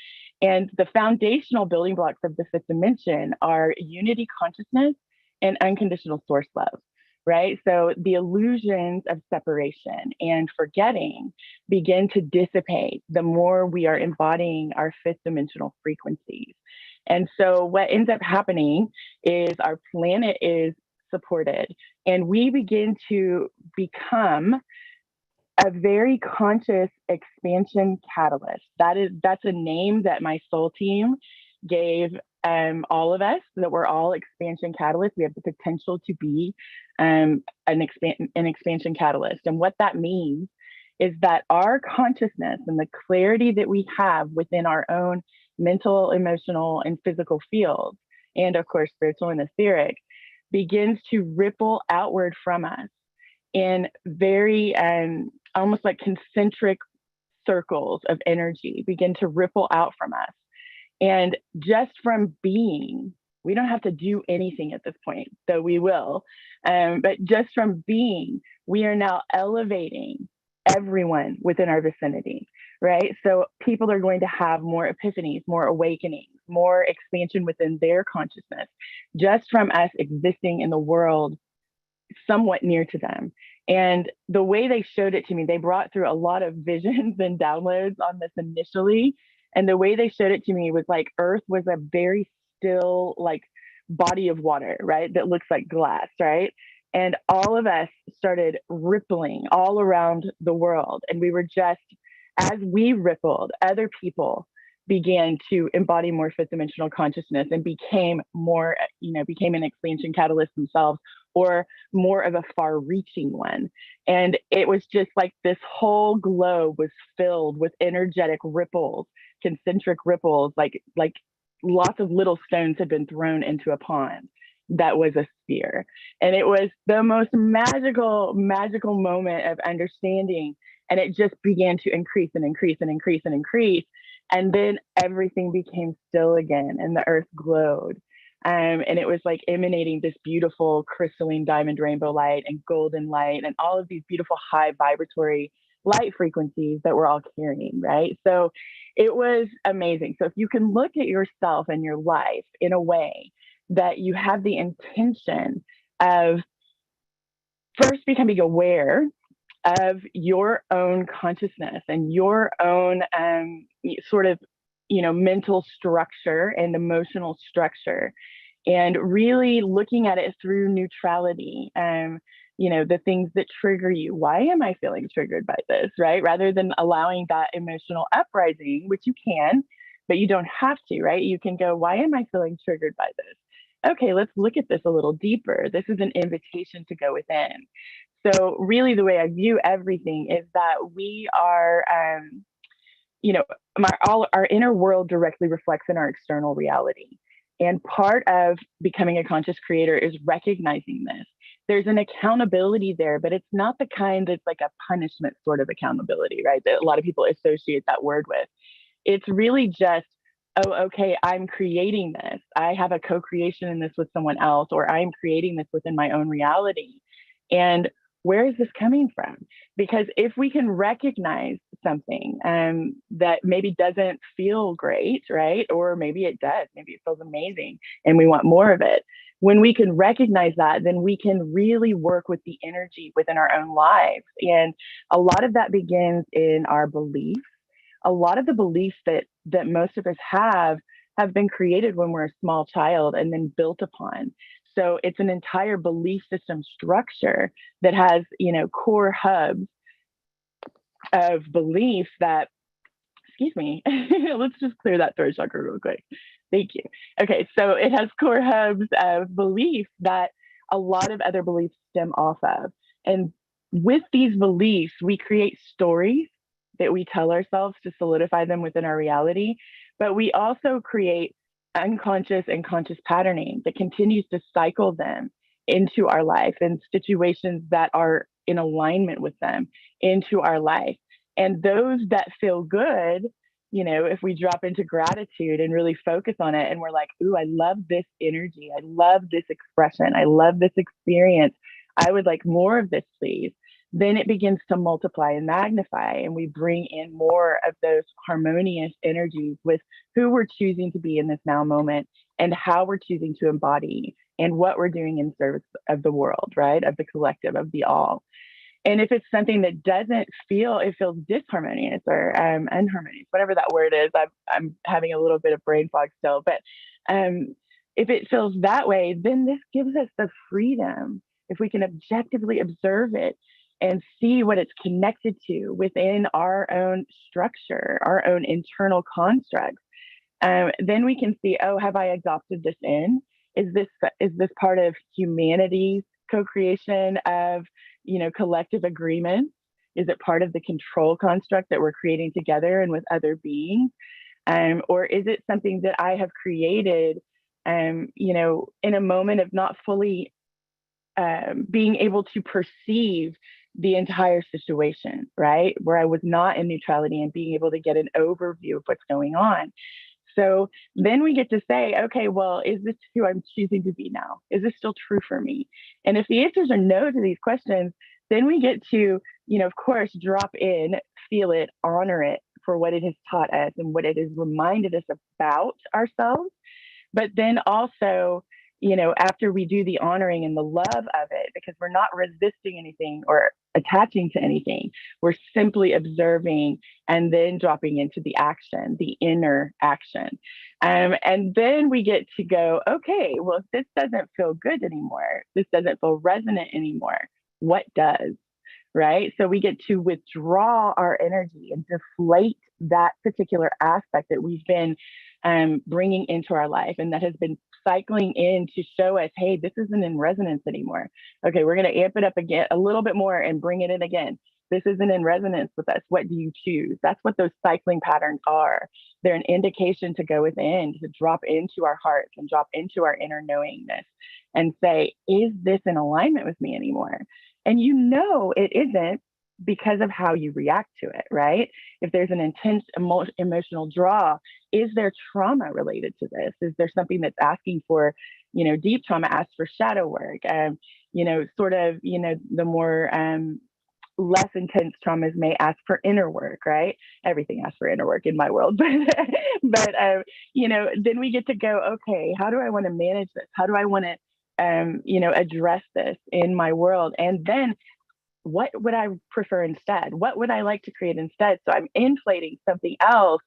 And the foundational building blocks of the fifth dimension are unity consciousness and unconditional source love, right? So the illusions of separation and forgetting begin to dissipate the more we are embodying our fifth dimensional frequencies. And so what ends up happening is our planet is supported, and we begin to become a very conscious expansion catalyst. That's a name that my soul team gave all of us, that we're all expansion catalysts. We have the potential to be an expansion catalyst. And what that means is that our consciousness and the clarity that we have within our own mental, emotional, and physical fields, and of course, spiritual and etheric, begins to ripple outward from us in very almost like concentric circles of energy begin to ripple out from us. And just from being, we don't have to do anything at this point, though we will. But just from being, we are now elevating everyone within our vicinity, right? So people are going to have more epiphanies, more awakenings, more expansion within their consciousness, just from us existing in the world somewhat near to them. And the way they showed it to me, they brought through a lot of visions and downloads on this initially. And the way they showed it to me was like Earth was a very still, like, body of water, right? That looks like glass, right? And all of us started rippling all around the world. And we were just, as we rippled, other people began to embody more fifth dimensional consciousness and became more, became an expansion catalyst themselves, or more of a far reaching one. And it was just like this whole globe was filled with energetic ripples, concentric ripples, like lots of little stones had been thrown into a pond that was a sphere. And it was the most magical moment of understanding. And it just began to increase and increase and increase and increase. And then everything became still again, and the earth glowed. And it was like emanating this beautiful crystalline diamond rainbow light and golden light and all of these beautiful high vibratory light frequencies that we're all carrying, right? So it was amazing. So if you can look at yourself and your life in a way that you have the intention of first becoming aware of your own consciousness and your own sort of, mental structure and emotional structure, and really looking at it through neutrality. The things that trigger you. Why am I feeling triggered by this, right? Rather than allowing that emotional uprising, which you can, but you don't have to, right? You can go, why am I feeling triggered by this? Okay, let's look at this a little deeper. This is an invitation to go within. So really the way I view everything is that we are, our inner world directly reflects in our external reality. And part of becoming a conscious creator is recognizing this. There's an accountability there, but it's not the kind that's like a punishment sort of accountability, right? That a lot of people associate that word with. It's really just, oh, okay, I'm creating this. I have a co-creation in this with someone else, or I'm creating this within my own reality. And where is this coming from? Because if we can recognize something that maybe doesn't feel great, right? Or maybe it does, maybe it feels amazing and we want more of it. When we can recognize that, then we can really work with the energy within our own lives. And a lot of that begins in our beliefs. A lot of the beliefs that most of us have been created when we're a small child and then built upon. So it's an entire belief system structure that has, core hubs of beliefs that, excuse me, let's just clear that throat chakra real quick. Thank you. Okay, so it has core hubs of beliefs that a lot of other beliefs stem off of. And with these beliefs, we create stories that we tell ourselves to solidify them within our reality, but we also create unconscious and conscious patterning that continues to cycle them into our life and situations that are in alignment with them into our life. And those that feel good, if we drop into gratitude and really focus on it, and we're like, ooh, I love this energy. I love this expression. I love this experience. I would like more of this, please. Then it begins to multiply and magnify, and we bring in more of those harmonious energies with who we're choosing to be in this now moment and how we're choosing to embody and what we're doing in service of the world, right? Of the collective, of the all. And if it's something that doesn't feel, it feels disharmonious or unharmonious, whatever that word is, I'm having a little bit of brain fog still, but if it feels that way, then this gives us the freedom, if we can objectively observe it and see what it's connected to within our own structure, our own internal constructs, then we can see, oh, have I adopted this in? Is this part of humanity's co-creation of, collective agreements? Is it part of the control construct that we're creating together and with other beings? Or is it something that I have created, in a moment of not fully being able to perceive the entire situation, right? Where I was not in neutrality and being able to get an overview of what's going on. So then we get to say, okay, well, is this who I'm choosing to be now? Is this still true for me? And if the answers are no to these questions, then we get to, of course, drop in, feel it, honor it for what it has taught us and what it has reminded us about ourselves. But then also, after we do the honoring and the love of it, because we're not resisting anything or attaching to anything, we're simply observing and then dropping into the action, the inner action. And then we get to go, okay, well, if this doesn't feel good anymore, this doesn't feel resonant anymore, what does? Right? So we get to withdraw our energy and deflate that particular aspect that we've been bringing into our life and that has been cycling in to show us, hey, this isn't in resonance anymore. Okay, we're going to amp it up again a little bit more and bring it in again. This isn't in resonance with us. What do you choose? That's what those cycling patterns are. They're an indication to go within, to drop into our hearts and drop into our inner knowingness and say, is this in alignment with me anymore? And it isn't because of how you react to it, right? If there's an intense emotional draw, is there trauma related to this? Is there something that's asking for, deep trauma asks for shadow work? The more less intense traumas may ask for inner work, right? Everything asks for inner work in my world, but then we get to go, okay, how do I want to manage this? How do I want to, address this in my world? And then what would I prefer instead? What would I like to create instead? So I'm inflating something else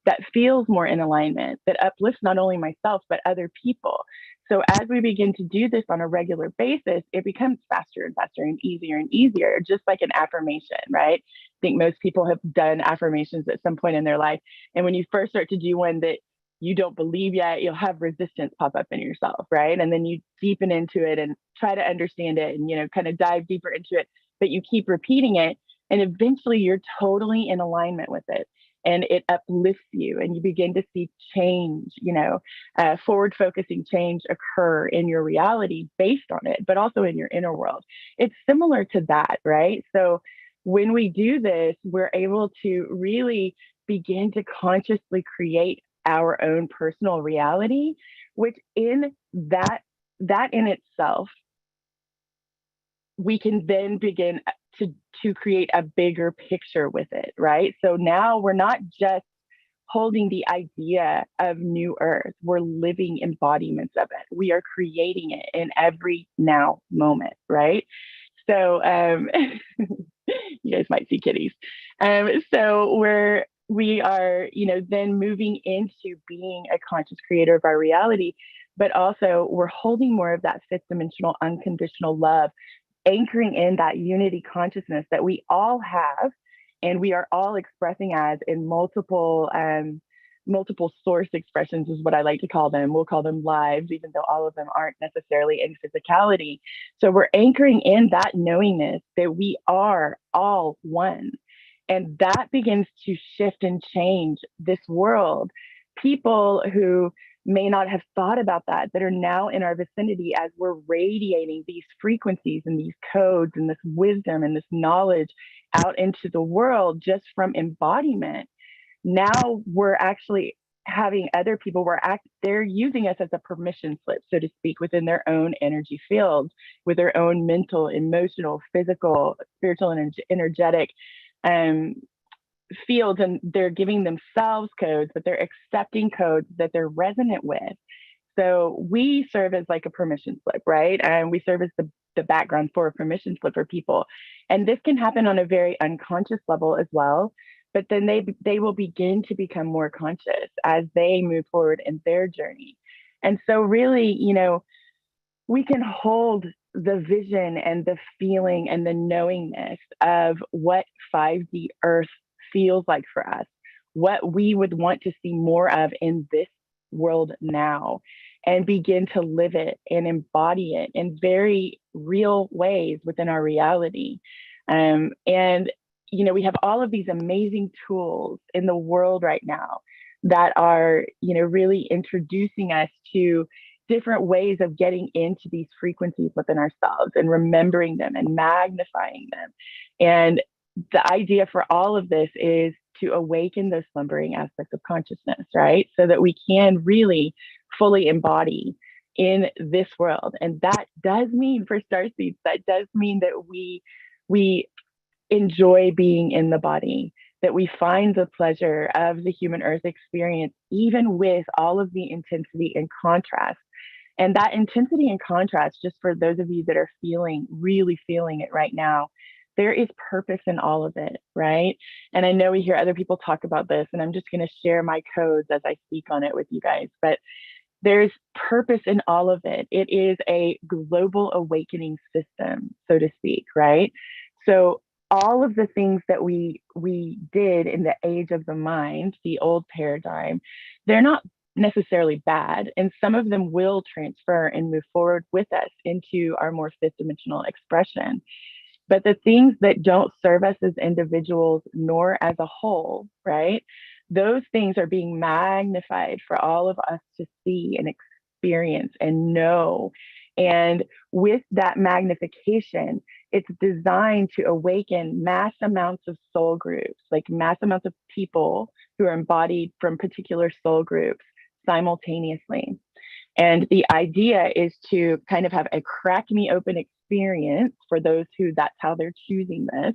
that feels more in alignment, that uplifts not only myself, but other people. So as we begin to do this on a regular basis, it becomes faster and faster and easier, just like an affirmation, right? I think most people have done affirmations at some point in their life. And when you first start to do one that you don't believe yet, you'll have resistance pop up in yourself, right? And then you deepen into it and try to understand it and, kind of dive deeper into it, but you keep repeating it. And eventually you're totally in alignment with it. And it uplifts you and you begin to see change, forward focusing change occur in your reality based on it, but also in your inner world. It's similar to that, right? So when we do this, we're able to really begin to consciously create our own personal reality, which in that in itself, we can then begin to create a bigger picture with it, right? So now we're not just holding the idea of New Earth, we're living embodiments of it. We are creating it in every now moment, right? So you guys might see kitties. So we are, then moving into being a conscious creator of our reality, but also we're holding more of that fifth dimensional unconditional love, anchoring in that unity consciousness that we all have and we are all expressing as in multiple source expressions is what I like to call them. We'll call them lives, even though all of them aren't necessarily in physicality. So we're anchoring in that knowingness that we are all one. And that begins to shift and change this world. People who may not have thought about that are now in our vicinity as we're radiating these frequencies and these codes and this wisdom and this knowledge out into the world just from embodiment. Now we're actually having other people, they're using us as a permission slip, so to speak, within their own energy fields, with their own mental, emotional, physical, spiritual, and energetic fields, and they're giving themselves codes, but they're accepting codes that they're resonant with. So we serve as like a permission slip, right? And we serve as the background for a permission slip for people. And this can happen on a very unconscious level as well. But then they will begin to become more conscious as they move forward in their journey. And so really, we can hold the vision and the feeling and the knowingness of what 5D Earth feels like for us, what we would want to see more of in this world now, and begin to live it and embody it in very real ways within our reality. And we have all of these amazing tools in the world right now that are, really introducing us to different ways of getting into these frequencies within ourselves and remembering them and magnifying them. And the idea for all of this is to awaken those slumbering aspects of consciousness, right? So that we can really fully embody in this world. And that does mean, for starseeds, that does mean that we enjoy being in the body, that we find the pleasure of the human earth experience, even with all of the intensity and contrast. And that intensity and contrast, just for those of you that are really feeling it right now, there is purpose in all of it, right? And I know we hear other people talk about this, and I'm just going to share my codes as I speak on it with you guys, but there's purpose in all of it. It is a global awakening system, so to speak, right? So all of the things that we did in the age of the mind, the old paradigm, they're not necessarily bad, and some of them will transfer and move forward with us into our more fifth dimensional expression. But the things that don't serve us as individuals nor as a whole, right? Those things are being magnified for all of us to see and experience and know. And with that magnification, it's designed to awaken mass amounts of soul groups, like mass amounts of people who are embodied from particular soul groups simultaneously. And the idea is to kind of have a crack me open experience for those who that's how they're choosing this.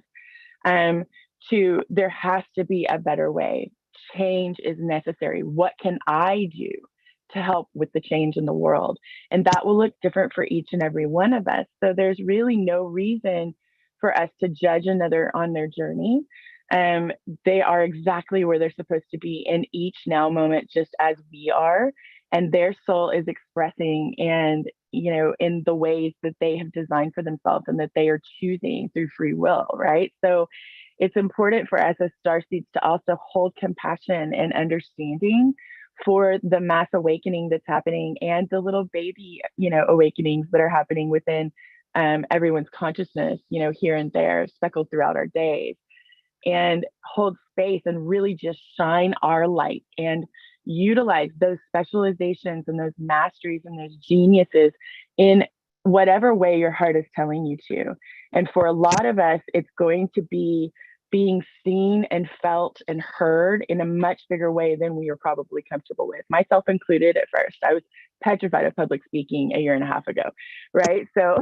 There has to be a better way. Change is necessary. What can I do to help with the change in the world? And that will look different for each and every one of us. So there's really no reason for us to judge another on their journey. They are exactly where they're supposed to be in each now moment, just as we are. And their soul is expressing and, in the ways that they have designed for themselves and that they are choosing through free will, right? So it's important for us as starseeds to also hold compassion and understanding for the mass awakening that's happening and the little baby, awakenings that are happening within everyone's consciousness, here and there, speckled throughout our days, and hold space and really just shine our light and utilize those specializations and those masteries and those geniuses in whatever way your heart is telling you to. And for a lot of us, it's going to be being seen and felt and heard in a much bigger way than we are probably comfortable with, myself included. At first, I was petrified of public speaking a year and a half ago, right? So,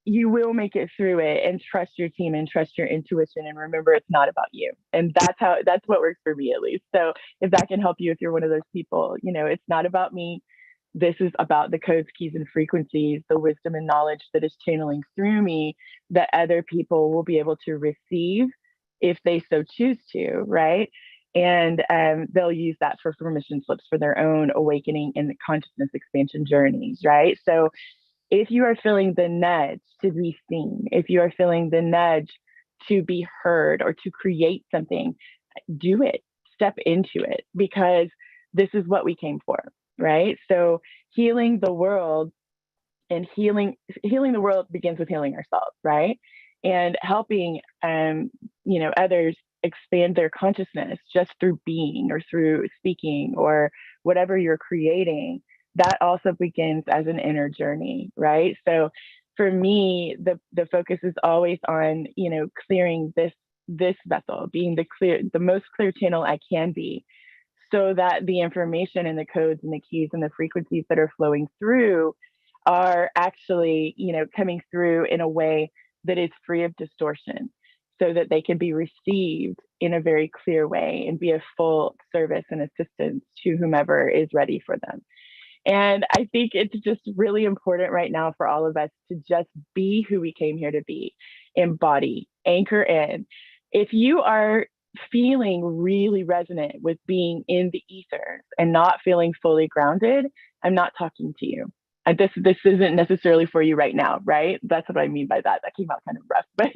you will make it through it, and trust your team and trust your intuition, and remember it's not about you. And that's what works for me, at least. So if that can help you, if you're one of those people, it's not about me. This is about the codes, keys, and frequencies, the wisdom and knowledge that is channeling through me that other people will be able to receive if they so choose to, right? And they'll use that for permission slips for their own awakening and consciousness expansion journeys, right? So if you are feeling the nudge to be seen, if you are feeling the nudge to be heard or to create something, do it, step into it, because this is what we came for, right? So healing the world, and healing the world begins with healing ourselves, right? And helping, others expand their consciousness just through being or through speaking or whatever you're creating. That also begins as an inner journey, right? So for me, the focus is always on, clearing this vessel, being the most clear channel I can be, so that the information and the codes and the keys and the frequencies that are flowing through are actually, coming through in a way that is free of distortion, so that they can be received in a very clear way and be a full service and assistance to whomever is ready for them. And I think it's just really important right now for all of us to just be who we came here to be, embody, anchor in. If you are feeling really resonant with being in the ethers and not feeling fully grounded, I'm not talking to you. And this isn't necessarily for you right now, right? That's what I mean by that. That came out kind of rough, but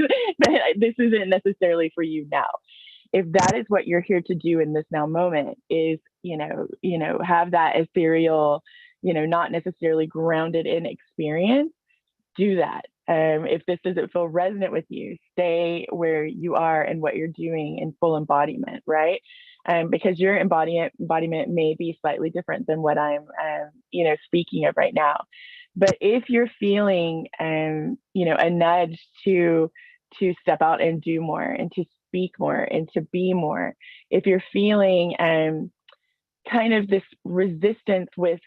this isn't necessarily for you now. If that is what you're here to do in this now moment, is, have that ethereal, not necessarily grounded in experience, do that. If this doesn't feel resonant with you, stay where you are and what you're doing in full embodiment, right? Because your embodiment may be slightly different than what I'm, speaking of right now. But if you're feeling, a nudge to step out and do more and to speak more and to be more, if you're feeling kind of this resistance with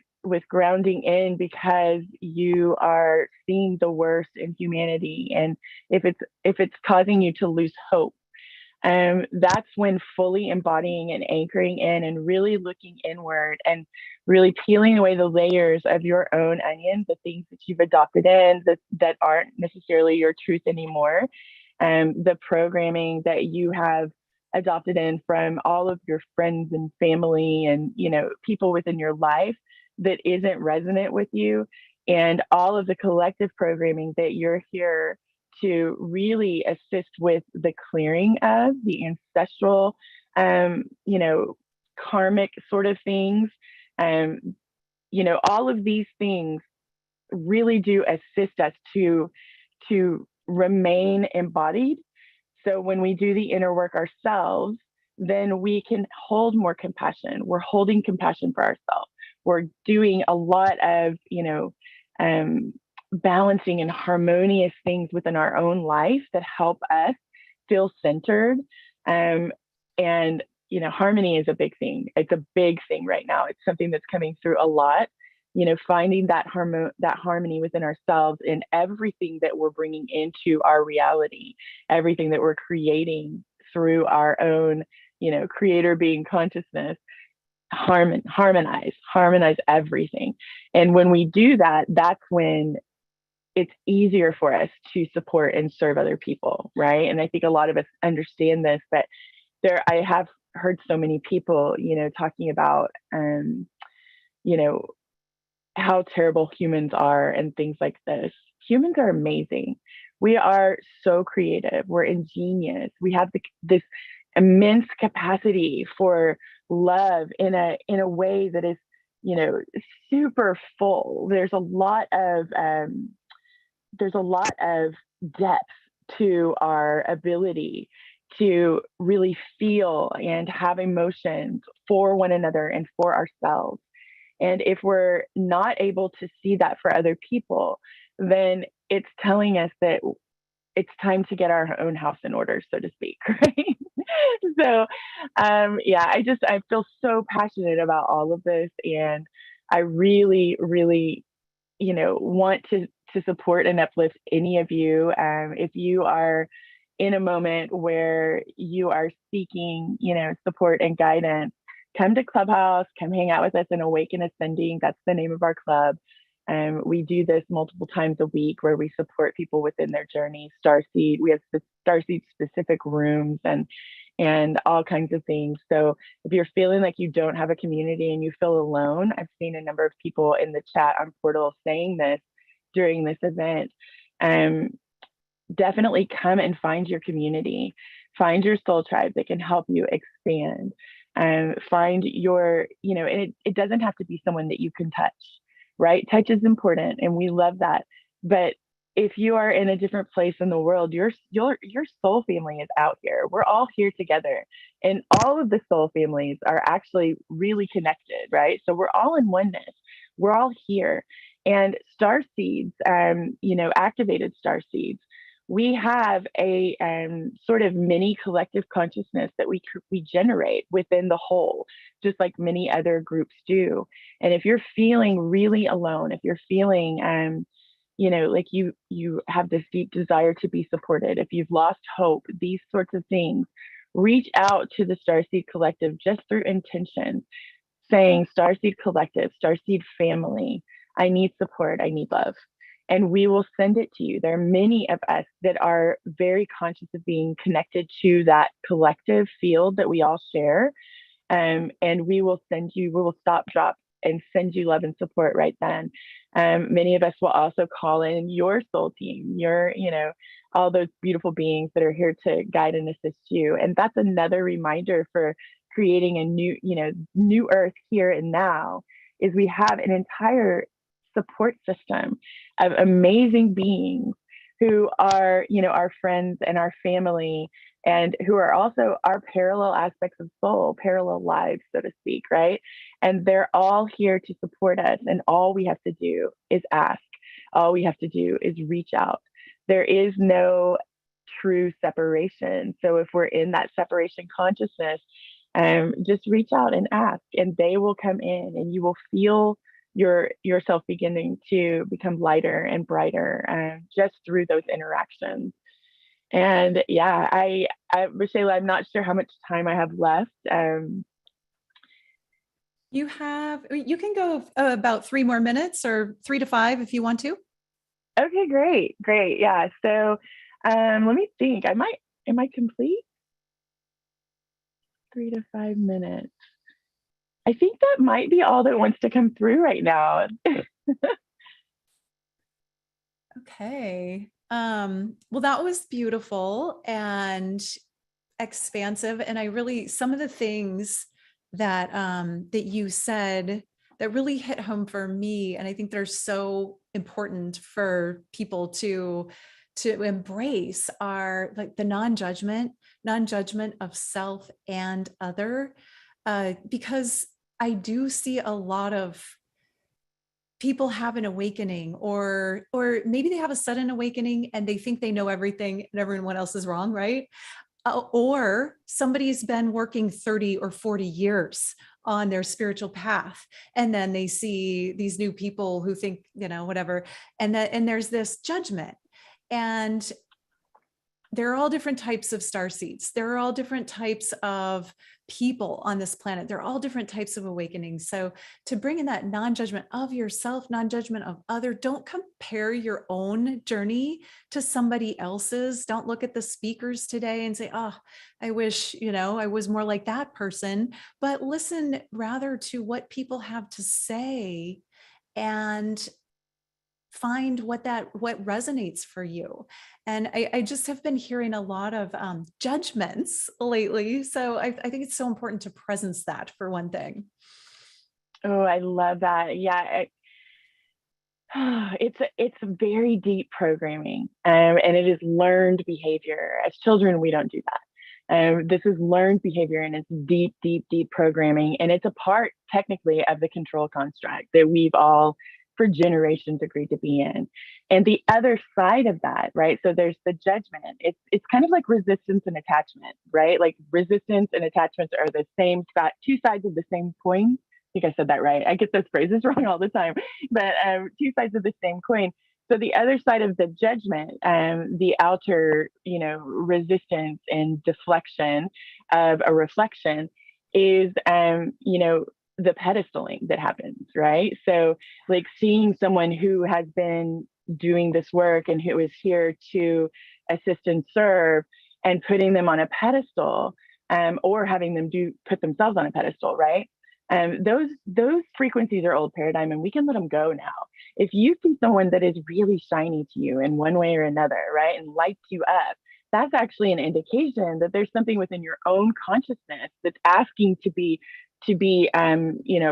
grounding in because you are seeing the worst in humanity, and if it's causing you to lose hope, that's when fully embodying and anchoring in and really looking inward and really peeling away the layers of your own onion, the things that you've adopted in that aren't necessarily your truth anymore, the programming that you have adopted in from all of your friends and family and, people within your life that isn't resonant with you, and all of the collective programming that you're here to really assist with the clearing of the ancestral, karmic sort of things. All of these things really do assist us to remain embodied. So when we do the inner work ourselves, then we can hold more compassion. We're holding compassion for ourselves. We're doing a lot of, balancing and harmonious things within our own life that help us feel centered. And, harmony is a big thing. It's a big thing right now. It's something that's coming through a lot. Finding that harmony within ourselves in everything that we're bringing into our reality, everything that we're creating through our own, creator being consciousness. Harmonize everything. And when we do that, that's when it's easier for us to support and serve other people, right? And I think a lot of us understand this, but I have heard so many people, talking about, how terrible humans are and things like this. Humans are amazing. We are so creative. We're ingenious. We have this immense capacity for love in a way that is, super full. There's a lot of depth to our ability to really feel and have emotions for one another and for ourselves. And if we're not able to see that for other people, then it's telling us that it's time to get our own house in order, so to speak, right? So, I feel so passionate about all of this, and I really, really, want to support and uplift any of you. If you are in a moment where you are seeking, support and guidance, come to Clubhouse, come hang out with us in Awaken Ascending. That's the name of our club. We do this multiple times a week where we support people within their journey. Starseed, we have Starseed specific rooms and all kinds of things. So if you're feeling like you don't have a community and you feel alone, I've seen a number of people in the chat on Portal saying this during this event. Definitely come and find your community, find your soul tribe that can help you expand. Find your, and it doesn't have to be someone that you can touch, right? Touch is important and we love that. But if you are in a different place in the world, your soul family is out here. We're all here together. And all of the soul families are actually really connected, right? So we're all in oneness. We're all here. And star seeds, activated star seeds, we have a sort of mini collective consciousness that we generate within the whole, just like many other groups do. And if you're feeling really alone, if you're feeling, like you have this deep desire to be supported, if you've lost hope, these sorts of things, reach out to the Starseed Collective just through intention, saying, Starseed Collective, Starseed family, I need support, I need love. And we will send it to you. There are many of us that are very conscious of being connected to that collective field that we all share. And we will stop, drop, and send you love and support right then. Many of us will also call in your soul team, all those beautiful beings that are here to guide and assist you. And that's another reminder for creating a new earth here and now, is we have an entire support system of amazing beings who are, our friends and our family, and who are also our parallel aspects of soul, parallel lives, so to speak, right? And they're all here to support us. And all we have to do is ask. All we have to do is reach out. There is no true separation. So if we're in that separation consciousness, just reach out and ask, and they will come in, and you will feel yourself beginning to become lighter and brighter, just through those interactions. And yeah, Waxela, I'm not sure how much time I have left. You can go about 3 more minutes, or 3 to 5 if you want to. Okay, great. Yeah. So let me think. Am I complete? 3 to 5 minutes. I think that might be all that wants to come through right now. Okay. Well, that was beautiful and expansive. And some of the things that you said that really hit home for me, and I think they're so important for people to embrace, are like the non-judgment of self and other, because I do see a lot of people have an awakening, or maybe they have a sudden awakening and they think they know everything and everyone else is wrong, right? Or somebody's been working 30 or 40 years on their spiritual path, and then they see these new people who think, whatever, and there's this judgment. And there are all different types of starseeds. There are all different types of people on this planet. There are all different types of awakenings. So to bring in that non-judgment of yourself, non-judgment of other, don't compare your own journey to somebody else's. Don't look at the speakers today and say, oh, I wish, I was more like that person, but listen rather to what people have to say and find what resonates for you. And I just have been hearing a lot of judgments lately. So I think it's so important to presence that, for one thing. Oh, I love that. Yeah. It's very deep programming, and it is learned behavior. As children, we don't do that. This is learned behavior, and it's deep, deep, deep programming. And it's a part, technically, of the control construct that we've all, for generations, agreed to be in. And the other side of that, right? So there's the judgment. It's kind of like resistance and attachment, right? Like resistance and attachments are the same, two sides of the same coin. I think I said that right. I get those phrases wrong all the time, but two sides of the same coin. So the other side of the judgment, the outer, resistance and deflection of a reflection is, the pedestaling that happens, right? So like seeing someone who has been doing this work and who is here to assist and serve, and putting them on a pedestal, or having them put themselves on a pedestal, right? Those frequencies are old paradigm, and we can let them go now. If you see someone that is really shiny to you in one way or another, right, and lights you up, that's actually an indication that there's something within your own consciousness that's asking to be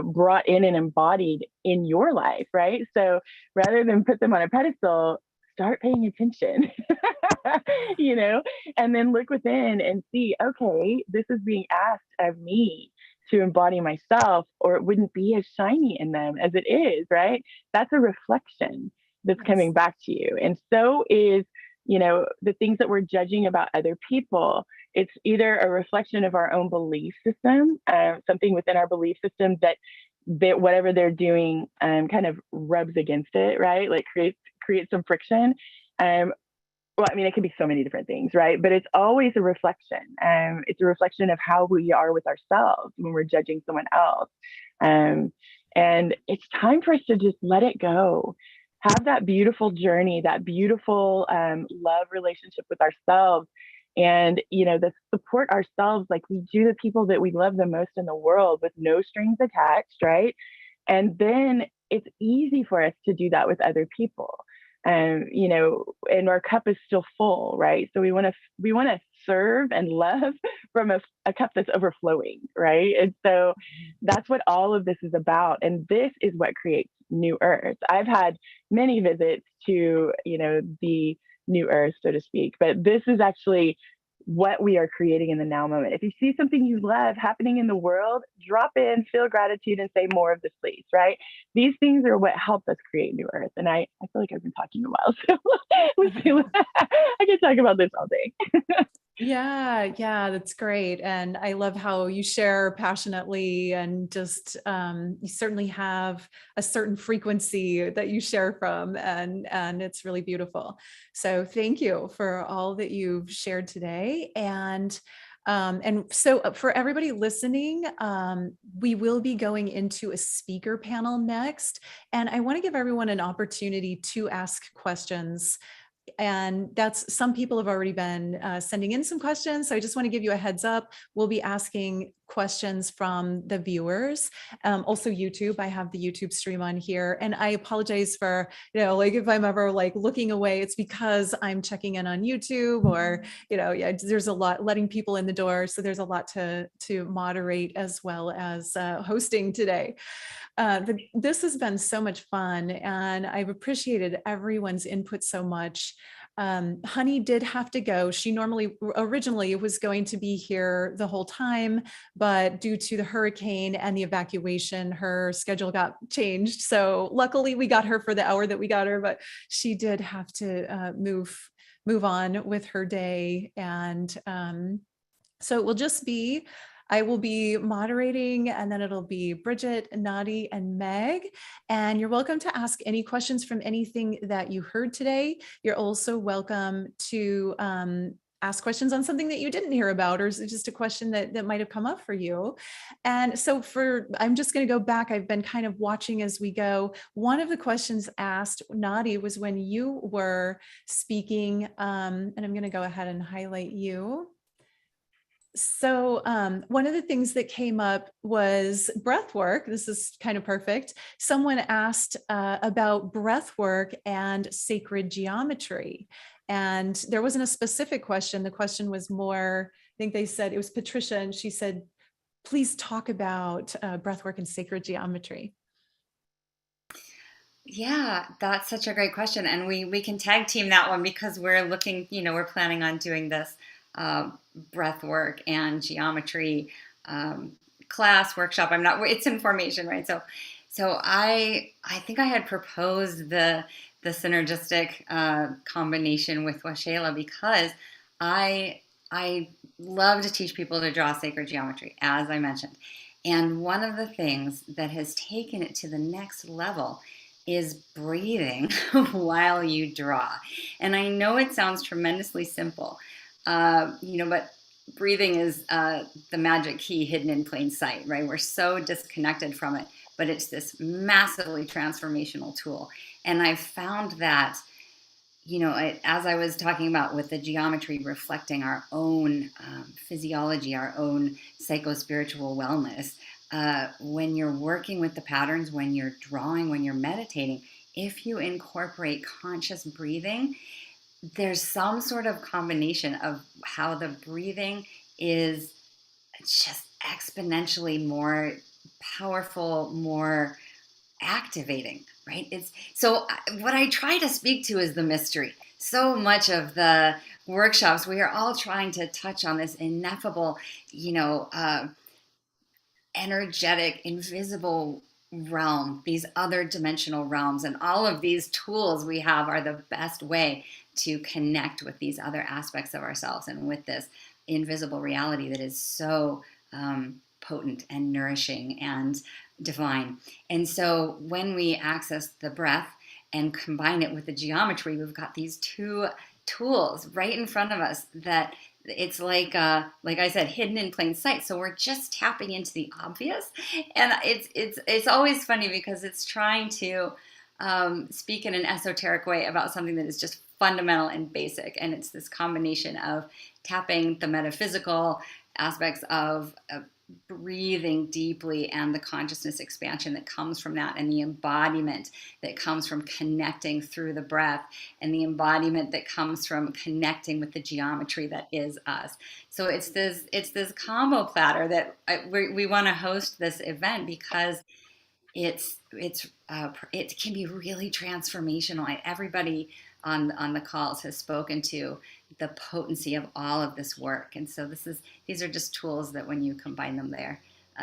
brought in and embodied in your life, right? So rather than put them on a pedestal, start paying attention, and then look within and see, okay, this is being asked of me to embody myself, or it wouldn't be as shiny in them as it is, right? That's a reflection that's coming back to you. And so is, the things that we're judging about other people. It's either a reflection of our own belief system, something within our belief system that whatever they're doing kind of rubs against it, right? Like creates some friction. Well, I mean, it could be so many different things, right? But it's always a reflection. It's a reflection of how we are with ourselves when we're judging someone else. And it's time for us to just let it go. Have that beautiful journey, that beautiful love relationship with ourselves, and support ourselves like we do the people that we love the most in the world, with no strings attached, right? And then it's easy for us to do that with other people. And our cup is still full, right? So we want to serve and love from a cup that's overflowing, right? And so that's what all of this is about. And this is what creates New Earth. I've had many visits to, the New Earth, so to speak, but this is actually what we are creating in the now moment. If you see something you love happening in the world, drop in, feel gratitude, and say more of this, please, right? These things are what help us create New Earth. And I feel like I've been talking a while, so I can talk about this all day. Yeah, that's great. And I love how you share passionately, and just you certainly have a certain frequency that you share from, and it's really beautiful. So thank you for all that you've shared today. And so for everybody listening, we will be going into a speaker panel next, and I want to give everyone an opportunity to ask questions. And some people have already been sending in some questions. So I just want to give you a heads up. We'll be asking questions from the viewers. Also YouTube, I have the YouTube stream on here. And I apologize for, if I'm ever looking away, it's because I'm checking in on YouTube, or, there's a lot letting people in the door. So there's a lot to moderate, as well as hosting today. This has been so much fun, and I've appreciated everyone's input so much. Honi did have to go. She originally was going to be here the whole time, but due to the hurricane and the evacuation, her schedule got changed. So luckily we got her for the hour that we got her, but she did have to move on with her day. And so it will just be, I will be moderating, and then it'll be Bridget, Nadi, and Meg. And you're welcome to ask any questions from anything that you heard today. You're also welcome to ask questions on something that you didn't hear about, or is it just a question that might have come up for you? And so I'm just going to go back. I've been kind of watching as we go. One of the questions asked, Nadi, was when you were speaking, and I'm going to go ahead and highlight you. So one of the things that came up was breath work. This is kind of perfect. Someone asked about breath work and sacred geometry. And there wasn't a specific question. The question was more, I think they said, it was Patricia, and she said, please talk about breath work and sacred geometry. Yeah, that's such a great question. And we can tag team that one, because we're looking, we're planning on doing this breath work and geometry class workshop. It's in formation, right? So I think I had proposed the synergistic combination with Waxela, because I love to teach people to draw sacred geometry, as I mentioned. And one of the things that has taken it to the next level is breathing while you draw. And I know it sounds tremendously simple, but breathing is the magic key hidden in plain sight, right? We're so disconnected from it, but it's this massively transformational tool. And I found that, as I was talking about with the geometry reflecting our own physiology, our own psycho-spiritual wellness, when you're working with the patterns, when you're drawing, when you're meditating, if you incorporate conscious breathing, there's some sort of combination of how the breathing is just exponentially more powerful, more activating, right? So what I try to speak to is the mystery. So much of the workshops, we are all trying to touch on this ineffable, energetic, invisible realm, these other dimensional realms, and all of these tools we have are the best way to connect with these other aspects of ourselves and with this invisible reality that is so potent and nourishing and divine. And so when we access the breath and combine it with the geometry, we've got these two tools right in front of us that it's like I said, hidden in plain sight. So we're just tapping into the obvious, and it's always funny because it's trying to speak in an esoteric way about something that is just fundamental and basic. And it's this combination of tapping the metaphysical aspects of breathing deeply and the consciousness expansion that comes from that, and the embodiment that comes from connecting through the breath, and the embodiment that comes from connecting with the geometry that is us. So it's this combo platter that we want to host this event because it can be really transformational. Everybody on the calls has spoken to the potency of all of this work, and so these are just tools that when you combine them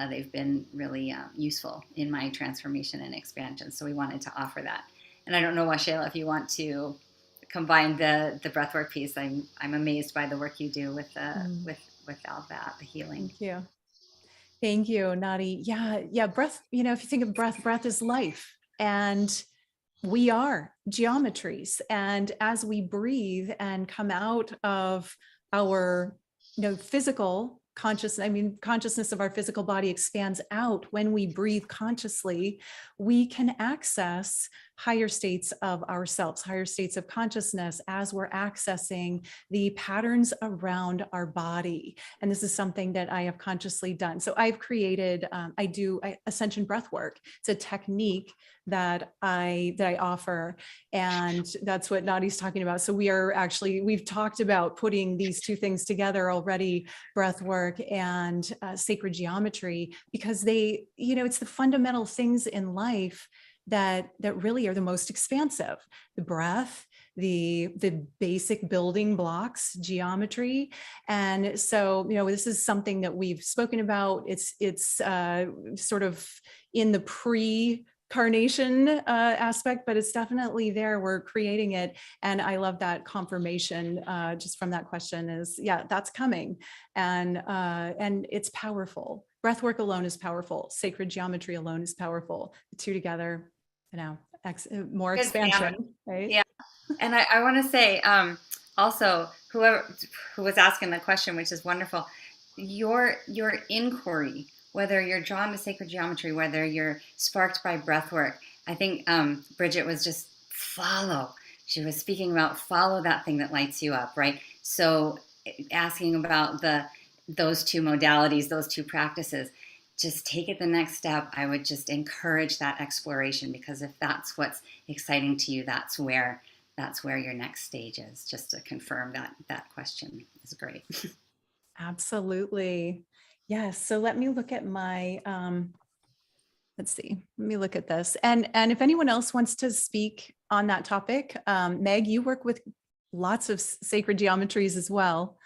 they've been really useful in my transformation and expansion. So we wanted to offer that. And I don't know, Waxela, if you want to combine the breathwork piece. I'm amazed by the work you do with all that, the healing. Thank you, Nadi. Yeah. Breath, if you think of breath is life, and we are geometries. And as we breathe and come out of our, physical consciousness of our physical body expands out. When we breathe consciously, we can access higher states of ourselves, higher states of consciousness, as we're accessing the patterns around our body. And this is something that I have consciously done. So I've created, I do Ascension breath work. It's a technique that I offer. And that's what Nadi's talking about. So we've talked about putting these two things together already, breath work and sacred geometry, because it's the fundamental things in life that really are the most expansive. The breath, the basic building blocks, geometry. And so, this is something that we've spoken about. It's sort of in the pre-carnation aspect, but it's definitely there. We're creating it. And I love that confirmation just from that question is, that's coming. And it's powerful. Breathwork alone is powerful. Sacred geometry alone is powerful. The two together, more expansion, right? Yeah. And I want to say also, whoever who was asking the question, which is wonderful, your inquiry, whether you're drawn to sacred geometry, whether you're sparked by breath work. I think Bridget was just follow. She was speaking about follow that thing that lights you up, right? So asking about those two modalities, those two practices, just take it the next step. I would just encourage that exploration, because if that's what's exciting to you, that's where your next stage is. Just to confirm that question is great. Absolutely. Yes. So let me look at my, let's see, let me look at this. And if anyone else wants to speak on that topic, Meg, you work with lots of sacred geometries as well.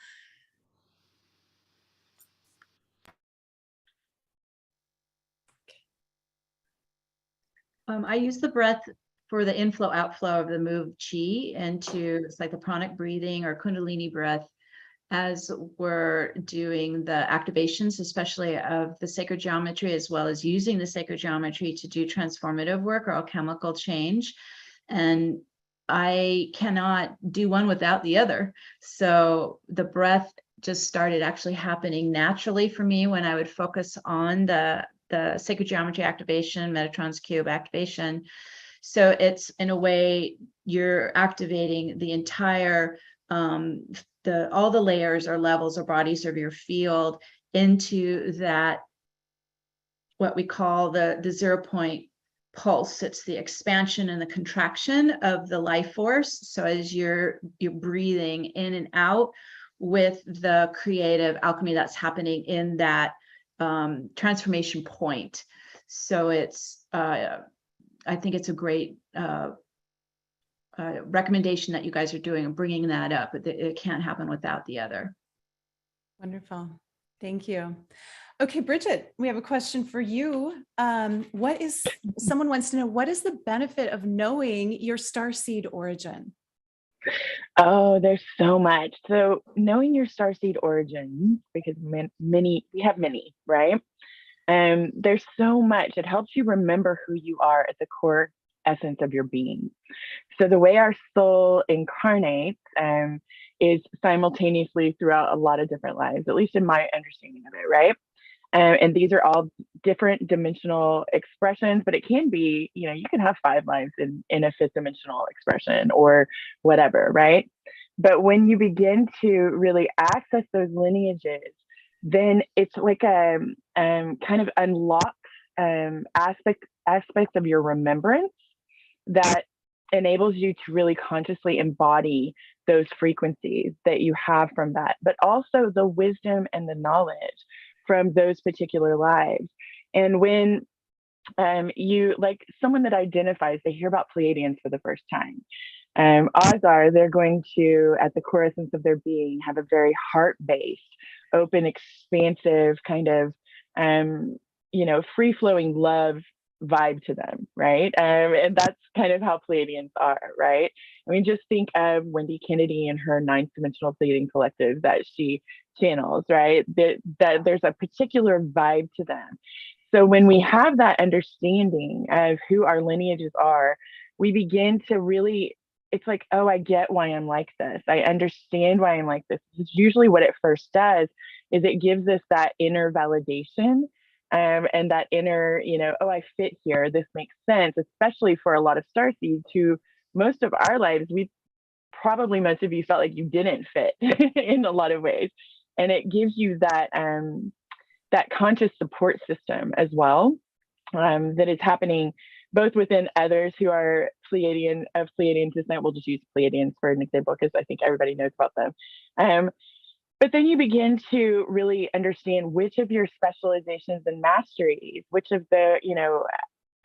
I use the breath for the inflow outflow of the move chi into, it's like the pranic breathing or kundalini breath, as we're doing the activations, especially of the sacred geometry, as well as using the sacred geometry to do transformative work or alchemical change. And I cannot do one without the other. So the breath just started actually happening naturally for me when I would focus on the sacred geometry activation, Metatron's cube activation. So it's, in a way, you're activating the entire all the layers or levels or bodies of your field into that, what we call the 0 point pulse. It's the expansion and the contraction of the life force. So as you're breathing in and out with the creative alchemy that's happening in that transformation point. So it's I think it's a great recommendation that you guys are doing and bringing that up. It can't happen without the other. Wonderful. Thank you. Okay, Bridget, we have a question for you. Someone wants to know, what is the benefit of knowing your starseed origin? Oh, there's so much. So knowing your starseed origins, because we have many, right? There's so much. It helps you remember who you are at the core essence of your being. So the way our soul incarnates is simultaneously throughout a lot of different lives, at least in my understanding of it, right? And these are all different dimensional expressions, but it can be, you can have 5 lives in a 5th dimensional expression or whatever, right? But when you begin to really access those lineages, then it's like a kind of unlocks aspects of your remembrance that enables you to really consciously embody those frequencies that you have from that, but also the wisdom and the knowledge from those particular lives. And when you, like someone that identifies, they hear about Pleiadians for the first time, odds are they're going to, at the core essence of their being, have a very heart-based, open, expansive kind of, free-flowing love vibe to them, right? And that's kind of how Pleiadians are, right? I mean, just think of Wendy Kennedy and her 9th dimensional Pleiadian collective that she channels, right? That there's a particular vibe to them. So when we have that understanding of who our lineages are, we begin to really, it's like, oh, I get why I'm like this. I understand why I'm like this. It's usually what it first does is it gives us that inner validation. And that inner, oh, I fit here. This makes sense, especially for a lot of starseeds who most of our lives, most of you felt like you didn't fit in a lot of ways. And it gives you that conscious support system as well, that is happening both within others who are Pleiadian descent. We'll just use Pleiadians for an example, because I think everybody knows about them. But then you begin to really understand which of your specializations and masteries, which of the,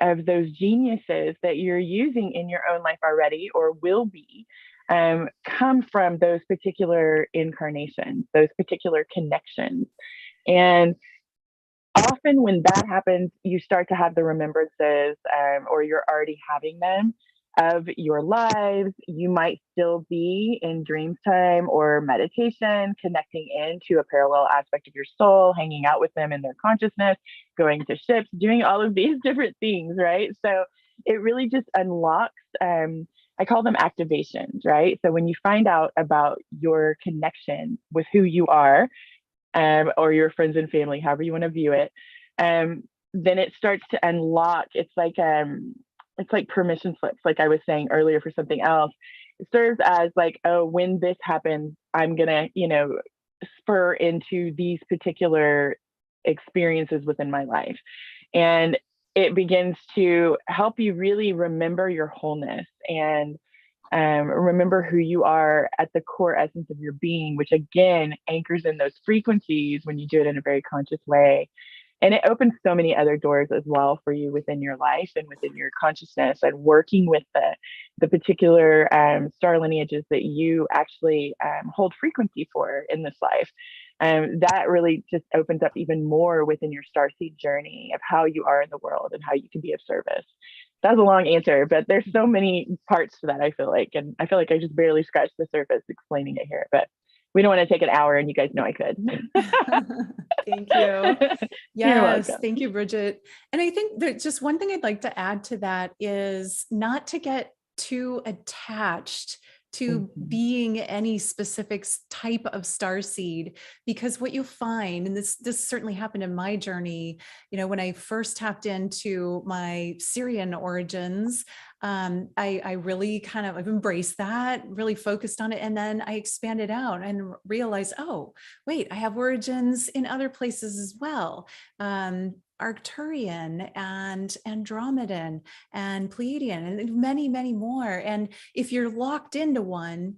of those geniuses that you're using in your own life already or will be, come from those particular incarnations, those particular connections. And often when that happens, you start to have the remembrances, or you're already having them, of your lives. You might still be in dreams time or meditation, connecting into a parallel aspect of your soul, hanging out with them in their consciousness, going to ships, doing all of these different things, right? So it really just unlocks I call them activations, right? So when you find out about your connection with who you are, or your friends and family, however you want to view it, then it starts to unlock. It's like permission slips, like I was saying earlier for something else. It serves as like, oh, when this happens, I'm gonna, spur into these particular experiences within my life. And it begins to help you really remember your wholeness and remember who you are at the core essence of your being, which again anchors in those frequencies when you do it in a very conscious way. And it opens so many other doors as well for you within your life and within your consciousness, and working with the particular star lineages that you actually hold frequency for in this life. That really just opens up even more within your starseed journey of how you are in the world and how you can be of service. That was a long answer, but there's so many parts to that, I feel like. And I feel like I just barely scratched the surface explaining it here, but we don't want to take an hour, and you guys know I could. Thank you. You're Yes, welcome. thank you, Bridget. And I think that just one thing I'd like to add to that is not to get too attached to being any specific type of starseed, because what you find, and this certainly happened in my journey, when I first tapped into my Syrian origins, I really I've embraced that, really focused on it. And then I expanded out and realized, oh, wait, I have origins in other places as well. Arcturian and Andromedan and Pleiadian and many, many more. And if you're locked into one,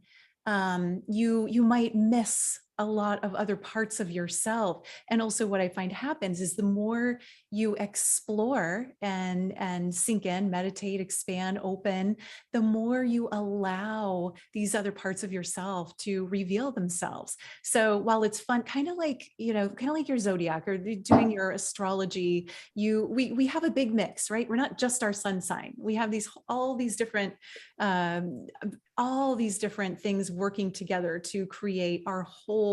you might miss a lot of other parts of yourself. And also what I find happens is the more you explore and sink in, meditate, expand, open, the more you allow these other parts of yourself to reveal themselves. So while it's fun, kind of like your zodiac or doing your astrology, we have a big mix, right? We're not just our sun sign. We have all these different things working together to create our whole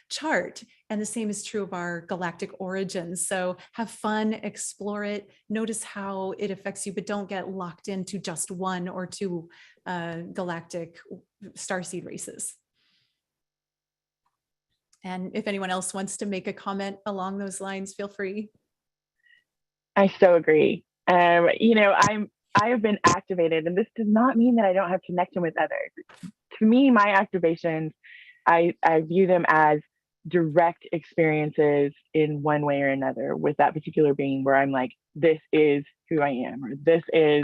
chart. And the same is true of our galactic origins. So have fun, explore it, notice how it affects you, but don't get locked into just one or two galactic starseed races. And if anyone else wants to make a comment along those lines, feel free. I so agree. I have been activated, and this does not mean that I don't have connection with others. To me, my activations, I view them as direct experiences in one way or another with that particular being, where I'm like, this is who I am, or this is,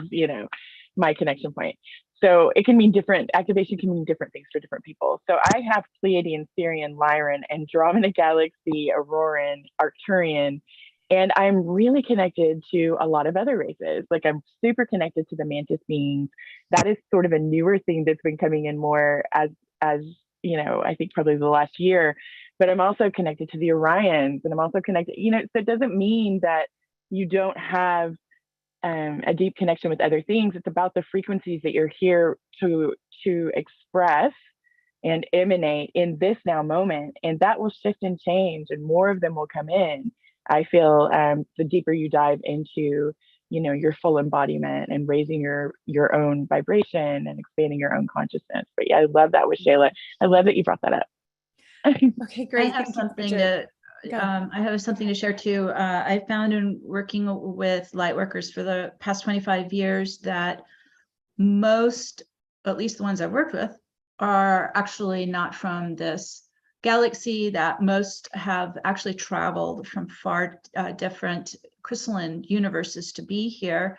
my connection point. So it can mean activation can mean different things for different people. So I have Pleiadian, Syrian, Lyran, Andromeda Galaxy, Auroran, Arcturian, and I'm really connected to a lot of other races. Like, I'm super connected to the mantis beings. That is sort of a newer thing that's been coming in more as I think probably the last year. But I'm also connected to the Orions, and I'm also connected, so it doesn't mean that you don't have a deep connection with other things. It's about the frequencies that you're here to express and emanate in this now moment. And that will shift and change, and more of them will come in. I feel the deeper you dive into, your full embodiment and raising your own vibration and expanding your own consciousness. But yeah, I love that with Shayla. I love that you brought that up. Okay, great. I have something to share too. I found in working with light workers for the past 25 years that most, at least the ones I've worked with, are actually not from this galaxy, that most have actually traveled from far different crystalline universes to be here.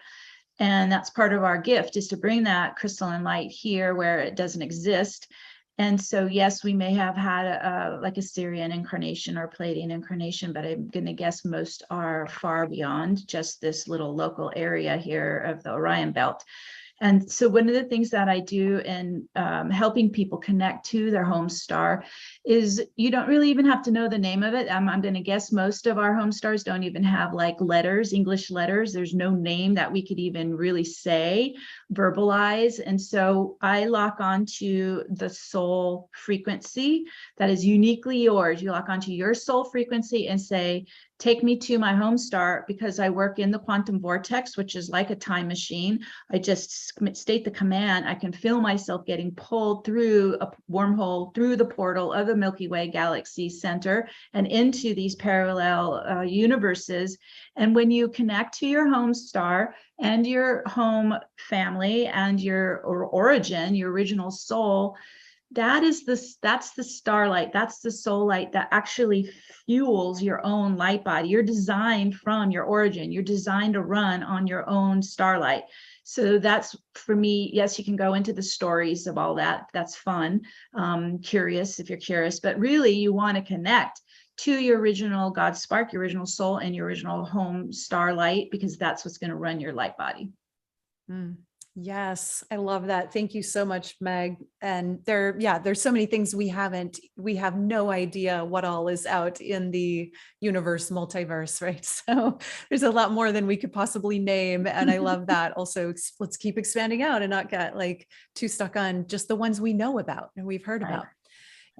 And that's part of our gift, is to bring that crystalline light here where it doesn't exist. And so, yes, we may have had like a Syrian incarnation or Pleiadian incarnation, but I'm going to guess most are far beyond just this little local area here of the Orion Belt. And so one of the things that I do in helping people connect to their home star is you don't really even have to know the name of it. I'm going to guess most of our home stars don't even have like letters, English letters. There's no name that we could even really say, verbalize. And so I lock onto the soul frequency that is uniquely yours. You lock onto your soul frequency and say, take me to my home star, because I work in the quantum vortex, which is like a time machine. I just state the command, I can feel myself getting pulled through a wormhole, through the portal of the Milky Way galaxy center and into these parallel universes. And when you connect to your home star and your home family and your origin, your original soul, that's the starlight, that's the soul light that actually fuels your own light body. You're designed from your origin. You're designed to run on your own starlight. So that's, for me, yes, you can go into the stories of all that. That's fun. Curious if you're curious, but really you want to connect to your original God spark, your original soul, and your original home starlight, because that's what's going to run your light body. Yes, I love that. Thank you so much, Meg. And there's so many things we have no idea what all is out in the universe, multiverse, right? So there's a lot more than we could possibly name. And I love that. Also, let's keep expanding out and not get like too stuck on just the ones we know about and we've heard about.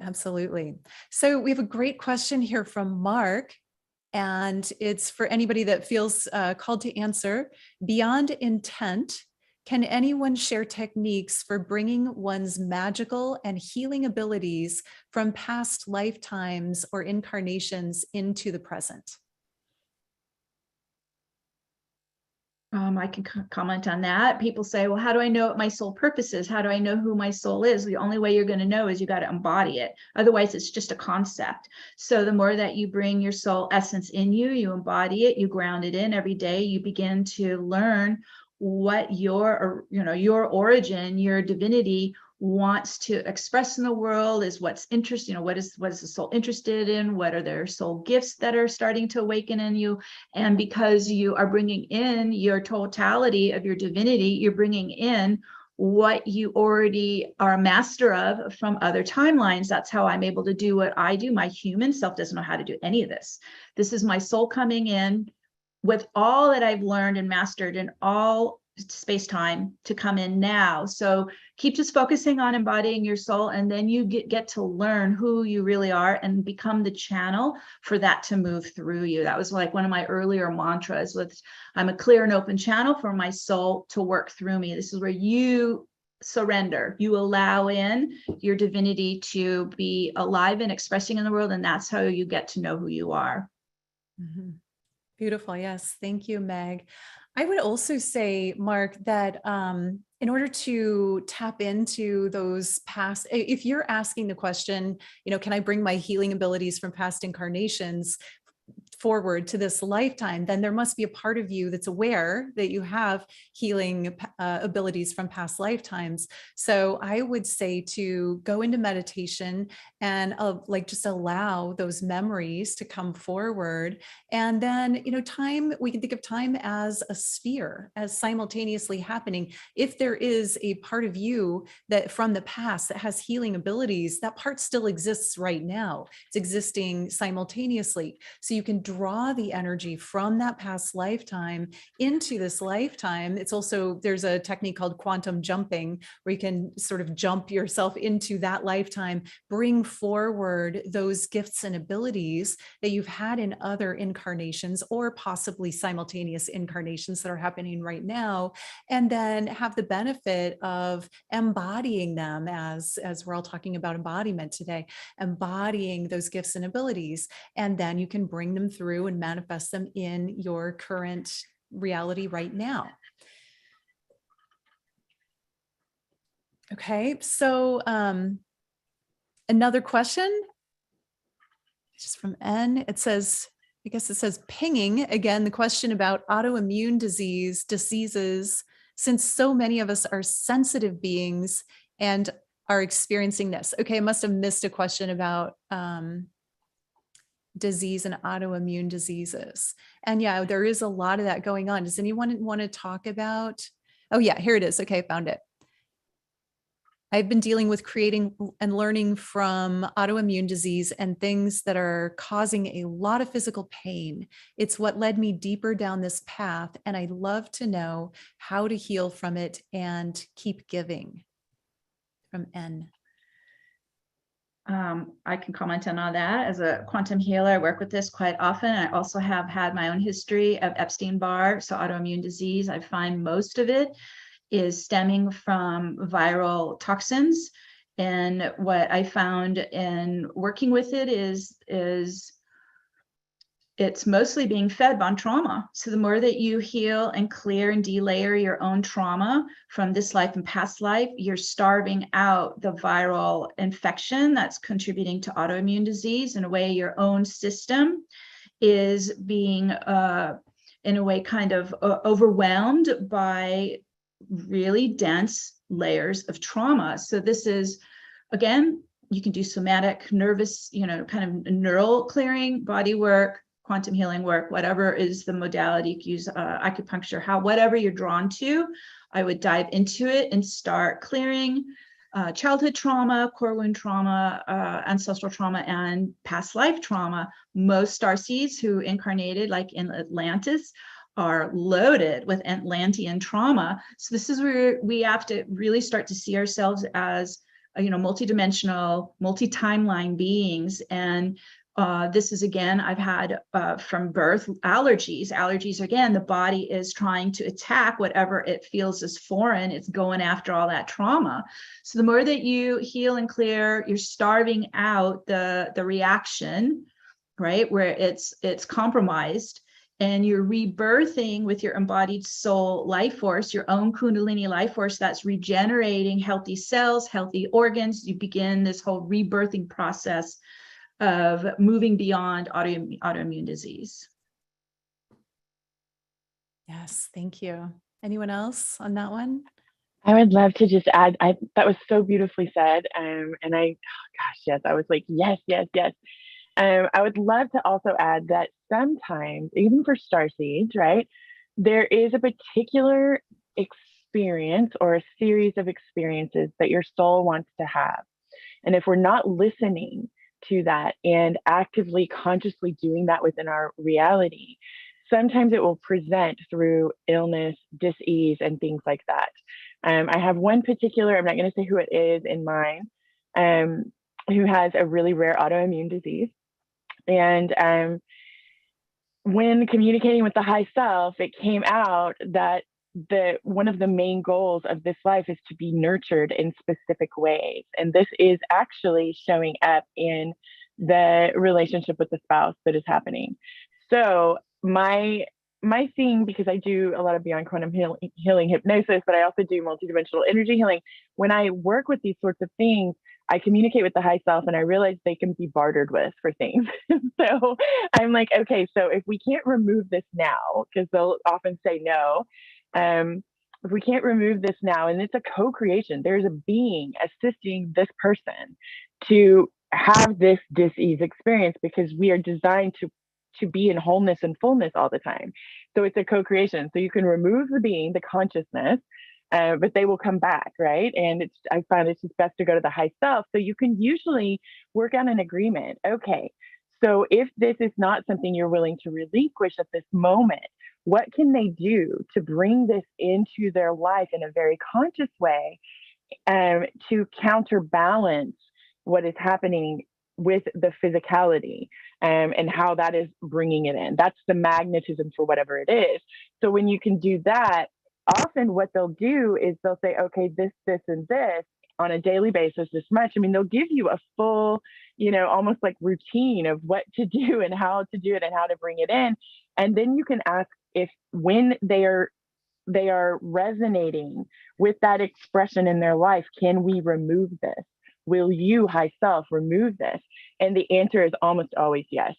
Absolutely. So we have a great question here from Mark. And it's for anybody that feels called to answer. Beyond intent, can anyone share techniques for bringing one's magical and healing abilities from past lifetimes or incarnations into the present? I can comment on that. People say, well, how do I know what my soul purpose is? How do I know who my soul is? The only way you're going to know is you got to embody it. Otherwise, it's just a concept. So the more that you bring your soul essence in you, you embody it, you ground it in every day, you begin to learn what your origin, your divinity wants to express in the world, is what's interesting, what is the soul interested in, what are their soul gifts that are starting to awaken in you. And because you are bringing in your totality of your divinity, you're bringing in what you already are a master of from other timelines. That's how I'm able to do what I do. My human self doesn't know how to do any of this. This is my soul coming in with all that I've learned and mastered in all space-time to come in now. So keep just focusing on embodying your soul, and then you get to learn who you really are and become the channel for that to move through you. That was like one of my earlier mantras, with I'm a clear and open channel for my soul to work through me. This is where you surrender, you allow in your divinity to be alive and expressing in the world, and that's how you get to know who you are. Mm-hmm. Beautiful. Yes. Thank you, Meg. I would also say, Mark, that in order to tap into those past, if you're asking the question, can I bring my healing abilities from past incarnations forward to this lifetime, then there must be a part of you that's aware that you have healing abilities from past lifetimes. So I would say to go into meditation and just allow those memories to come forward. And then, time, we can think of time as a sphere, as simultaneously happening. If there is a part of you that from the past that has healing abilities, that part still exists right now. It's existing simultaneously. So you can draw the energy from that past lifetime into this lifetime. It's also, there's a technique called quantum jumping, where you can sort of jump yourself into that lifetime, bring forward those gifts and abilities that you've had in other incarnations, or possibly simultaneous incarnations that are happening right now, and then have the benefit of embodying them, as we're all talking about embodiment today, embodying those gifts and abilities. And then you can bring them through and manifest them in your current reality right now. Okay, so another question, just from N. It says, pinging again, the question about autoimmune diseases, since so many of us are sensitive beings and are experiencing this. Okay, I must have missed a question about disease and autoimmune diseases. And yeah, there is a lot of that going on. Does anyone want to talk about? Oh yeah, here it is. Okay, I found it. I've been dealing with creating and learning from autoimmune disease and things that are causing a lot of physical pain. It's what led me deeper down this path, and I'd love to know how to heal from it and keep giving. From N. I can comment on that. As a quantum healer, I work with this quite often. I also have had my own history of Epstein-Barr, so autoimmune disease. I find most of it is stemming from viral toxins. And what I found in working with it is it's mostly being fed on trauma. So the more that you heal and clear and delayer your own trauma from this life and past life, you're starving out the viral infection that's contributing to autoimmune disease. In a way, your own system is being, in a way, kind of overwhelmed by really dense layers of trauma. So this is, again, you can do somatic, nervous, kind of neural clearing, body work, quantum healing work, whatever is the modality. You can use acupuncture, whatever you're drawn to. I would dive into it and start clearing childhood trauma, core wound trauma, ancestral trauma, and past life trauma. Most starseeds who incarnated like in Atlantis are loaded with Atlantean trauma. So this is where we have to really start to see ourselves as multidimensional, multi-timeline beings. And this is, again, I've had from birth allergies. Allergies, again, the body is trying to attack whatever it feels is foreign. It's going after all that trauma. So the more that you heal and clear, you're starving out the reaction, right, where it's compromised. And you're rebirthing with your embodied soul life force, your own Kundalini life force that's regenerating healthy cells, healthy organs. You begin this whole rebirthing process of moving beyond autoimmune disease. Yes, thank you. Anyone else on that one? I would love to just add, that was so beautifully said. And yes, I was like, yes, yes, yes. I would love to also add that sometimes, even for starseeds, right, there is a particular experience or a series of experiences that your soul wants to have. And if we're not listening to that and actively, consciously doing that within our reality, sometimes it will present through illness, dis-ease, and things like that. I have one particular, I'm not going to say who it is, in mind, who has a really rare autoimmune disease. And when communicating with the high self, it came out that one of the main goals of this life is to be nurtured in specific ways. And this is actually showing up in the relationship with the spouse that is happening. So my thing, because I do a lot of beyond quantum healing hypnosis, but I also do multidimensional energy healing. When I work with these sorts of things, I communicate with the high self and I realize they can be bartered with for things. So I'm like, okay, so if we can't remove this now, because they'll often say no, if we can't remove this now, and it's a co-creation, there's a being assisting this person to have this dis-ease experience, because we are designed to be in wholeness and fullness all the time. So it's a co-creation. So you can remove the being, the consciousness, but they will come back, right? And I find it's just best to go to the high self. So you can usually work out an agreement. Okay, so if this is not something you're willing to relinquish at this moment, what can they do to bring this into their life in a very conscious way, to counterbalance what is happening with the physicality, and how that is bringing it in? That's the magnetism for whatever it is. So when you can do that, often what they'll do is they'll say, okay, this, and this on a daily basis, this much. I mean, they'll give you a full, almost like routine of what to do and how to do it and how to bring it in. And then you can ask if, when they are resonating with that expression in their life, can we remove this? Will you, high self, remove this? And the answer is almost always yes.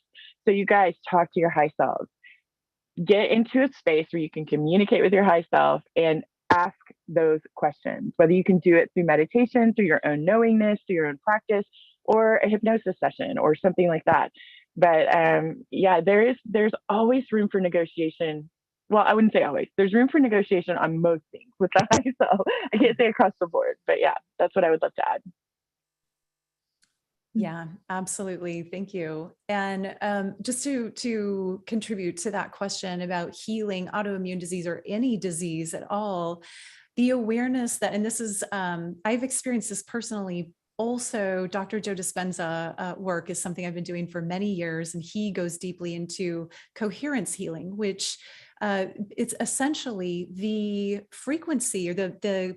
So you guys talk to your high selves. Get into a space where you can communicate with your high self and ask those questions, whether you can do it through meditation, through your own knowingness, through your own practice, or a hypnosis session or something like that. But yeah, there's always room for negotiation. Well, I wouldn't say always. There's room for negotiation on most things with the high self. I can't say across the board, but yeah, that's what I would love to add. Yeah, absolutely. Thank you. And just to contribute to that question about healing autoimmune disease or any disease at all, the awareness that, and this is, I've experienced this personally. Also, Dr. Joe Dispenza work is something I've been doing for many years, and he goes deeply into coherence healing, which it's essentially the frequency or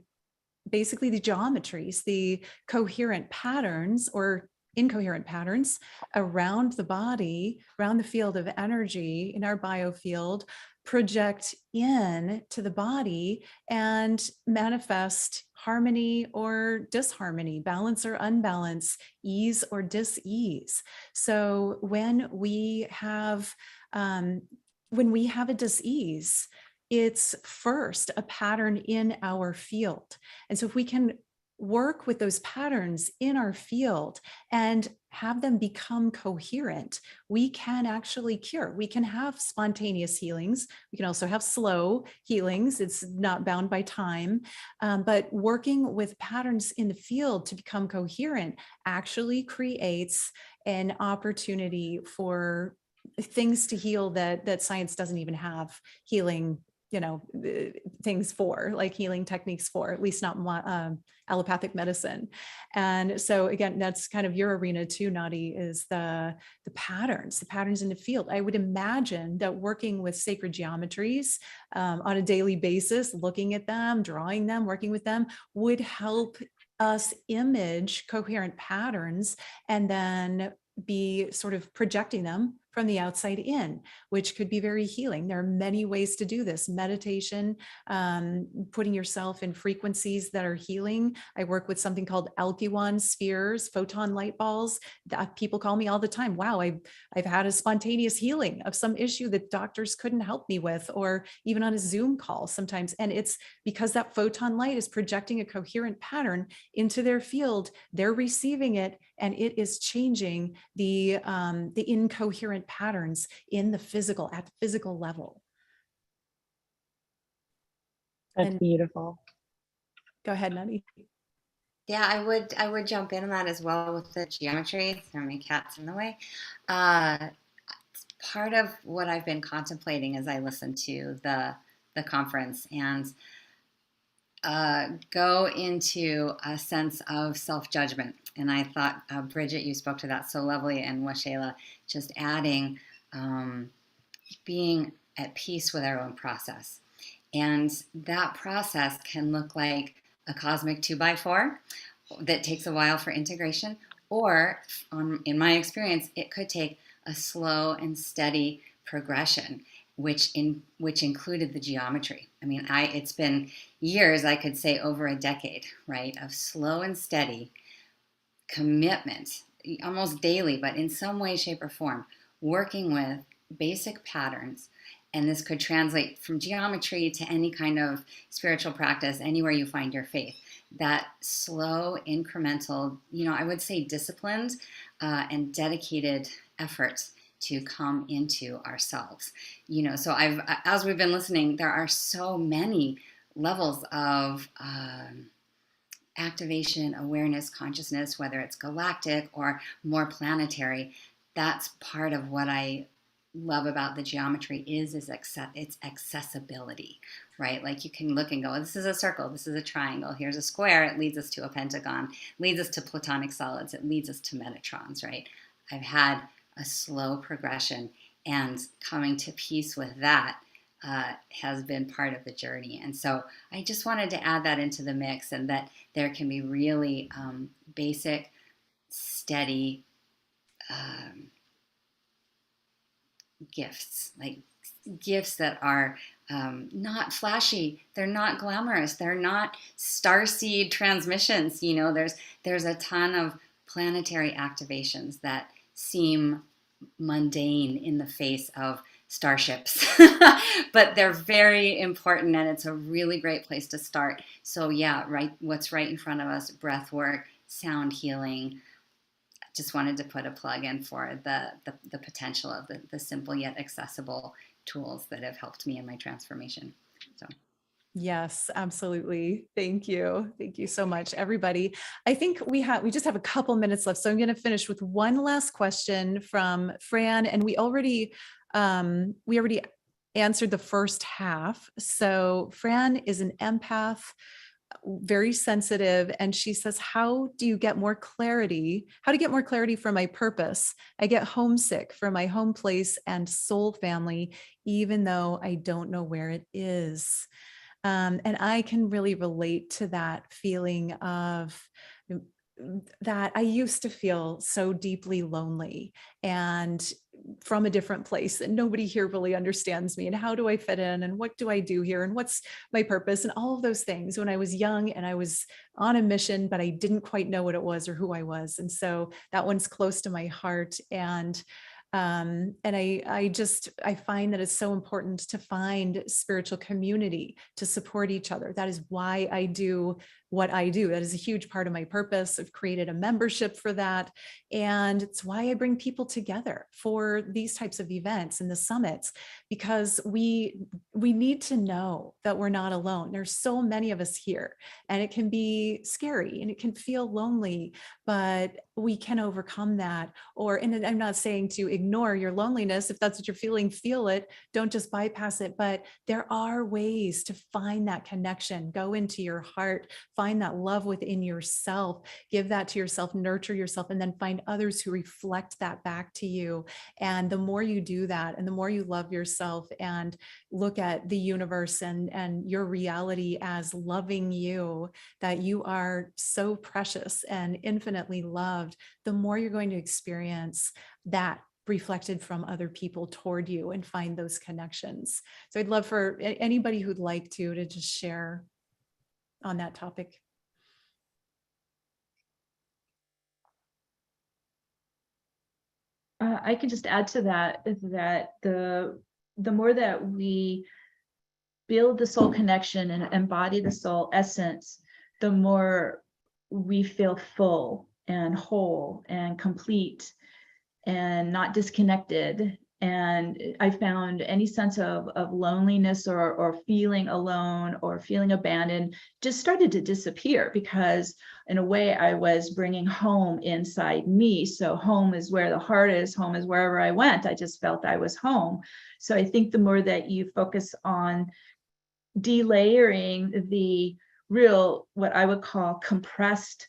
basically the geometries, the coherent patterns or incoherent patterns around the body, around the field of energy in our biofield, project in to the body and manifest harmony or disharmony, balance or unbalance, ease or dis-ease. So when we have a dis-ease, it's first a pattern in our field. And so if we can work with those patterns in our field and have them become coherent, we can actually cure. We can have spontaneous healings. We can also have slow healings. It's not bound by time, but working with patterns in the field to become coherent actually creates an opportunity for things to heal that science doesn't even have healing, things for, like healing techniques for, at least not allopathic medicine. And so again, that's kind of your arena too, Nadi, is the patterns in the field. I would imagine that working with sacred geometries on a daily basis, looking at them, drawing them, working with them would help us image coherent patterns and then be sort of projecting them from the outside in, which could be very healing. There are many ways to do this. Meditation, putting yourself in frequencies that are healing. I work with something called Alchemy spheres, photon light balls. People call me all the time. Wow, I've had a spontaneous healing of some issue that doctors couldn't help me with, or even on a Zoom call sometimes. And it's because that photon light is projecting a coherent pattern into their field. They're receiving it, and it is changing the incoherent patterns in the physical, at the physical level. That's beautiful. Go ahead, Nadi. Yeah, I would jump in on that as well with the geometry. There are my cats in the way. Part of what I've been contemplating as I listen to the conference and go into a sense of self-judgment. And I thought, Bridget, you spoke to that so lovely, and Waxela, just adding being at peace with our own process. And that process can look like a cosmic 2x4 that takes a while for integration, or in my experience, it could take a slow and steady progression, which included the geometry. I mean, it's been years, I could say over a decade, right, of slow and steady commitment, almost daily, but in some way, shape, or form, working with basic patterns. And this could translate from geometry to any kind of spiritual practice, anywhere you find your faith. That slow, incremental, I would say disciplined and dedicated efforts to come into ourselves. So as we've been listening, there are so many levels of activation, awareness, consciousness, whether it's galactic or more planetary. That's part of what I love about the geometry is its accessibility, right? Like you can look and go, this is a circle, this is a triangle, here's a square, it leads us to a pentagon, leads us to platonic solids, it leads us to Metatrons, right? I've had a slow progression, and coming to peace with that has been part of the journey. And so I just wanted to add that into the mix, and that there can be really basic, steady gifts, like gifts that are not flashy, they're not glamorous, they're not starseed transmissions. There's a ton of planetary activations that seem mundane in the face of starships, but they're very important, and it's a really great place to start. So yeah, right, what's right in front of us, breath work, sound healing. Just wanted to put a plug in for the potential of the simple yet accessible tools that have helped me in my transformation. So. Yes, absolutely. Thank you. Thank you so much, everybody. I think we just have a couple minutes left. So I'm going to finish with one last question from Fran, and we already answered the first half. So Fran is an empath very sensitive. And she says, how do you get more clarity? How to get more clarity from my purpose? I get homesick for my home place and soul family, even though I don't know where it is. And I can really relate to that feeling of that I used to feel so deeply lonely and from a different place, and nobody here really understands me. And how do I fit in? And what do I do here? And what's my purpose? And all of those things when I was young and I was on a mission, but I didn't quite know what it was or who I was. And so that one's close to my heart. And I find that it's so important to find spiritual community to support each other. That is why I do what I do. That is a huge part of my purpose. I've created a membership for that. And it's why I bring people together for these types of events and the summits, because we need to know that we're not alone. There's so many of us here, and it can be scary and it can feel lonely, but we can overcome that. And I'm not saying to ignore your loneliness. If that's what you're feeling, feel it. Don't just bypass it. But there are ways to find that connection. Go into your heart, find that love within yourself, give that to yourself, nurture yourself, and then find others who reflect that back to you. And the more you do that, and the more you love yourself and look at the universe and your reality as loving you, that you are so precious and infinitely loved, the more you're going to experience that reflected from other people toward you and find those connections. So I'd love for anybody who'd like to just share on that topic. I can just add to that the more that we build the soul connection and embody the soul essence, the more we feel full and whole and complete and not disconnected. And I found any sense of loneliness or feeling alone or feeling abandoned just started to disappear, because in a way I was bringing home inside me. So home is where the heart is, home is wherever I went. I just felt I was home. So I think the more that you focus on delayering the real, what I would call compressed,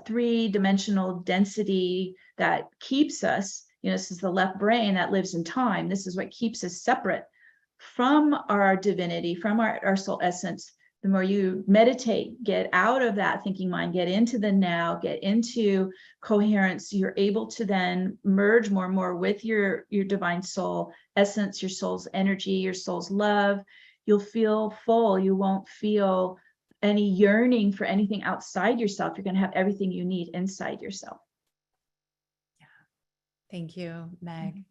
three-dimensional density that keeps us, this is the left brain that lives in time. This is what keeps us separate from our divinity, from our soul essence. The more you meditate, get out of that thinking mind, get into the now, get into coherence, you're able to then merge more and more with your divine soul essence, your soul's energy, your soul's love. You'll feel full. You won't feel any yearning for anything outside yourself. You're going to have everything you need inside yourself. Thank you, Meg.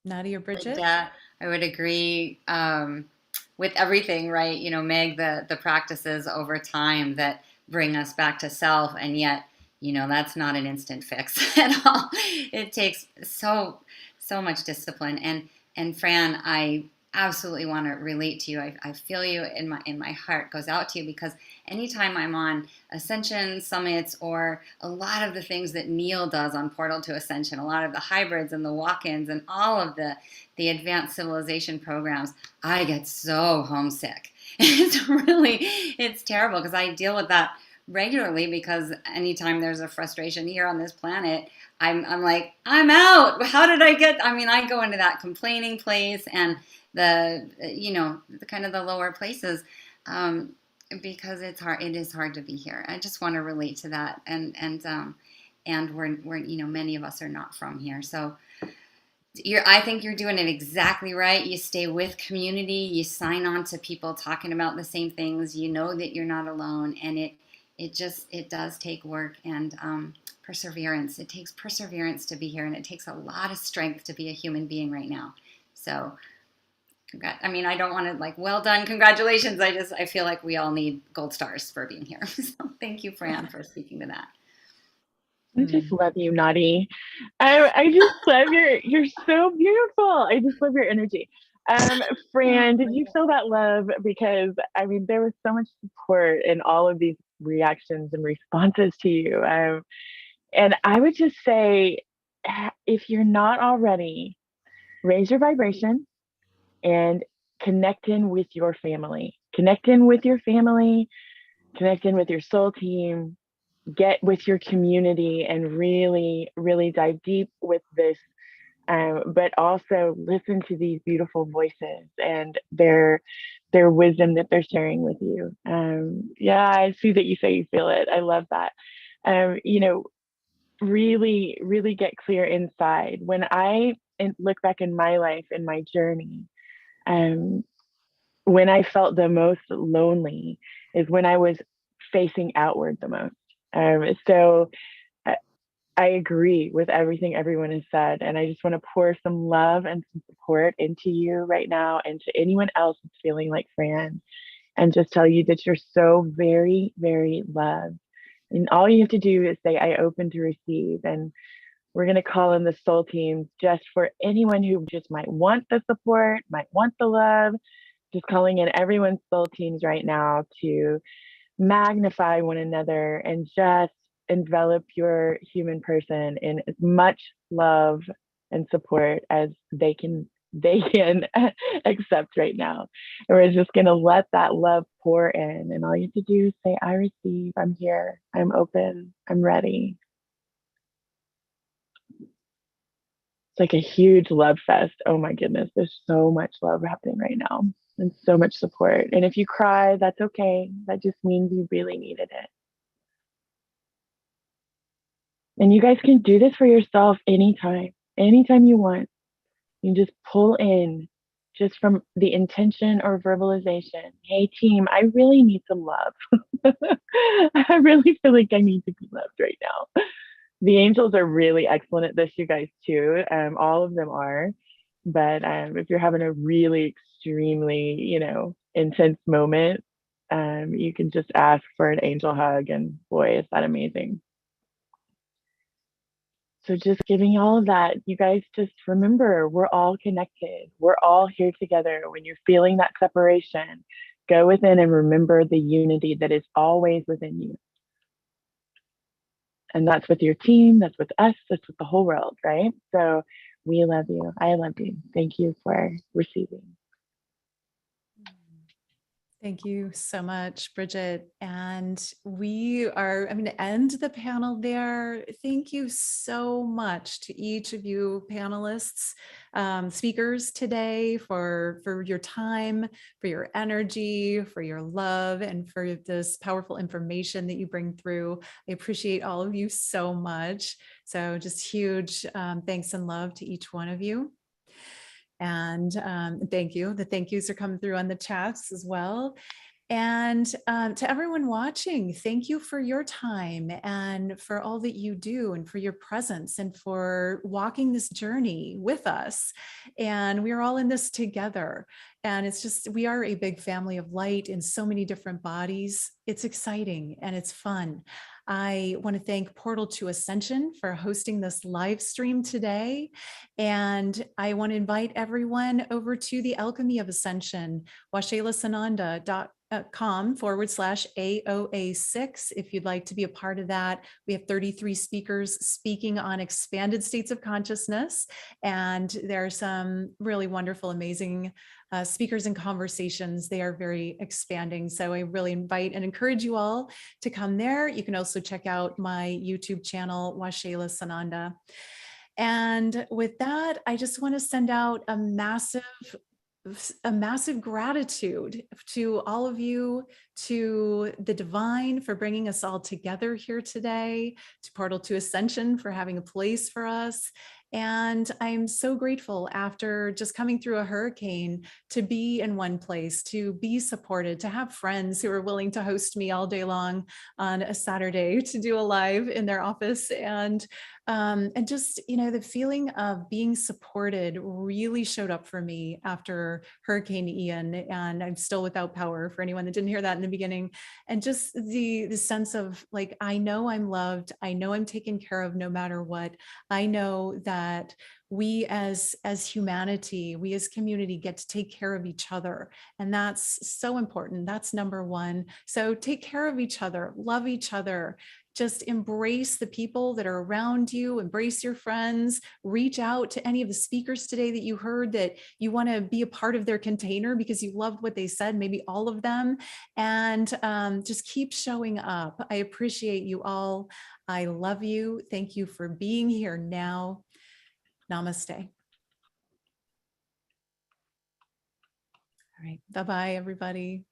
Nadi or Bridget? Yeah, I would agree with everything, right? Meg, the practices over time that bring us back to self, and yet, that's not an instant fix at all. It takes so much discipline. And Fran, I absolutely want to relate to you. I feel you in my heart goes out to you, because anytime I'm on Ascension summits or a lot of the things that Neil does on Portal to Ascension, a lot of the hybrids and the walk-ins and all of the advanced civilization programs, I get so homesick. It's terrible, because I deal with that regularly, because anytime there's a frustration here on this planet, I'm like, I'm out. How did I get? I go into that complaining place and the kind of the lower places, because it's hard. It is hard to be here. I just want to relate to that, and we're many of us are not from here, so. I think you're doing it exactly right. You stay with community. You sign on to people talking about the same things. You know that you're not alone, and it does take work and perseverance. It takes perseverance to be here, and it takes a lot of strength to be a human being right now. So, I don't want to well done, congratulations. I feel like we all need gold stars for being here. So thank you, Fran, for speaking to that. I just love you, Nadi. I just love you're so beautiful. I just love your energy. Fran, did you feel that love? Because there was so much support in all of these reactions and responses to you. And I would just say, if you're not already, raise your vibration and connect in with your family. Connect in with your family, connect in with your soul team, get with your community, and really, really dive deep with this. But also listen to these beautiful voices and their wisdom that they're sharing with you. Yeah, I see that you say you feel it. I love that. You know, really, really get clear inside. When I look back in my life, in my journey, when I felt the most lonely is when I was facing outward the most. So I agree with everything everyone has said. And I just want to pour some love and some support into you right now and to anyone else that's feeling like Fran, and just tell you that you're so very, very loved. And all you have to do is say, I open to receive. And we're going to call in the soul teams just for anyone who just might want the support, might want the love. Just calling in everyone's soul teams right now to magnify one another and just envelop your human person in as much love and support as they can accept right now. And we're just going to let that love pour in, and all you have to do is say, I receive, I'm here, I'm open, I'm ready. It's like a huge love fest. Oh my goodness, there's so much love happening right now and so much support. And if you cry, that's okay. That just means you really needed it. And you guys can do this for yourself anytime you want. You just pull in just from the intention or verbalization. Hey team, I really need some love. I really feel like I need to be loved right now. The angels are really excellent at this, you guys too. All of them are. But if you're having a really extremely, intense moment, you can just ask for an angel hug, and boy, is that amazing. So just giving you all of that, you guys just remember, we're all connected. We're all here together. When you're feeling that separation, go within and remember the unity that is always within you. And that's with your team, that's with us, that's with the whole world, right? So we love you. I love you. Thank you for receiving. Thank you so much, Bridget. And I'm going to end the panel there. Thank you so much to each of you panelists, speakers today for your time, for your energy, for your love, and for this powerful information that you bring through. I appreciate all of you so much. So just huge thanks and love to each one of you. And thank you. The thank yous are coming through on the chats as well. And to everyone watching, thank you for your time and for all that you do and for your presence and for walking this journey with us. And we are all in this together. And it's just, we are a big family of light in so many different bodies. It's exciting and it's fun. I want to thank Portal to Ascension for hosting this live stream today. And I want to invite everyone over to the Alchemy of Ascension, waxelasananda.com/AOA6 if you'd like to be a part of that. We have 33 speakers speaking on expanded states of consciousness. And there are some really wonderful, amazing speakers and conversations. They are very expanding. So I really invite and encourage you all to come there. You can also check out my YouTube channel, Waxela Sananda. And with that, I just want to send out a massive gratitude to all of you, to the divine for bringing us all together here today, to Portal to Ascension for having a place for us. And I'm so grateful, after just coming through a hurricane, to be in one place, to be supported, to have friends who are willing to host me all day long on a Saturday to do a live in their office. And just, the feeling of being supported really showed up for me after Hurricane Ian, and I'm still without power for anyone that didn't hear that in the beginning. And just the sense of like, I know I'm loved. I know I'm taken care of no matter what. I know that we as humanity, we as community get to take care of each other. And that's so important. That's number one. So take care of each other, love each other, just embrace the people that are around you, embrace your friends, reach out to any of the speakers today that you heard that you want to be a part of their container because you loved what they said, maybe all of them, and just keep showing up. I appreciate you all. I love you. Thank you for being here now. Namaste. All right. Bye-bye, everybody.